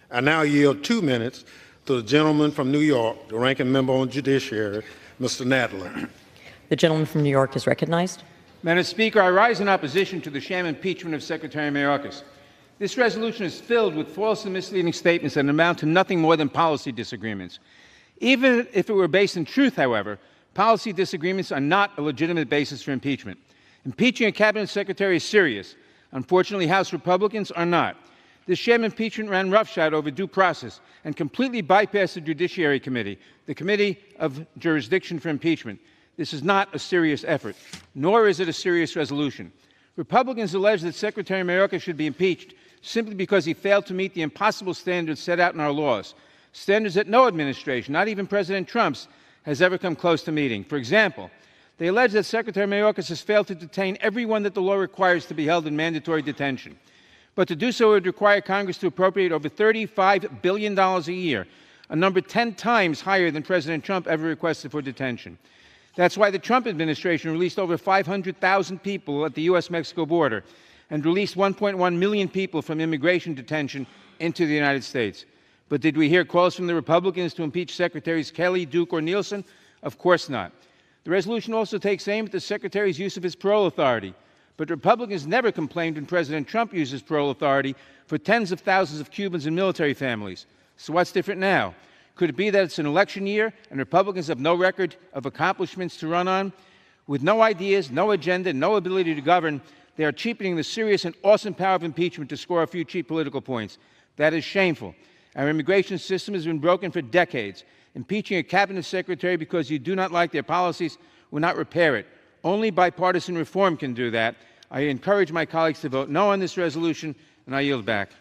I now yield 2 minutes to the gentleman from New York, the ranking member on Judiciary, Mr. Nadler. The gentleman from New York is recognized. Madam Speaker, I rise in opposition to the sham impeachment of Secretary Mayorkas. This resolution is filled with false and misleading statements that amount to nothing more than policy disagreements. Even if it were based in truth, however, policy disagreements are not a legitimate basis for impeachment. Impeaching a cabinet secretary is serious. Unfortunately, House Republicans are not. This sham impeachment ran roughshod over due process and completely bypassed the Judiciary Committee, the Committee of Jurisdiction for Impeachment. This is not a serious effort, nor is it a serious resolution. Republicans allege that Secretary Mayorkas should be impeached simply because he failed to meet the impossible standards set out in our laws, standards that no administration, not even President Trump's, has ever come close to meeting. For example, they allege that Secretary Mayorkas has failed to detain everyone that the law requires to be held in mandatory detention. But to do so would require Congress to appropriate over $35 billion a year, a number 10 times higher than President Trump ever requested for detention. That's why the Trump administration released over 500,000 people at the U.S.-Mexico border and released 1.1 million people from immigration detention into the United States. But did we hear calls from the Republicans to impeach Secretaries Kelly, Duke, or Nielsen? Of course not. The resolution also takes aim at the Secretary's use of his parole authority. But Republicans never complained when President Trump uses parole authority for tens of thousands of Cubans and military families. So what's different now? Could it be that it's an election year and Republicans have no record of accomplishments to run on? With no ideas, no agenda, no ability to govern, they are cheapening the serious and awesome power of impeachment to score a few cheap political points. That is shameful. Our immigration system has been broken for decades. Impeaching a cabinet secretary because you do not like their policies will not repair it. Only bipartisan reform can do that. I encourage my colleagues to vote no on this resolution, and I yield back.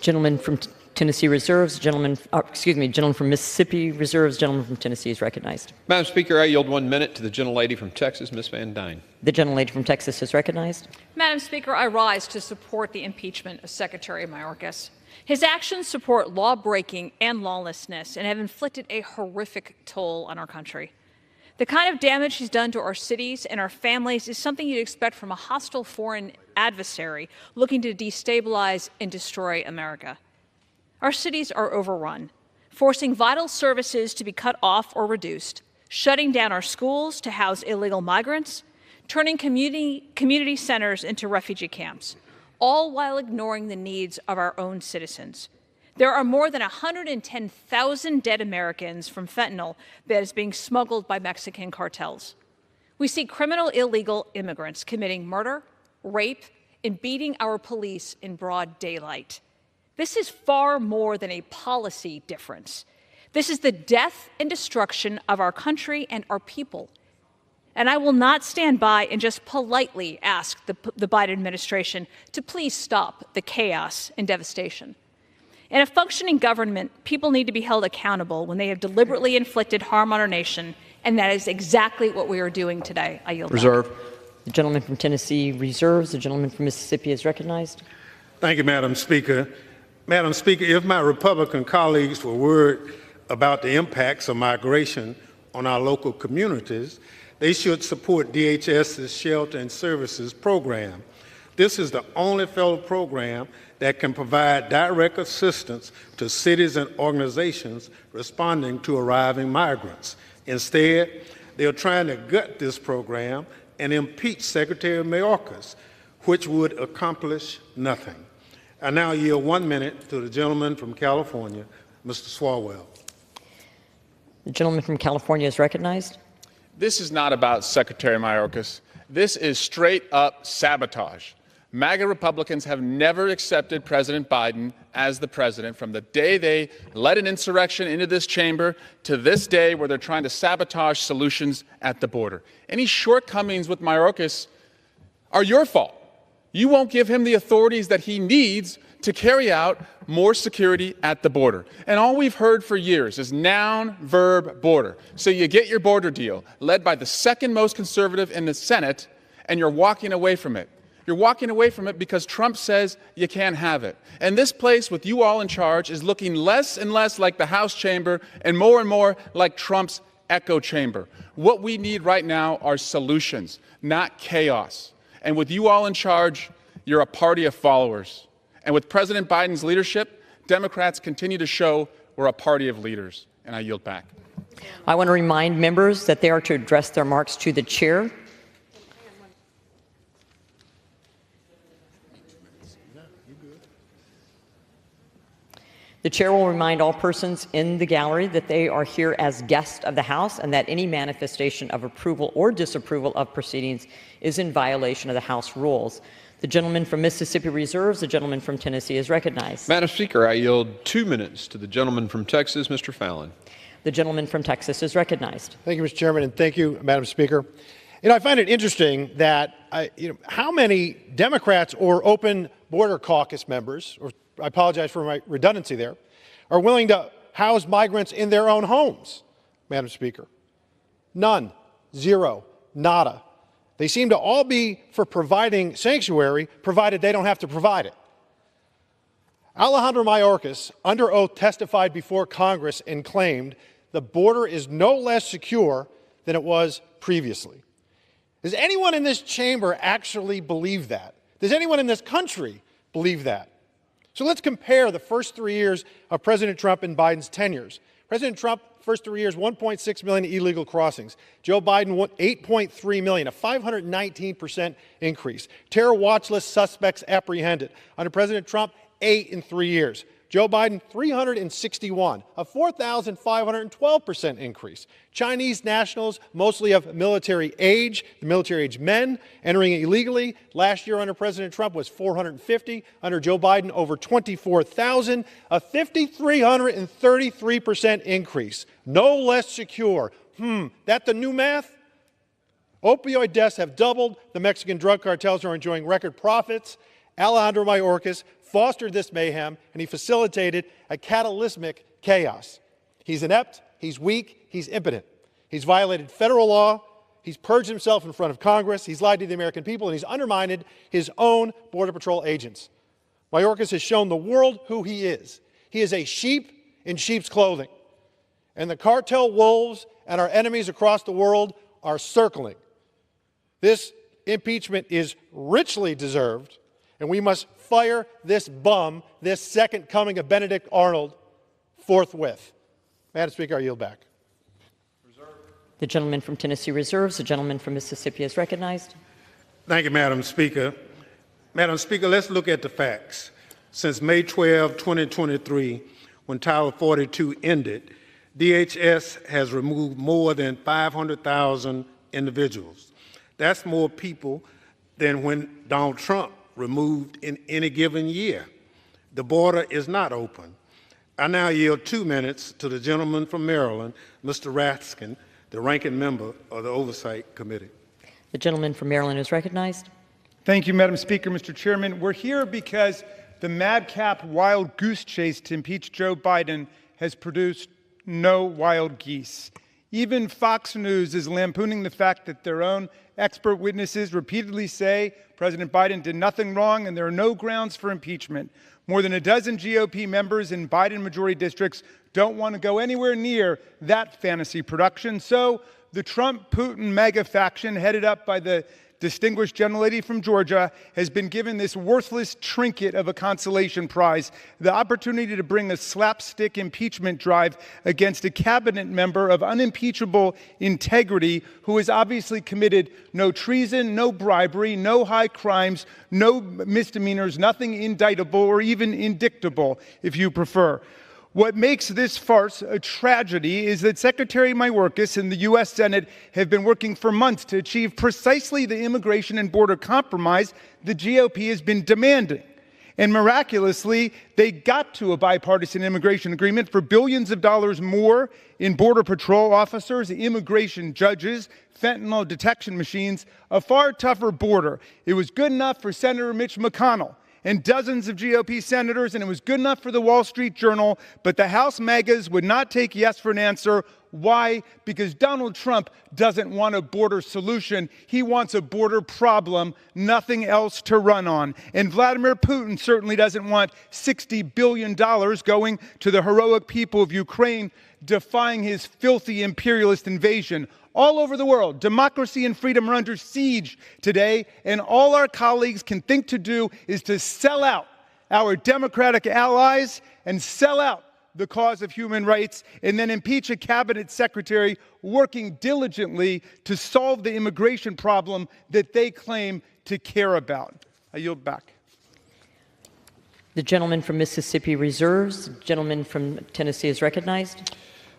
Gentleman from Tennessee reserves. Gentleman from Mississippi reserves. Gentleman from Tennessee is recognized. Madam Speaker, I yield 1 minute to the gentlelady from Texas, Ms. Van Dyne. The gentlelady from Texas is recognized. Madam Speaker, I rise to support the impeachment of Secretary Mayorkas. His actions support law-breaking and lawlessness and have inflicted a horrific toll on our country. The kind of damage he's done to our cities and our families is something you'd expect from a hostile foreign adversary looking to destabilize and destroy America. Our cities are overrun, forcing vital services to be cut off or reduced, shutting down our schools to house illegal migrants, turning community centers into refugee camps, all while ignoring the needs of our own citizens. There are more than 110,000 dead Americans from fentanyl that is being smuggled by Mexican cartels. We see criminal illegal immigrants committing murder, rape, and beating our police in broad daylight. This is far more than a policy difference. This is the death and destruction of our country and our people. And I will not stand by and just politely ask the Biden administration to please stop the chaos and devastation. In a functioning government, people need to be held accountable when they have deliberately inflicted harm on our nation, and that is exactly what we are doing today. I yield back. Reserve. The gentleman from Tennessee reserves. The gentleman from Mississippi is recognized. Thank you, Madam Speaker. Madam Speaker, if my Republican colleagues were worried about the impacts of migration on our local communities, they should support DHS's Shelter and Services program. This is the only federal program that can provide direct assistance to cities and organizations responding to arriving migrants. Instead, they are trying to gut this program and impeach Secretary Mayorkas, which would accomplish nothing. I now yield 1 minute to the gentleman from California, Mr. Swalwell. The gentleman from California is recognized. This is not about Secretary Mayorkas. This is straight up sabotage. MAGA Republicans have never accepted President Biden as the president from the day they led an insurrection into this chamber to this day where they're trying to sabotage solutions at the border. Any shortcomings with Mayorkas are your fault. You won't give him the authorities that he needs to carry out more security at the border. And all we've heard for years is noun, verb, border. So you get your border deal, led by the second most conservative in the Senate, and you're walking away from it. You're walking away from it because Trump says you can't have it. And this place, with you all in charge, is looking less and less like the House chamber and more like Trump's echo chamber. What we need right now are solutions, not chaos. And with you all in charge, you're a party of followers. And with President Biden's leadership, Democrats continue to show we're a party of leaders. And I yield back. I want to remind members that they are to address their remarks to the chair. The chair will remind all persons in the gallery that they are here as guests of the House and that any manifestation of approval or disapproval of proceedings is in violation of the House rules. The gentleman from Mississippi reserves. The gentleman from Tennessee is recognized. Madam Speaker, I yield 2 minutes to the gentleman from Texas, Mr. Fallon. The gentleman from Texas is recognized. Thank you, Mr. Chairman, and thank you, Madam Speaker. I find it interesting that how many Democrats or open border caucus members, or I apologize for my redundancy there, are willing to house migrants in their own homes, Madam Speaker. None, zero, nada. They seem to all be for providing sanctuary, provided they don't have to provide it. Alejandro Mayorkas, under oath, testified before Congress and claimed the border is no less secure than it was previously. Does anyone in this chamber actually believe that? Does anyone in this country believe that? So let's compare the first 3 years of President Trump and Biden's tenures. President Trump, first 3 years, 1.6 million illegal crossings. Joe Biden, 8.3 million, a 519% increase. Terror watch list suspects apprehended. Under President Trump, 8 in 3 years. Joe Biden, 361, a 4,512% increase. Chinese nationals, mostly of military age, the military-age men, entering illegally. Last year under President Trump was 450. Under Joe Biden, over 24,000, a 5,333% increase. No less secure. That the new math? Opioid deaths have doubled. The Mexican drug cartels are enjoying record profits. Alejandro Mayorkas fostered this mayhem, and he facilitated a cataclysmic chaos. He's inept, he's weak, he's impotent. He's violated federal law, he's purged himself in front of Congress, he's lied to the American people, and he's undermined his own Border Patrol agents. Mayorkas has shown the world who he is. He is a sheep in sheep's clothing. And the cartel wolves and our enemies across the world are circling. This impeachment is richly deserved, and we must fire this bum, this second coming of Benedict Arnold, forthwith. Madam Speaker, I yield back. The gentleman from Tennessee reserves. The gentleman from Mississippi is recognized. Thank you, Madam Speaker. Madam Speaker, let's look at the facts. Since May 12, 2023, when Title 42 ended, DHS has removed more than 500,000 individuals. That's more people than when Donald Trump removed in any given year. The border is not open. I now yield 2 minutes to the gentleman from Maryland, Mr. Raskin, the ranking member of the Oversight Committee. The gentleman from Maryland is recognized. Thank you, Madam Speaker. Mr. Chairman, we're here because the madcap wild goose chase to impeach Joe Biden has produced no wild geese. Even Fox News is lampooning the fact that their own expert witnesses repeatedly say President Biden did nothing wrong and there are no grounds for impeachment. More than a dozen GOP members in Biden majority districts don't want to go anywhere near that fantasy production. So the Trump-Putin mega faction, headed up by the distinguished gentlelady from Georgia, has been given this worthless trinket of a consolation prize, the opportunity to bring a slapstick impeachment drive against a cabinet member of unimpeachable integrity who has obviously committed no treason, no bribery, no high crimes, no misdemeanors, nothing indictable or even indictable, if you prefer. What makes this farce a tragedy is that Secretary Mayorkas and the U.S. Senate have been working for months to achieve precisely the immigration and border compromise the GOP has been demanding. And miraculously, they got to a bipartisan immigration agreement for billions of dollars more in Border Patrol officers, immigration judges, fentanyl detection machines, a far tougher border. It was good enough for Senator Mitch McConnell and dozens of GOP senators, and it was good enough for the Wall Street Journal, but the House MAGAs would not take yes for an answer. Why? Because Donald Trump doesn't want a border solution. He wants a border problem, nothing else to run on. And Vladimir Putin certainly doesn't want $60 billion going to the heroic people of Ukraine, defying his filthy imperialist invasion. All over the world, democracy and freedom are under siege today, and all our colleagues can think to do is to sell out our Democratic allies and sell out the cause of human rights, and then impeach a cabinet secretary working diligently to solve the immigration problem that they claim to care about. I yield back. The gentleman from Mississippi reserves. The gentleman from Tennessee is recognized.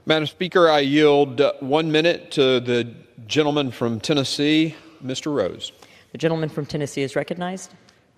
Madam Speaker, I yield 1 minute to the gentleman from Tennessee, Mr. Rose. The gentleman from Tennessee is recognized.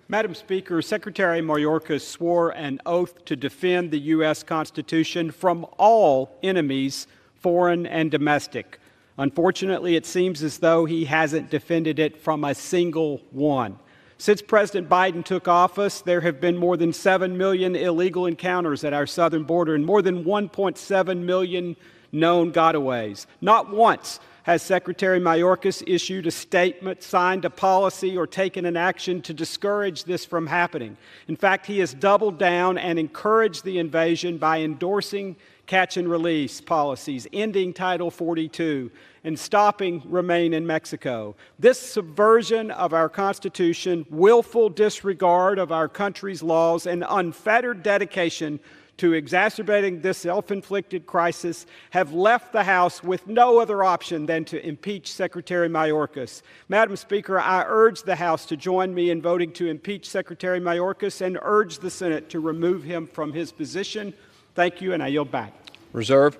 Madam Speaker, Secretary Mayorkas swore an oath to defend the U.S. Constitution from all enemies, foreign and domestic. Unfortunately, it seems as though he hasn't defended it from a single one. Since President Biden took office, there have been more than 7 million illegal encounters at our southern border and more than 1.7 million known gotaways. Not once has Secretary Mayorkas issued a statement, signed a policy, or taken an action to discourage this from happening. In fact, he has doubled down and encouraged the invasion by endorsing catch and release policies, ending Title 42, and stopping Remain in Mexico. This subversion of our Constitution, willful disregard of our country's laws, and unfettered dedication to exacerbating this self-inflicted crisis have left the House with no other option than to impeach Secretary Mayorkas. Madam Speaker, I urge the House to join me in voting to impeach Secretary Mayorkas and urge the Senate to remove him from his position. Thank you, and I yield back. Reserve.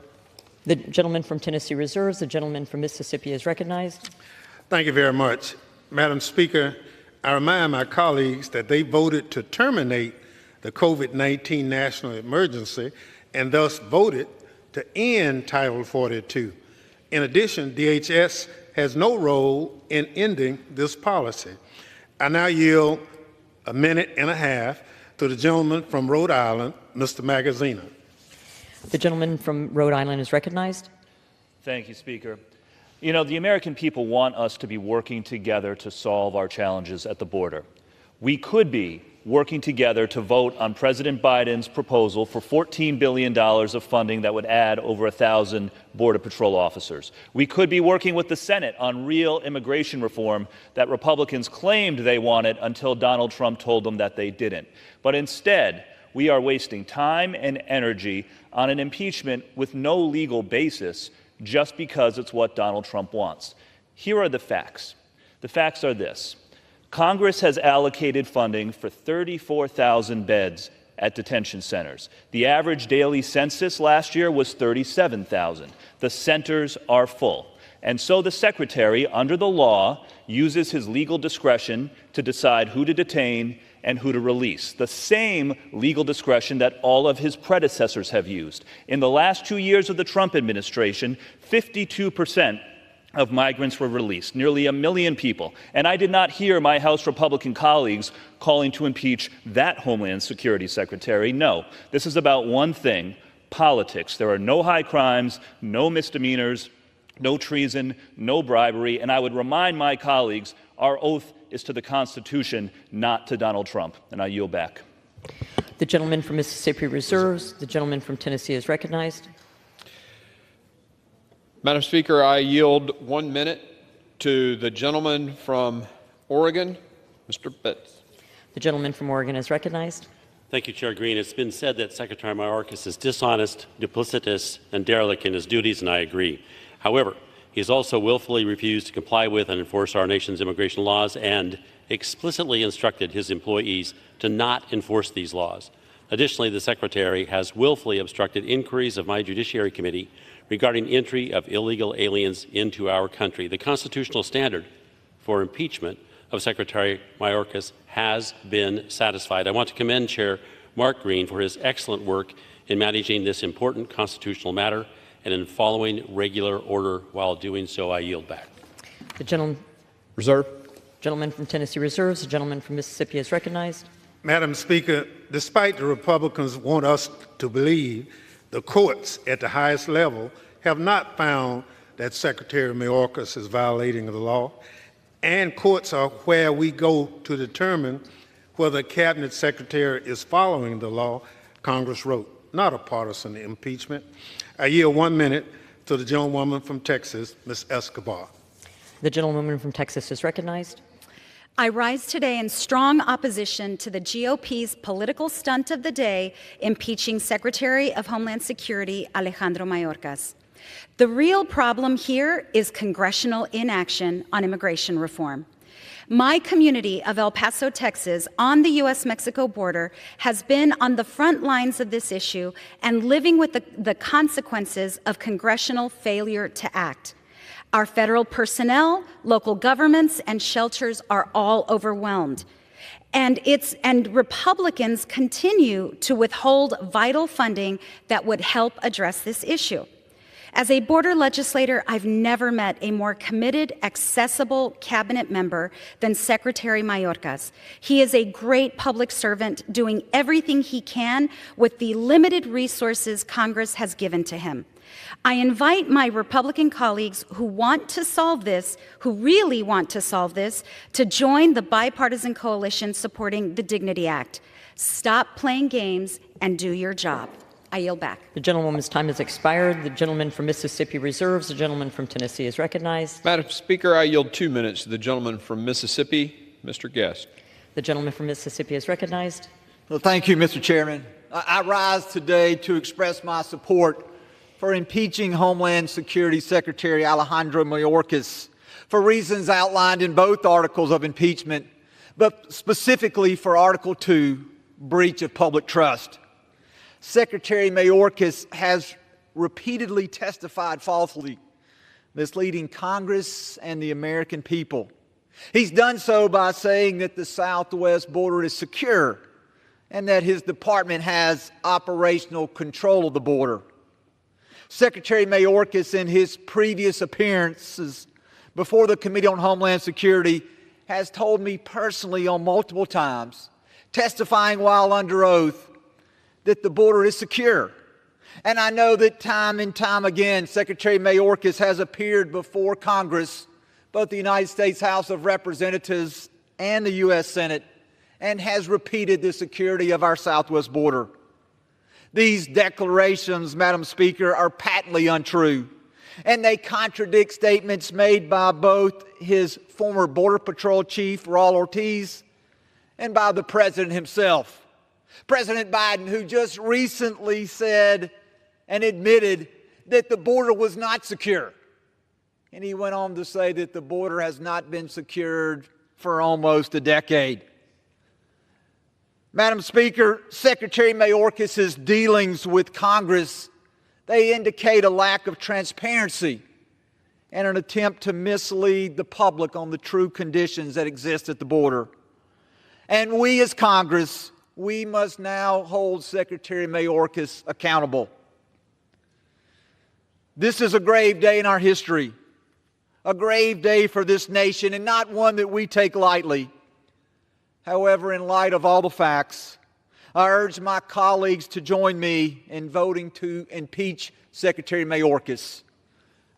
The gentleman from Tennessee reserves. The gentleman from Mississippi is recognized. Thank you very much. Madam Speaker, I remind my colleagues that they voted to terminate the COVID-19 national emergency and thus voted to end Title 42. In addition, DHS has no role in ending this policy. I now yield a minute and a half to the gentleman from Rhode Island, Mr. Magaziner. The gentleman from Rhode Island is recognized. Thank you, Speaker. You know, the American people want us to be working together to solve our challenges at the border. We could be working together to vote on President Biden's proposal for $14 billion of funding that would add over 1,000 Border Patrol officers. We could be working with the Senate on real immigration reform that Republicans claimed they wanted until Donald Trump told them that they didn't. But instead, we are wasting time and energy on an impeachment with no legal basis just because it's what Donald Trump wants. Here are the facts. The facts are this. Congress has allocated funding for 34,000 beds at detention centers. The average daily census last year was 37,000. The centers are full. And so the Secretary, under the law, uses his legal discretion to decide who to detain and who to release, the same legal discretion that all of his predecessors have used. In the last 2 years of the Trump administration, 52% of migrants were released, nearly 1 million people. And I did not hear my House Republican colleagues calling to impeach that Homeland Security Secretary. No, this is about one thing, politics. There are no high crimes, no misdemeanors, no treason, no bribery. And I would remind my colleagues, our oath is to the Constitution, not to Donald Trump. And I yield back. The gentleman from Mississippi reserves. The gentleman from Tennessee is recognized. Madam Speaker, I yield 1 minute to the gentleman from Oregon, Mr. Betts. The gentleman from Oregon is recognized. Thank you, Chair Green. It's been said that Secretary Mayorkas is dishonest, duplicitous, and derelict in his duties, and I agree. However, he has also willfully refused to comply with and enforce our nation's immigration laws and explicitly instructed his employees to not enforce these laws. Additionally, the Secretary has willfully obstructed inquiries of my Judiciary Committee regarding entry of illegal aliens into our country. The constitutional standard for impeachment of Secretary Mayorkas has been satisfied. I want to commend Chair Mark Green for his excellent work in managing this important constitutional matter and in following regular order. While doing so, I yield back. The gentleman from Tennessee reserves. The gentleman from Mississippi is recognized. Madam Speaker, despite the Republicans want us to believe, the courts at the highest level have not found that Secretary Mayorkas is violating the law, and courts are where we go to determine whether a cabinet secretary is following the law Congress wrote, not a partisan impeachment. I yield 1 minute to the gentlewoman from Texas, Ms. Escobar. The gentlewoman from Texas is recognized. I rise today in strong opposition to the GOP's political stunt of the day, impeaching Secretary of Homeland Security Alejandro Mayorkas. The real problem here is congressional inaction on immigration reform. My community of El Paso, Texas, on the U.S.-Mexico border, has been on the front lines of this issue and living with the consequences of congressional failure to act. Our federal personnel, local governments, and shelters are all overwhelmed. And Republicans continue to withhold vital funding that would help address this issue. As a border legislator, I've never met a more committed, accessible cabinet member than Secretary Mayorkas. He is a great public servant doing everything he can with the limited resources Congress has given to him. I invite my Republican colleagues who want to solve this, who really want to solve this, to join the bipartisan coalition supporting the Dignity Act. Stop playing games and do your job. I yield back. The gentlewoman's time has expired. The gentleman from Mississippi reserves. The gentleman from Tennessee is recognized. Madam Speaker, I yield 2 minutes to the gentleman from Mississippi, Mr. Guest. The gentleman from Mississippi is recognized. Well, thank you, Mr. Chairman. I rise today to express my support for impeaching Homeland Security Secretary Alejandro Mayorkas for reasons outlined in both articles of impeachment, but specifically for Article 2, breach of public trust. Secretary Mayorkas has repeatedly testified falsely, misleading Congress and the American people. He's done so by saying that the southwest border is secure and that his department has operational control of the border. Secretary Mayorkas, in his previous appearances before the Committee on Homeland Security, has told me personally on multiple times, testifying while under oath, that the border is secure. And I know that time and time again, Secretary Mayorkas has appeared before Congress, both the United States House of Representatives and the U.S. Senate, and has repeated the security of our southwest border. These declarations, Madam Speaker, are patently untrue, and they contradict statements made by both his former Border Patrol Chief, Raul Ortiz, and by the President himself. President Biden, who just recently said and admitted that the border was not secure. And he went on to say that the border has not been secured for almost a decade. Madam Speaker, Secretary Mayorkas' dealings with Congress, they indicate a lack of transparency and an attempt to mislead the public on the true conditions that exist at the border. And we as Congress, we must now hold Secretary Mayorkas accountable. This is a grave day in our history, a grave day for this nation, and not one that we take lightly. However, in light of all the facts, I urge my colleagues to join me in voting to impeach Secretary Mayorkas.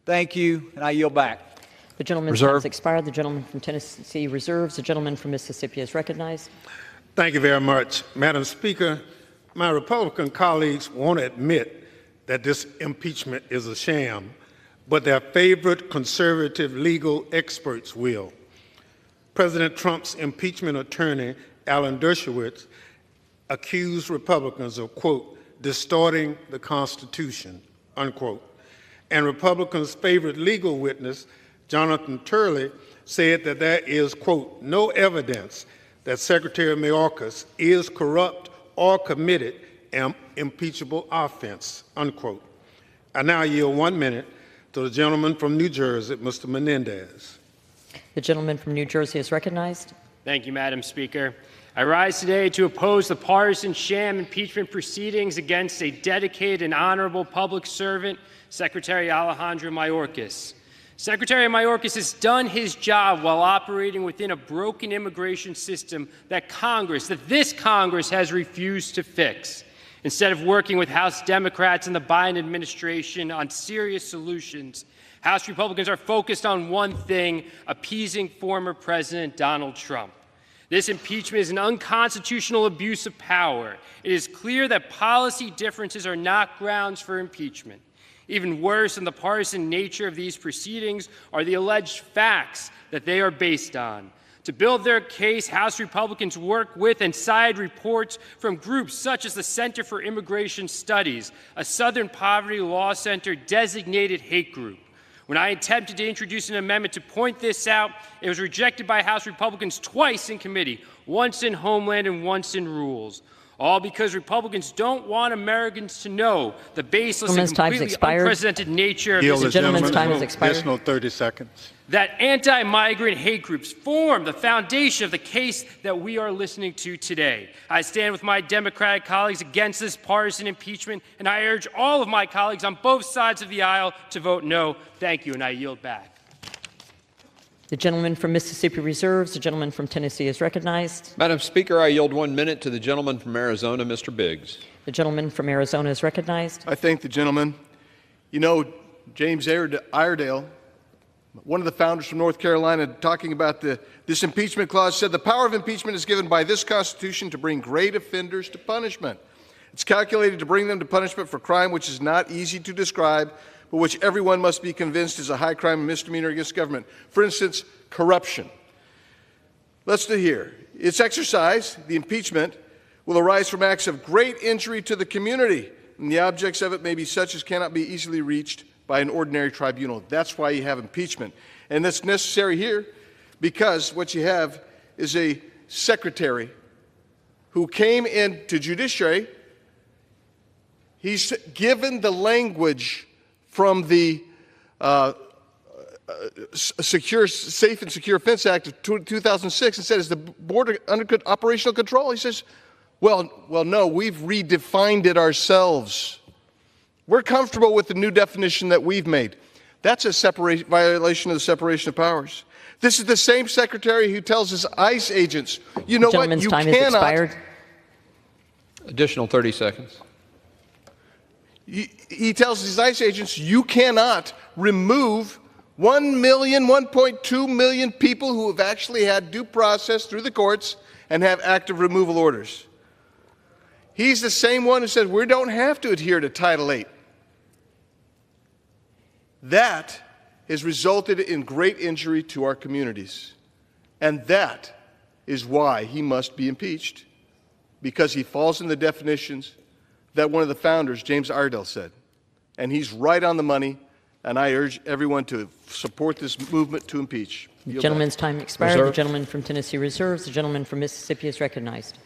Thank you, and I yield back. The gentleman's time has expired. The gentleman from Tennessee reserves. The gentleman from Mississippi is recognized. Thank you very much. Madam Speaker, my Republican colleagues won't admit that this impeachment is a sham, but their favorite conservative legal experts will. President Trump's impeachment attorney, Alan Dershowitz, accused Republicans of, quote, distorting the Constitution, unquote. And Republicans' favorite legal witness, Jonathan Turley, said that there is, quote, no evidence that Secretary Mayorkas is corrupt or committed an impeachable offense, unquote. I now yield 1 minute to the gentleman from New Jersey, Mr. Menendez. The gentleman from New Jersey is recognized. Thank you, Madam Speaker. I rise today to oppose the partisan sham impeachment proceedings against a dedicated and honorable public servant, Secretary Alejandro Mayorkas. Secretary Mayorkas has done his job while operating within a broken immigration system that this Congress has refused to fix. Instead of working with House Democrats and the Biden administration on serious solutions, House Republicans are focused on one thing: appeasing former President Donald Trump. This impeachment is an unconstitutional abuse of power. It is clear that policy differences are not grounds for impeachment. Even worse than the partisan nature of these proceedings are the alleged facts that they are based on. To build their case, House Republicans work with and cite reports from groups such as the Center for Immigration Studies, a Southern Poverty Law Center designated hate group. When I attempted to introduce an amendment to point this out, it was rejected by House Republicans twice in committee, once in Homeland and once in Rules. All because Republicans don't want Americans to know the baseless and completely unprecedented nature of this gentleman's time has expired. Additional 30 seconds. That anti-migrant hate groups form the foundation of the case that we are listening to today. I stand with my Democratic colleagues against this partisan impeachment, and I urge all of my colleagues on both sides of the aisle to vote no. Thank you, and I yield back. The gentleman from Mississippi reserves. The gentleman from Tennessee is recognized. Madam Speaker, I yield 1 minute to the gentleman from Arizona, Mr. Biggs. The gentleman from Arizona is recognized. I thank the gentleman. You know, James Iredale, one of the founders from North Carolina, talking about this impeachment clause, said the power of impeachment is given by this Constitution to bring great offenders to punishment. It's calculated to bring them to punishment for crime which is not easy to describe, but which everyone must be convinced is a high crime and misdemeanor against government. For instance, corruption. Let's do here. Its exercise, the impeachment, will arise from acts of great injury to the community, and the objects of it may be such as cannot be easily reached by an ordinary tribunal. That's why you have impeachment. And that's necessary here because what you have is a secretary who came into judiciary. He's given the language from the Safe and Secure Fence Act of 2006 and said, is the border under operational control? He says, well, no, we've redefined it ourselves. We're comfortable with the new definition that we've made. That's a violation of the separation of powers. This is the same secretary who tells his ICE agents, you know what, you time cannot. has expired. Additional 30 seconds. He tells his ICE agents, you cannot remove 1 million, 1.2 million people who have actually had due process through the courts and have active removal orders. He's the same one who says we don't have to adhere to Title VIII. That has resulted in great injury to our communities. And that is why he must be impeached, because he falls in the definitions that one of the founders, James Iredale, said. And he's right on the money, and I urge everyone to support this movement to impeach. The gentleman's time expired. The gentleman from Tennessee reserves. The gentleman from Mississippi is recognized.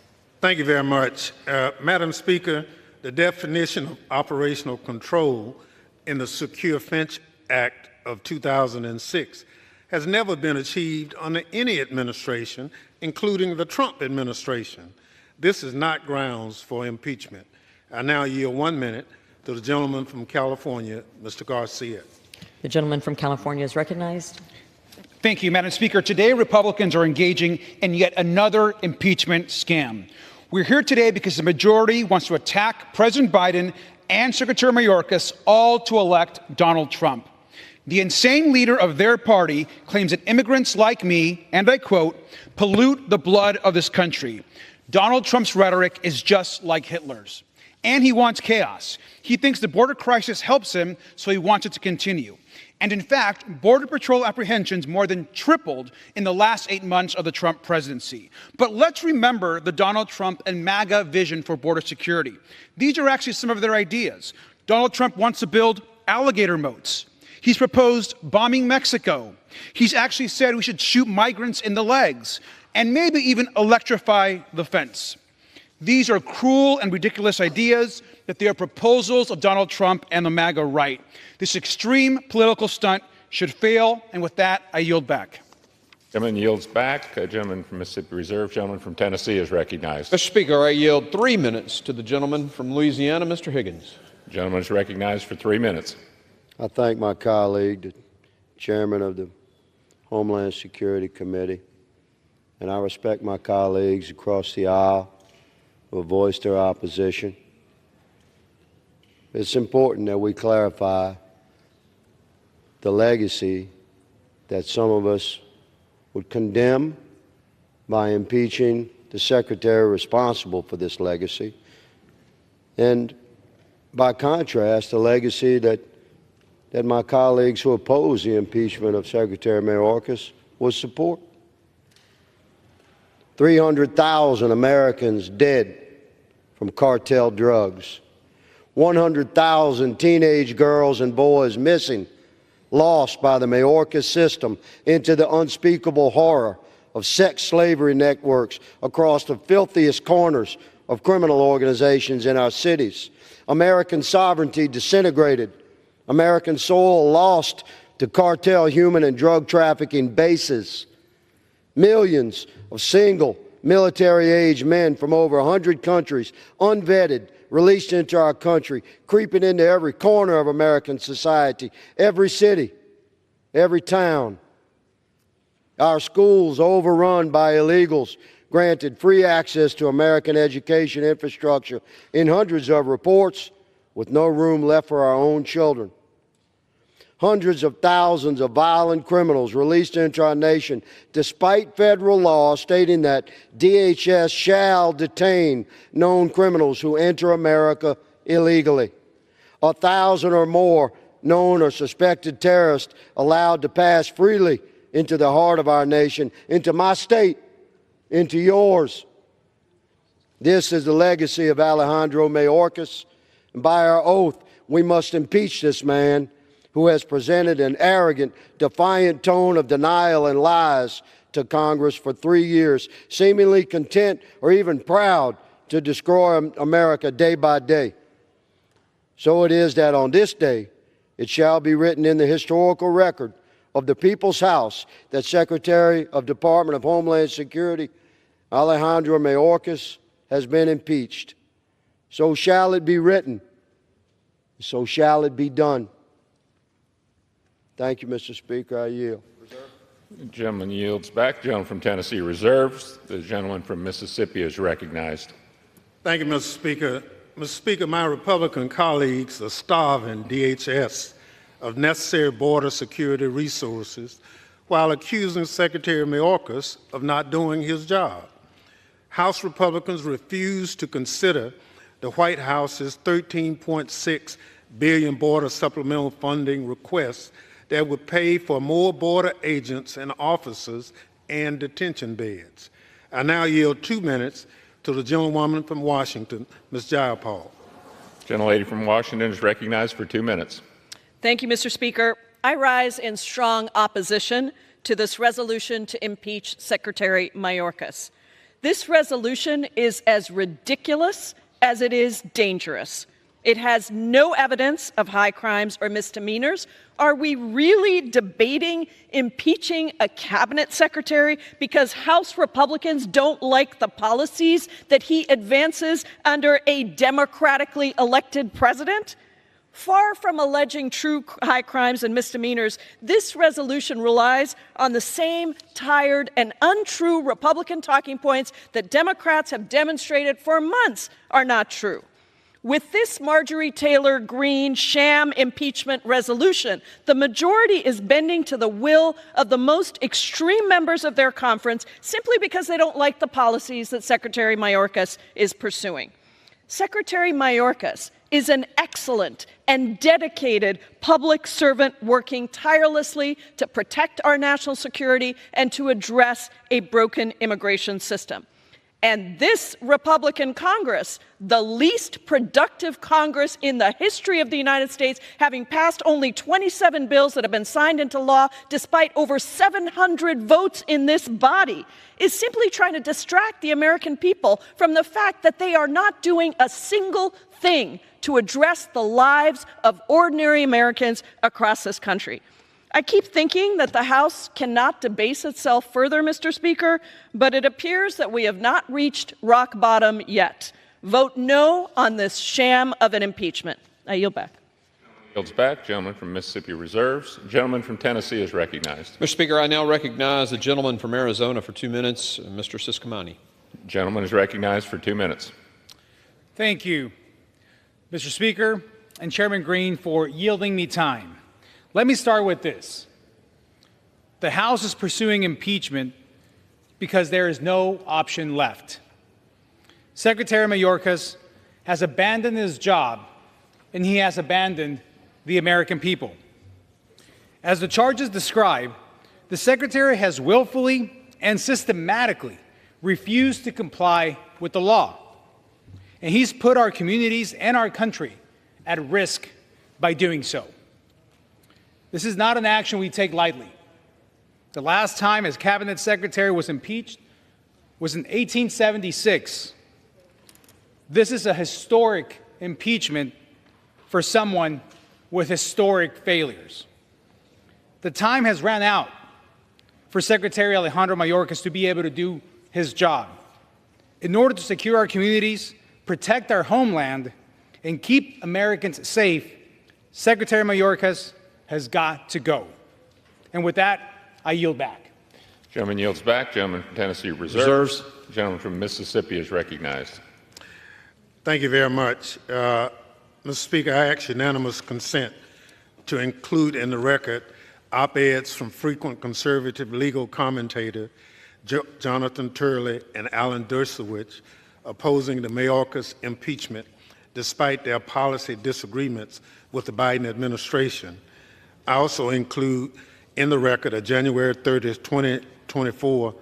Thank you very much. Madam Speaker, the definition of operational control in the Secure Fence Act of 2006 has never been achieved under any administration, including the Trump administration. This is not grounds for impeachment. I now yield 1 minute to the gentleman from California, Mr. Garcia. The gentleman from California is recognized. Thank you, Madam Speaker. Today, Republicans are engaging in yet another impeachment scam. We're here today because the majority wants to attack President Biden and Secretary Mayorkas, all to elect Donald Trump. The insane leader of their party claims that immigrants like me, and I quote, pollute the blood of this country. Donald Trump's rhetoric is just like Hitler's. And he wants chaos. He thinks the border crisis helps him, so he wants it to continue. And in fact, Border Patrol apprehensions more than tripled in the last 8 months of the Trump presidency. But let's remember the Donald Trump and MAGA vision for border security. These are actually some of their ideas. Donald Trump wants to build alligator moats. He's proposed bombing Mexico. He's actually said we should shoot migrants in the legs and maybe even electrify the fence. These are cruel and ridiculous ideas, that they are proposals of Donald Trump and the MAGA right. This extreme political stunt should fail, and with that, I yield back. Gentleman yields back. Gentleman from Mississippi Reserve. Gentleman from Tennessee is recognized. Mr. Speaker, I yield 3 minutes to the gentleman from Louisiana, Mr. Higgins. The gentleman is recognized for 3 minutes. I thank my colleague, the chairman of the Homeland Security Committee, and I respect my colleagues across the aisle who have voiced their opposition. It's important that we clarify the legacy that some of us would condemn by impeaching the secretary responsible for this legacy, and by contrast, the legacy that my colleagues who oppose the impeachment of Secretary Mayorkas would support. 300,000 Americans dead from cartel drugs, 100,000 teenage girls and boys missing, lost by the Mayorkas system into the unspeakable horror of sex slavery networks across the filthiest corners of criminal organizations in our cities. American sovereignty disintegrated, American soil lost to cartel human and drug trafficking bases. Millions of single military-age men from over 100 countries, unvetted, released into our country, creeping into every corner of American society, every city, every town. Our schools overrun by illegals, granted free access to American education infrastructure in hundreds of reports, with no room left for our own children. Hundreds of thousands of violent criminals released into our nation, despite federal law stating that DHS shall detain known criminals who enter America illegally. 1,000 or more known or suspected terrorists allowed to pass freely into the heart of our nation, into my state, into yours. This is the legacy of Alejandro Mayorkas, and by our oath, we must impeach this man who has presented an arrogant, defiant tone of denial and lies to Congress for 3 years, seemingly content or even proud to destroy America day by day. So it is that on this day, it shall be written in the historical record of the People's House that Secretary of Department of Homeland Security Alejandro Mayorkas has been impeached. So shall it be written. So shall it be done. Thank you, Mr. Speaker. I yield. The gentleman yields back. The gentleman from Tennessee reserves. The gentleman from Mississippi is recognized. Thank you, Mr. Speaker. Mr. Speaker, my Republican colleagues are starving DHS of necessary border security resources while accusing Secretary Mayorkas of not doing his job. House Republicans refuse to consider the White House's $13.6 billion border supplemental funding request that would pay for more border agents and officers and detention beds. I now yield 2 minutes to the gentlewoman from Washington, Ms. Jayapal. Gentlelady from Washington is recognized for 2 minutes. Thank you, Mr. Speaker. I rise in strong opposition to this resolution to impeach Secretary Mayorkas. This resolution is as ridiculous as it is dangerous. It has no evidence of high crimes or misdemeanors. Are we really debating impeaching a cabinet secretary because House Republicans don't like the policies that he advances under a democratically elected president? Far from alleging true high crimes and misdemeanors, this resolution relies on the same tired and untrue Republican talking points that Democrats have demonstrated for months are not true. With this Marjorie Taylor Greene sham impeachment resolution, the majority is bending to the will of the most extreme members of their conference simply because they don't like the policies that Secretary Mayorkas is pursuing. Secretary Mayorkas is an excellent and dedicated public servant working tirelessly to protect our national security and to address a broken immigration system. And this Republican Congress, the least productive Congress in the history of the United States, having passed only 27 bills that have been signed into law despite over 700 votes in this body, is simply trying to distract the American people from the fact that they are not doing a single thing to address the lives of ordinary Americans across this country. I keep thinking that the House cannot debase itself further, Mr. Speaker, but it appears that we have not reached rock bottom yet. Vote no on this sham of an impeachment. I yield back. Yields back. Gentleman from Mississippi reserves. Gentleman from Tennessee is recognized. Mr. Speaker, I now recognize the gentleman from Arizona for 2 minutes, Mr. Siscomani. Gentleman is recognized for 2 minutes. Thank you, Mr. Speaker, and Chairman Green for yielding me time. Let me start with this. The House is pursuing impeachment because there is no option left. Secretary Mayorkas has abandoned his job, and he has abandoned the American people. As the charges describe, the Secretary has willfully and systematically refused to comply with the law, and he's put our communities and our country at risk by doing so. This is not an action we take lightly. The last time his cabinet secretary was impeached was in 1876. This is a historic impeachment for someone with historic failures. The time has run out for Secretary Alejandro Mayorkas to be able to do his job. In order to secure our communities, protect our homeland, and keep Americans safe, Secretary Mayorkas has got to go. And with that, I yield back. Gentleman yields back. Gentleman from Tennessee reserves. Gentleman from Mississippi is recognized. Thank you very much. Mr. Speaker, I ask unanimous consent to include in the record op-eds from frequent conservative legal commentator Jonathan Turley and Alan Dershowitz opposing the Mayorkas impeachment despite their policy disagreements with the Biden administration. I also include in the record a January 30th, 2024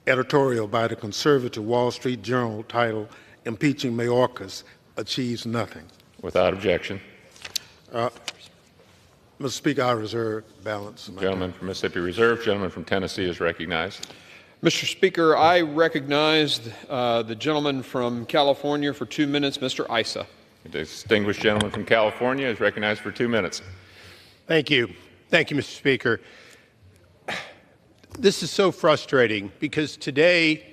editorial by the conservative Wall Street Journal titled "Impeaching Mayorkas Achieves Nothing." Without objection. Mr. Speaker, I reserve balance. Gentleman from Mississippi reserves. Gentleman from Tennessee is recognized. Mr. Speaker, I recognize the gentleman from California for 2 minutes, Mr. Issa. The distinguished gentleman from California is recognized for 2 minutes. Thank you. Thank you, Mr. Speaker. This is so frustrating because today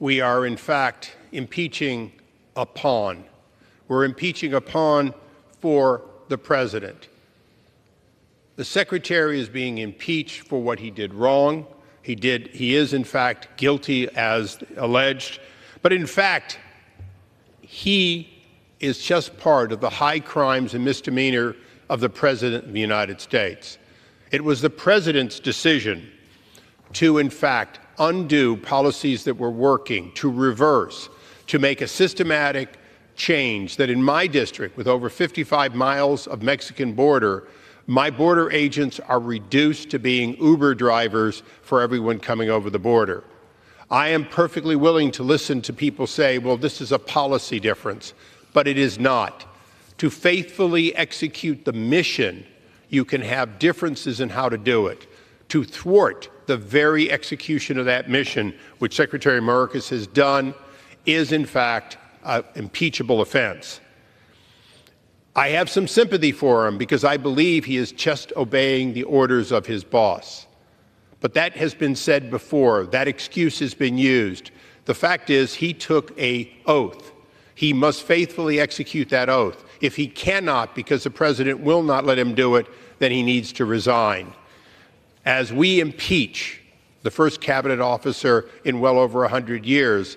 we are, in fact, impeaching a pawn. We're impeaching a pawn for the president. The secretary is being impeached for what he did wrong. He is, in fact, guilty as alleged. But in fact, he is just part of the high crimes and misdemeanor of the President of the United States. It was the President's decision to, in fact, undo policies that were working, to reverse, to make a systematic change that in my district, with over 55 miles of Mexican border, my border agents are reduced to being Uber drivers for everyone coming over the border. I am perfectly willing to listen to people say, well, this is a policy difference, but it is not. To faithfully execute the mission, you can have differences in how to do it. To thwart the very execution of that mission, which Secretary Mayorkas has done, is in fact an impeachable offense. I have some sympathy for him because I believe he is just obeying the orders of his boss. But that has been said before. That excuse has been used. The fact is he took an oath. He must faithfully execute that oath. If he cannot, because the president will not let him do it, then he needs to resign. As we impeach the first cabinet officer in well over 100 years,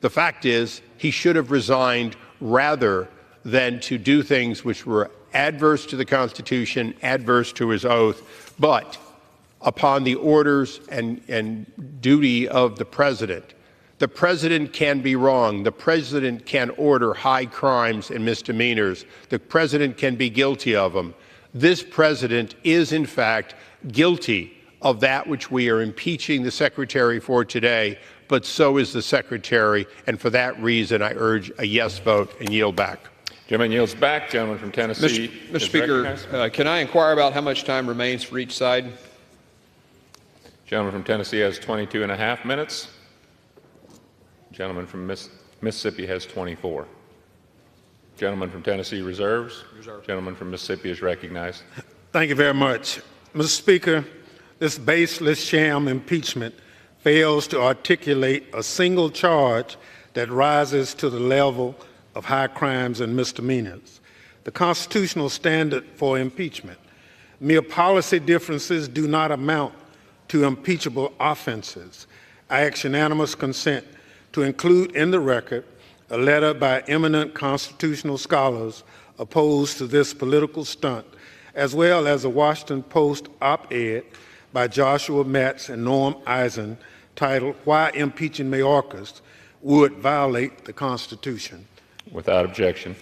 the fact is he should have resigned rather than to do things which were adverse to the Constitution, adverse to his oath, but upon the orders and duty of the president. The president can be wrong. The president can order high crimes and misdemeanors. The president can be guilty of them. This president is, in fact, guilty of that which we are impeaching the secretary for today, but so is the Secretary, and for that reason, I urge a yes vote and yield back. Gentleman yields back. Gentleman from Tennessee. Mr. Speaker, can I inquire about how much time remains for each side? Gentleman from Tennessee has 22 and a half minutes. Gentleman from Mississippi has 24. Gentleman from Tennessee reserves. Gentleman from Mississippi is recognized. Thank you very much. Mr. Speaker, this baseless sham impeachment fails to articulate a single charge that rises to the level of high crimes and misdemeanors. The constitutional standard for impeachment. Mere policy differences do not amount to impeachable offenses. I ask unanimous consent to include in the record a letter by eminent constitutional scholars opposed to this political stunt, as well as a Washington Post op-ed by Joshua Metz and Norm Eisen titled, "Why Impeaching Mayorkas Would Violate the Constitution." Without objection.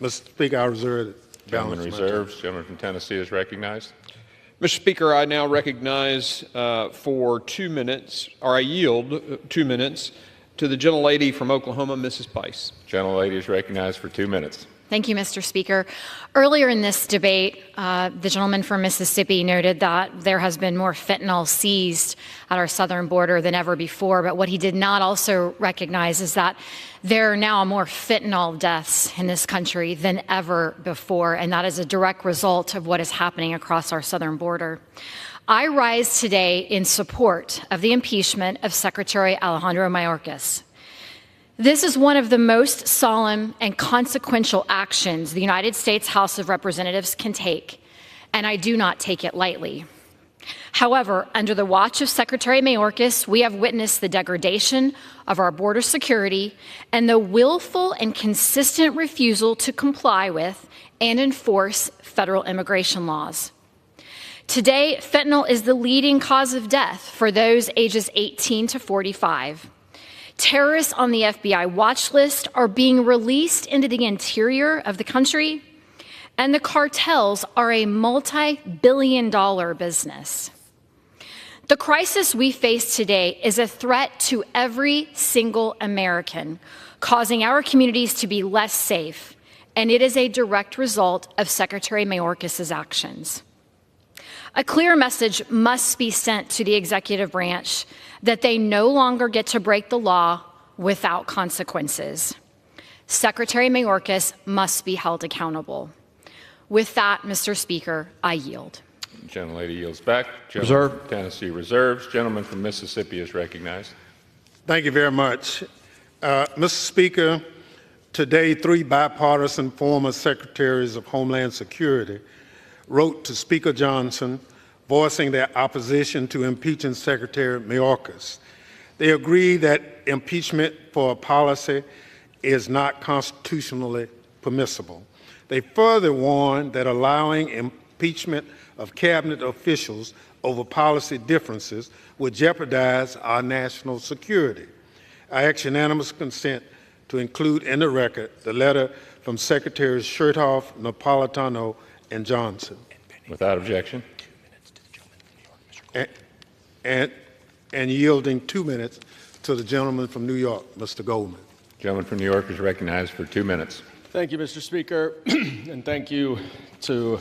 Mr. Speaker, I reserve the balance. Gentleman reserves. Gentleman from Tennessee is recognized. Mr. Speaker, I now recognize for 2 minutes, or I yield 2 minutes, to the gentlelady from Oklahoma, Mrs. Bice. Gentlelady is recognized for 2 minutes. Thank you, Mr. Speaker. Earlier in this debate, the gentleman from Mississippi noted that there has been more fentanyl seized at our southern border than ever before, but what he did not also recognize is that there are now more fentanyl deaths in this country than ever before, and that is a direct result of what is happening across our southern border. I rise today in support of the impeachment of Secretary Alejandro Mayorkas. This is one of the most solemn and consequential actions the United States House of Representatives can take, and I do not take it lightly. However, under the watch of Secretary Mayorkas, we have witnessed the degradation of our border security and the willful and consistent refusal to comply with and enforce federal immigration laws. Today, fentanyl is the leading cause of death for those ages 18 to 45. Terrorists on the FBI watch list are being released into the interior of the country, and the cartels are a multi-billion-dollar business. The crisis we face today is a threat to every single American, causing our communities to be less safe, and it is a direct result of Secretary Mayorkas' actions. A clear message must be sent to the executive branch that they no longer get to break the law without consequences. Secretary Mayorkas must be held accountable. With that, Mr. Speaker, I yield. Gentlelady yields back. Reserve. Tennessee reserves. Gentleman from Mississippi is recognized. Thank you very much. Mr. Speaker, today 3 bipartisan former secretaries of Homeland Security wrote to Speaker Johnson voicing their opposition to impeaching Secretary Mayorkas. They agree that impeachment for a policy is not constitutionally permissible. They further warned that allowing impeachment of cabinet officials over policy differences would jeopardize our national security. I ask unanimous consent to include in the record the letter from Secretaries Chertoff, Napolitano, and Johnson. Without objection. And yielding 2 minutes to the gentleman from New York, Mr. Goldman. Gentleman from New York is recognized for 2 minutes. Thank you, Mr. Speaker, and thank you to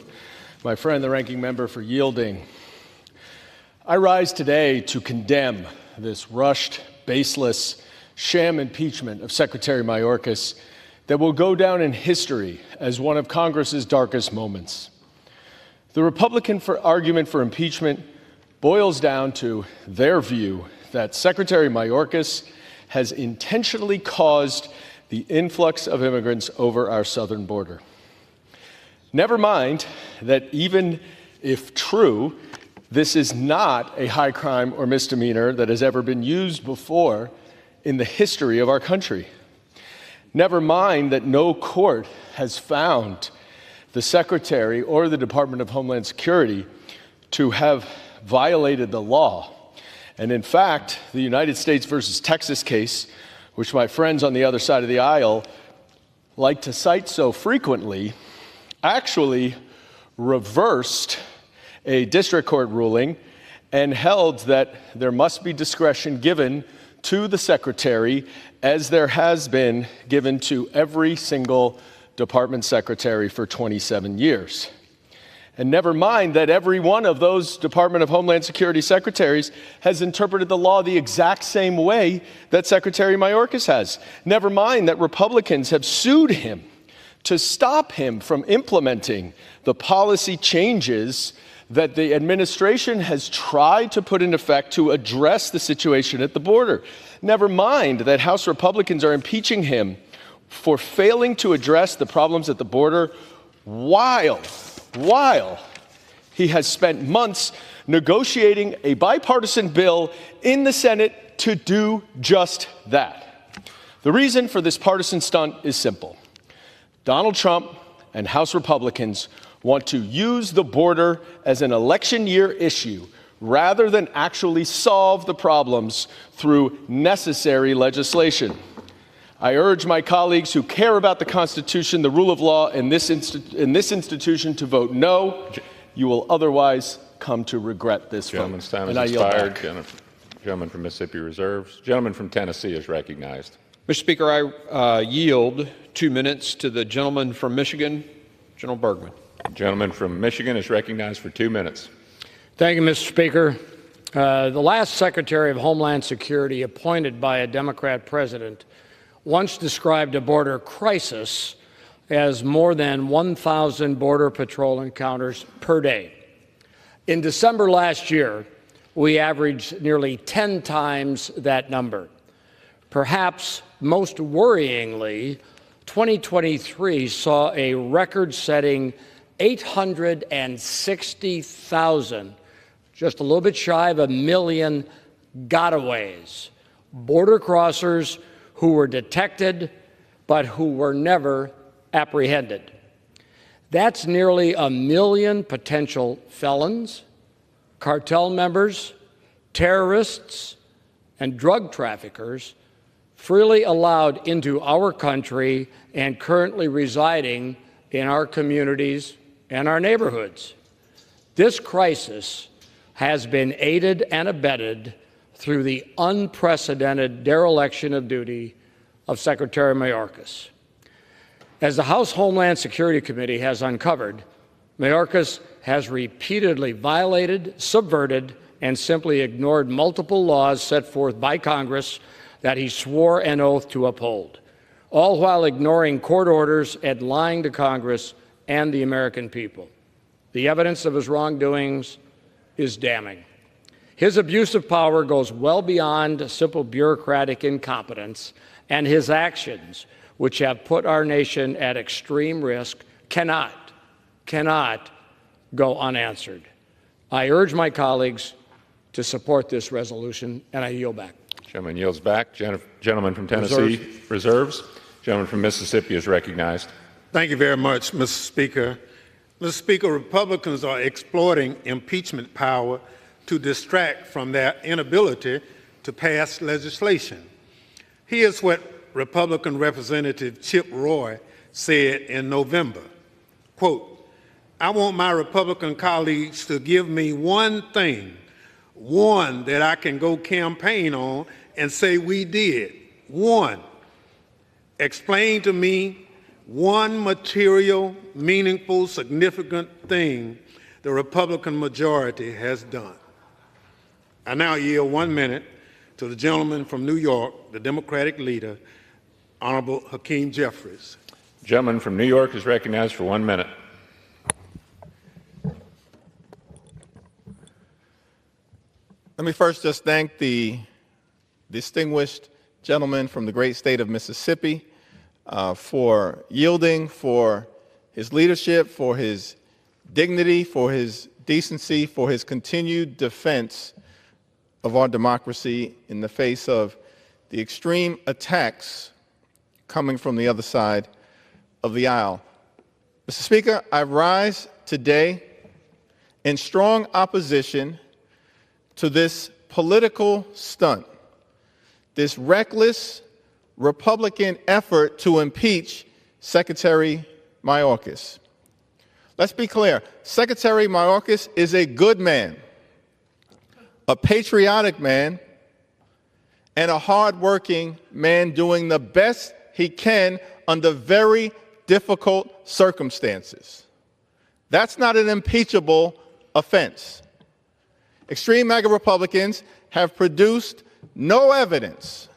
my friend, the ranking member, for yielding. I rise today to condemn this rushed, baseless, sham impeachment of Secretary Mayorkas that will go down in history as one of Congress's darkest moments. The Republican argument for impeachment boils down to their view that Secretary Mayorkas has intentionally caused the influx of immigrants over our southern border. Never mind that even if true, this is not a high crime or misdemeanor that has ever been used before in the history of our country. Never mind that no court has found the Secretary or the Department of Homeland Security to have violated the law. And in fact, the United States versus Texas case, which my friends on the other side of the aisle like to cite so frequently, actually reversed a district court ruling and held that there must be discretion given to the Secretary as there has been given to every single department secretary for 27 years. And never mind that every one of those Department of Homeland Security secretaries has interpreted the law the exact same way that Secretary Mayorkas has. Never mind that Republicans have sued him to stop him from implementing the policy changes that the administration has tried to put in effect to address the situation at the border. Never mind that House Republicans are impeaching him for failing to address the problems at the border while he has spent months negotiating a bipartisan bill in the Senate to do just that. The reason for this partisan stunt is simple. Donald Trump and House Republicans want to use the border as an election year issue rather than actually solve the problems through necessary legislation. I urge my colleagues who care about the Constitution, the rule of law, in this institution to vote no. You will otherwise come to regret this vote. Gentleman's time And has I yield expired. back. Gentleman from Mississippi reserves. Gentleman from Tennessee is recognized. Mr. Speaker, I yield 2 minutes to the gentleman from Michigan, General Bergman. Gentleman from Michigan is recognized for 2 minutes. Thank you, Mr. Speaker. The last Secretary of Homeland Security appointed by a Democrat president once described a border crisis as more than 1,000 Border Patrol encounters per day. In December last year, we averaged nearly 10 times that number. Perhaps most worryingly, 2023 saw a record-setting 860,000, just a little bit shy of 1 million gotaways, border crossers who were detected but who were never apprehended. That's nearly 1 million potential felons, cartel members, terrorists, and drug traffickers freely allowed into our country and currently residing in our communities and our neighborhoods. This crisis has been aided and abetted through the unprecedented dereliction of duty of Secretary Mayorkas. As the House Homeland Security Committee has uncovered, Mayorkas has repeatedly violated, subverted, and simply ignored multiple laws set forth by Congress that he swore an oath to uphold, all while ignoring court orders and lying to Congress and the American people. The evidence of his wrongdoings is damning. His abuse of power goes well beyond simple bureaucratic incompetence, and his actions, which have put our nation at extreme risk, cannot go unanswered. I urge my colleagues to support this resolution, and I yield back. Gentleman yields back. Gentleman from Tennessee reserves. Gentleman from Mississippi is recognized. Thank you very much, Mr. Speaker. Mr. Speaker, Republicans are exploiting impeachment power to distract from their inability to pass legislation. Here's what Republican Representative Chip Roy said in November, quote, "I want my Republican colleagues to give me one thing, one that I can go campaign on and say we did. One. Explain to me one material, meaningful, significant thing the Republican majority has done." I now yield 1 minute to the gentleman from New York, the Democratic leader, Honorable Hakeem Jeffries. Gentleman from New York is recognized for 1 minute. Let me first just thank the distinguished gentleman from the great state of Mississippi for yielding, for his leadership, for his dignity, for his decency, for his continued defense of our democracy in the face of the extreme attacks coming from the other side of the aisle. Mr. Speaker, I rise today in strong opposition to this political stunt, this reckless Republican effort to impeach Secretary Mayorkas. Let's be clear. Secretary Mayorkas is a good man, a patriotic man, and a hardworking man doing the best he can under very difficult circumstances. That's not an impeachable offense. Extreme MAGA Republicans have produced no evidence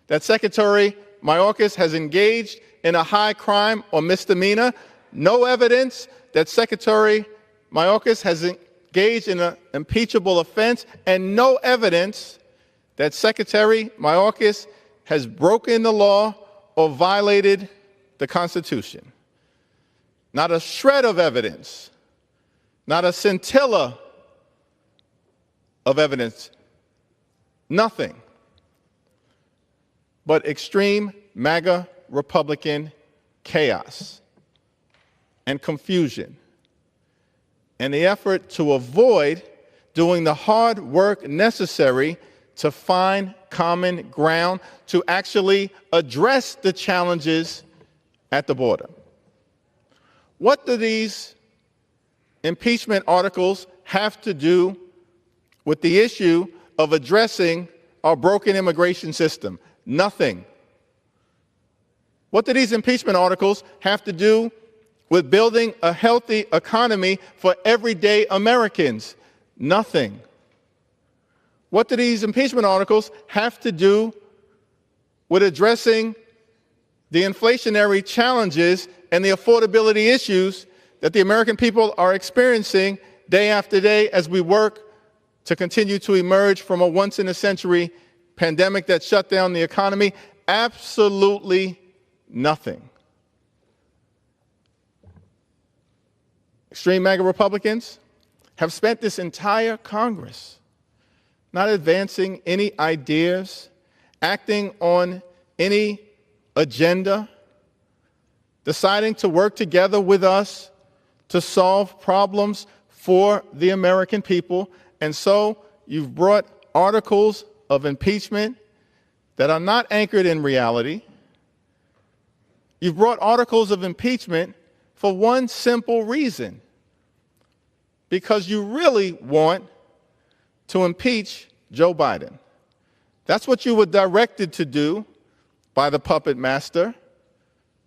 that Secretary Mayorkas has engaged in a high crime or misdemeanor, no evidence that Secretary Mayorkas has engaged in an impeachable offense, and no evidence that Secretary Mayorkas has broken the law or violated the Constitution. Not a shred of evidence, not a scintilla of evidence, nothing but extreme MAGA Republican chaos and confusion, and the effort to avoid doing the hard work necessary to find common ground to actually address the challenges at the border. What do these impeachment articles have to do with the issue of addressing our broken immigration system? Nothing. What do these impeachment articles have to do with building a healthy economy for everyday Americans? Nothing. What do these impeachment articles have to do with addressing the inflationary challenges and the affordability issues that the American people are experiencing day after day as we work to continue to emerge from a once-in-a-century pandemic that shut down the economy? Absolutely nothing. Extreme MAGA Republicans have spent this entire Congress not advancing any ideas, acting on any agenda, deciding to work together with us to solve problems for the American people. And so you've brought articles of impeachment that are not anchored in reality. You've brought articles of impeachment for one simple reason: because you really want to impeach Joe Biden. That's what you were directed to do by the puppet master,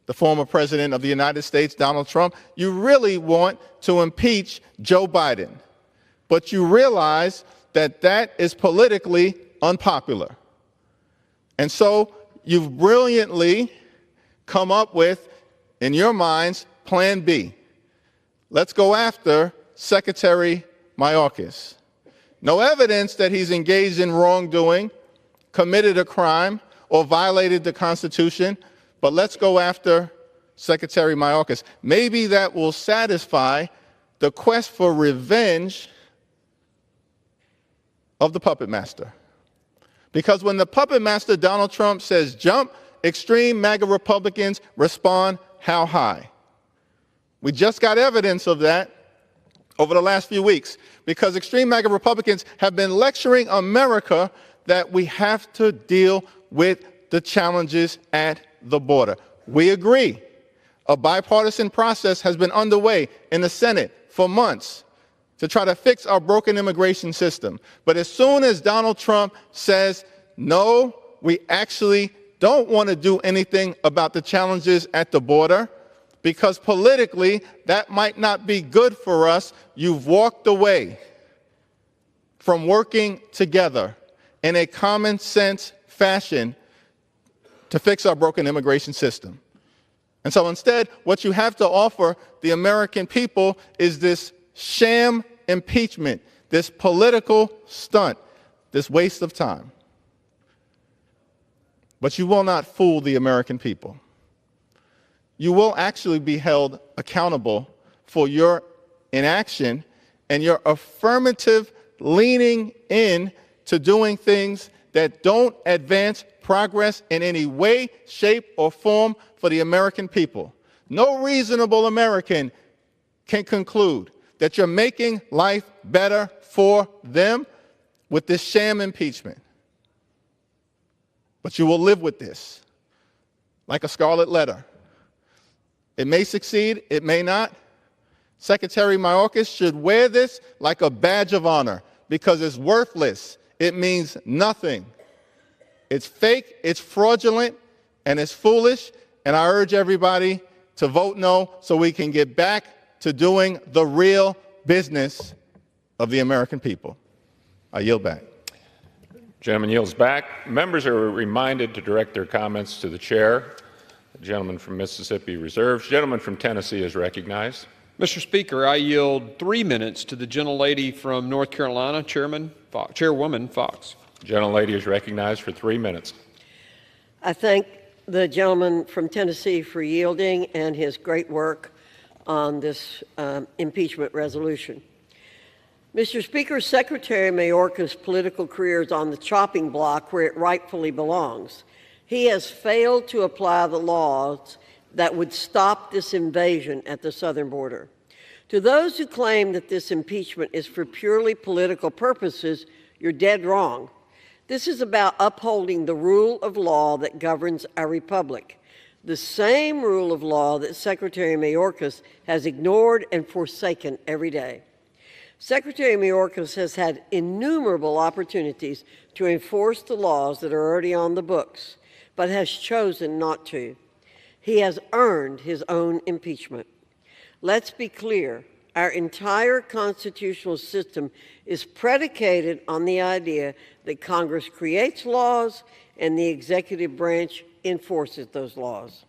the former president of the United States, Donald Trump. You really want to impeach Joe Biden, but you realize that that is politically unpopular. And so you've brilliantly come up with, in your minds, Plan B. Let's go after Secretary Mayorkas. No evidence that he's engaged in wrongdoing, committed a crime, or violated the Constitution, but let's go after Secretary Mayorkas. Maybe that will satisfy the quest for revenge of the puppet master. Because when the puppet master, Donald Trump, says jump, extreme MAGA Republicans respond, how high? We just got evidence of that over the last few weeks, because extreme MAGA Republicans have been lecturing America that we have to deal with the challenges at the border. We agree. A bipartisan process has been underway in the Senate for months to try to fix our broken immigration system. But as soon as Donald Trump says, no, we actually don't want to do anything about the challenges at the border, because politically that might not be good for us, you've walked away from working together in a common sense fashion to fix our broken immigration system. And so instead, what you have to offer the American people is this sham impeachment, this political stunt, this waste of time. But you will not fool the American people. You will actually be held accountable for your inaction and your affirmative leaning in to doing things that don't advance progress in any way, shape, or form for the American people. No reasonable American can conclude that you're making life better for them with this sham impeachment. But you will live with this like a scarlet letter. It may succeed, it may not. Secretary Mayorkas should wear this like a badge of honor, because it's worthless. It means nothing. it's fake, it's fraudulent, and it's foolish. And I urge everybody to vote no so we can get back to doing the real business of the American people. I yield back. Gentleman yields back. Members are reminded to direct their comments to the chair. The gentleman from Mississippi reserves. Gentleman from Tennessee is recognized. Mr. Speaker, I yield 3 minutes to the gentlelady from North Carolina, Chairwoman Fox. The gentlelady is recognized for 3 minutes. I thank the gentleman from Tennessee for yielding and his great work on this impeachment resolution. Mr. Speaker, Secretary Mayorkas' political career is on the chopping block where it rightfully belongs. He has failed to apply the laws that would stop this invasion at the southern border. To those who claim that this impeachment is for purely political purposes, you're dead wrong. This is about upholding the rule of law that governs our republic, the same rule of law that Secretary Mayorkas has ignored and forsaken every day. Secretary Mayorkas has had innumerable opportunities to enforce the laws that are already on the books, but has chosen not to. He has earned his own impeachment. Let's be clear. Our entire constitutional system is predicated on the idea that Congress creates laws and the executive branch enforces those laws.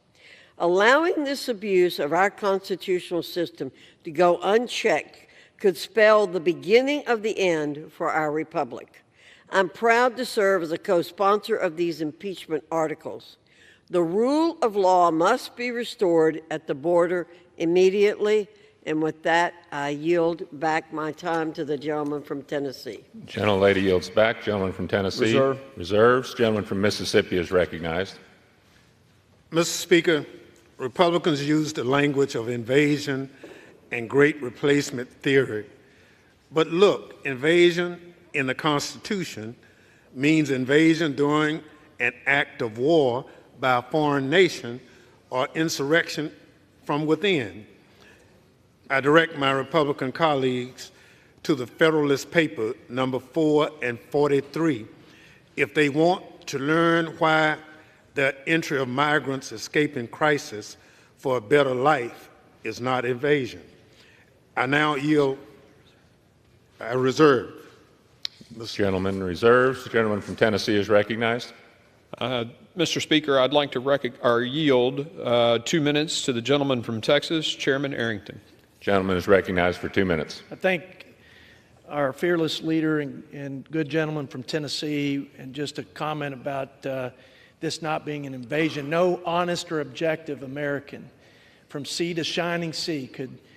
Allowing this abuse of our constitutional system to go unchecked could spell the beginning of the end for our republic. I'm proud to serve as a co-sponsor of these impeachment articles. The rule of law must be restored at the border immediately. And with that, I yield back my time to the gentleman from Tennessee. Gentlelady yields back. Gentleman from Tennessee reserves. Gentleman from Mississippi is recognized. Mr. Speaker, Republicans use the language of invasion and great replacement theory. But look, invasion in the Constitution means invasion during an act of war by a foreign nation or insurrection from within. I direct my Republican colleagues to the Federalist Paper number 4 and 43 if they want to learn why the entry of migrants escaping crisis for a better life is not invasion. I now yield. I reserve. This gentleman reserves. The gentleman from Tennessee is recognized. Mr. Speaker, I'd like to yield 2 minutes to the gentleman from Texas, Chairman Arrington. Gentleman is recognized for 2 minutes. I thank our fearless leader and good gentleman from Tennessee, and just a comment about this not being an invasion. No honest or objective American from sea to shining sea could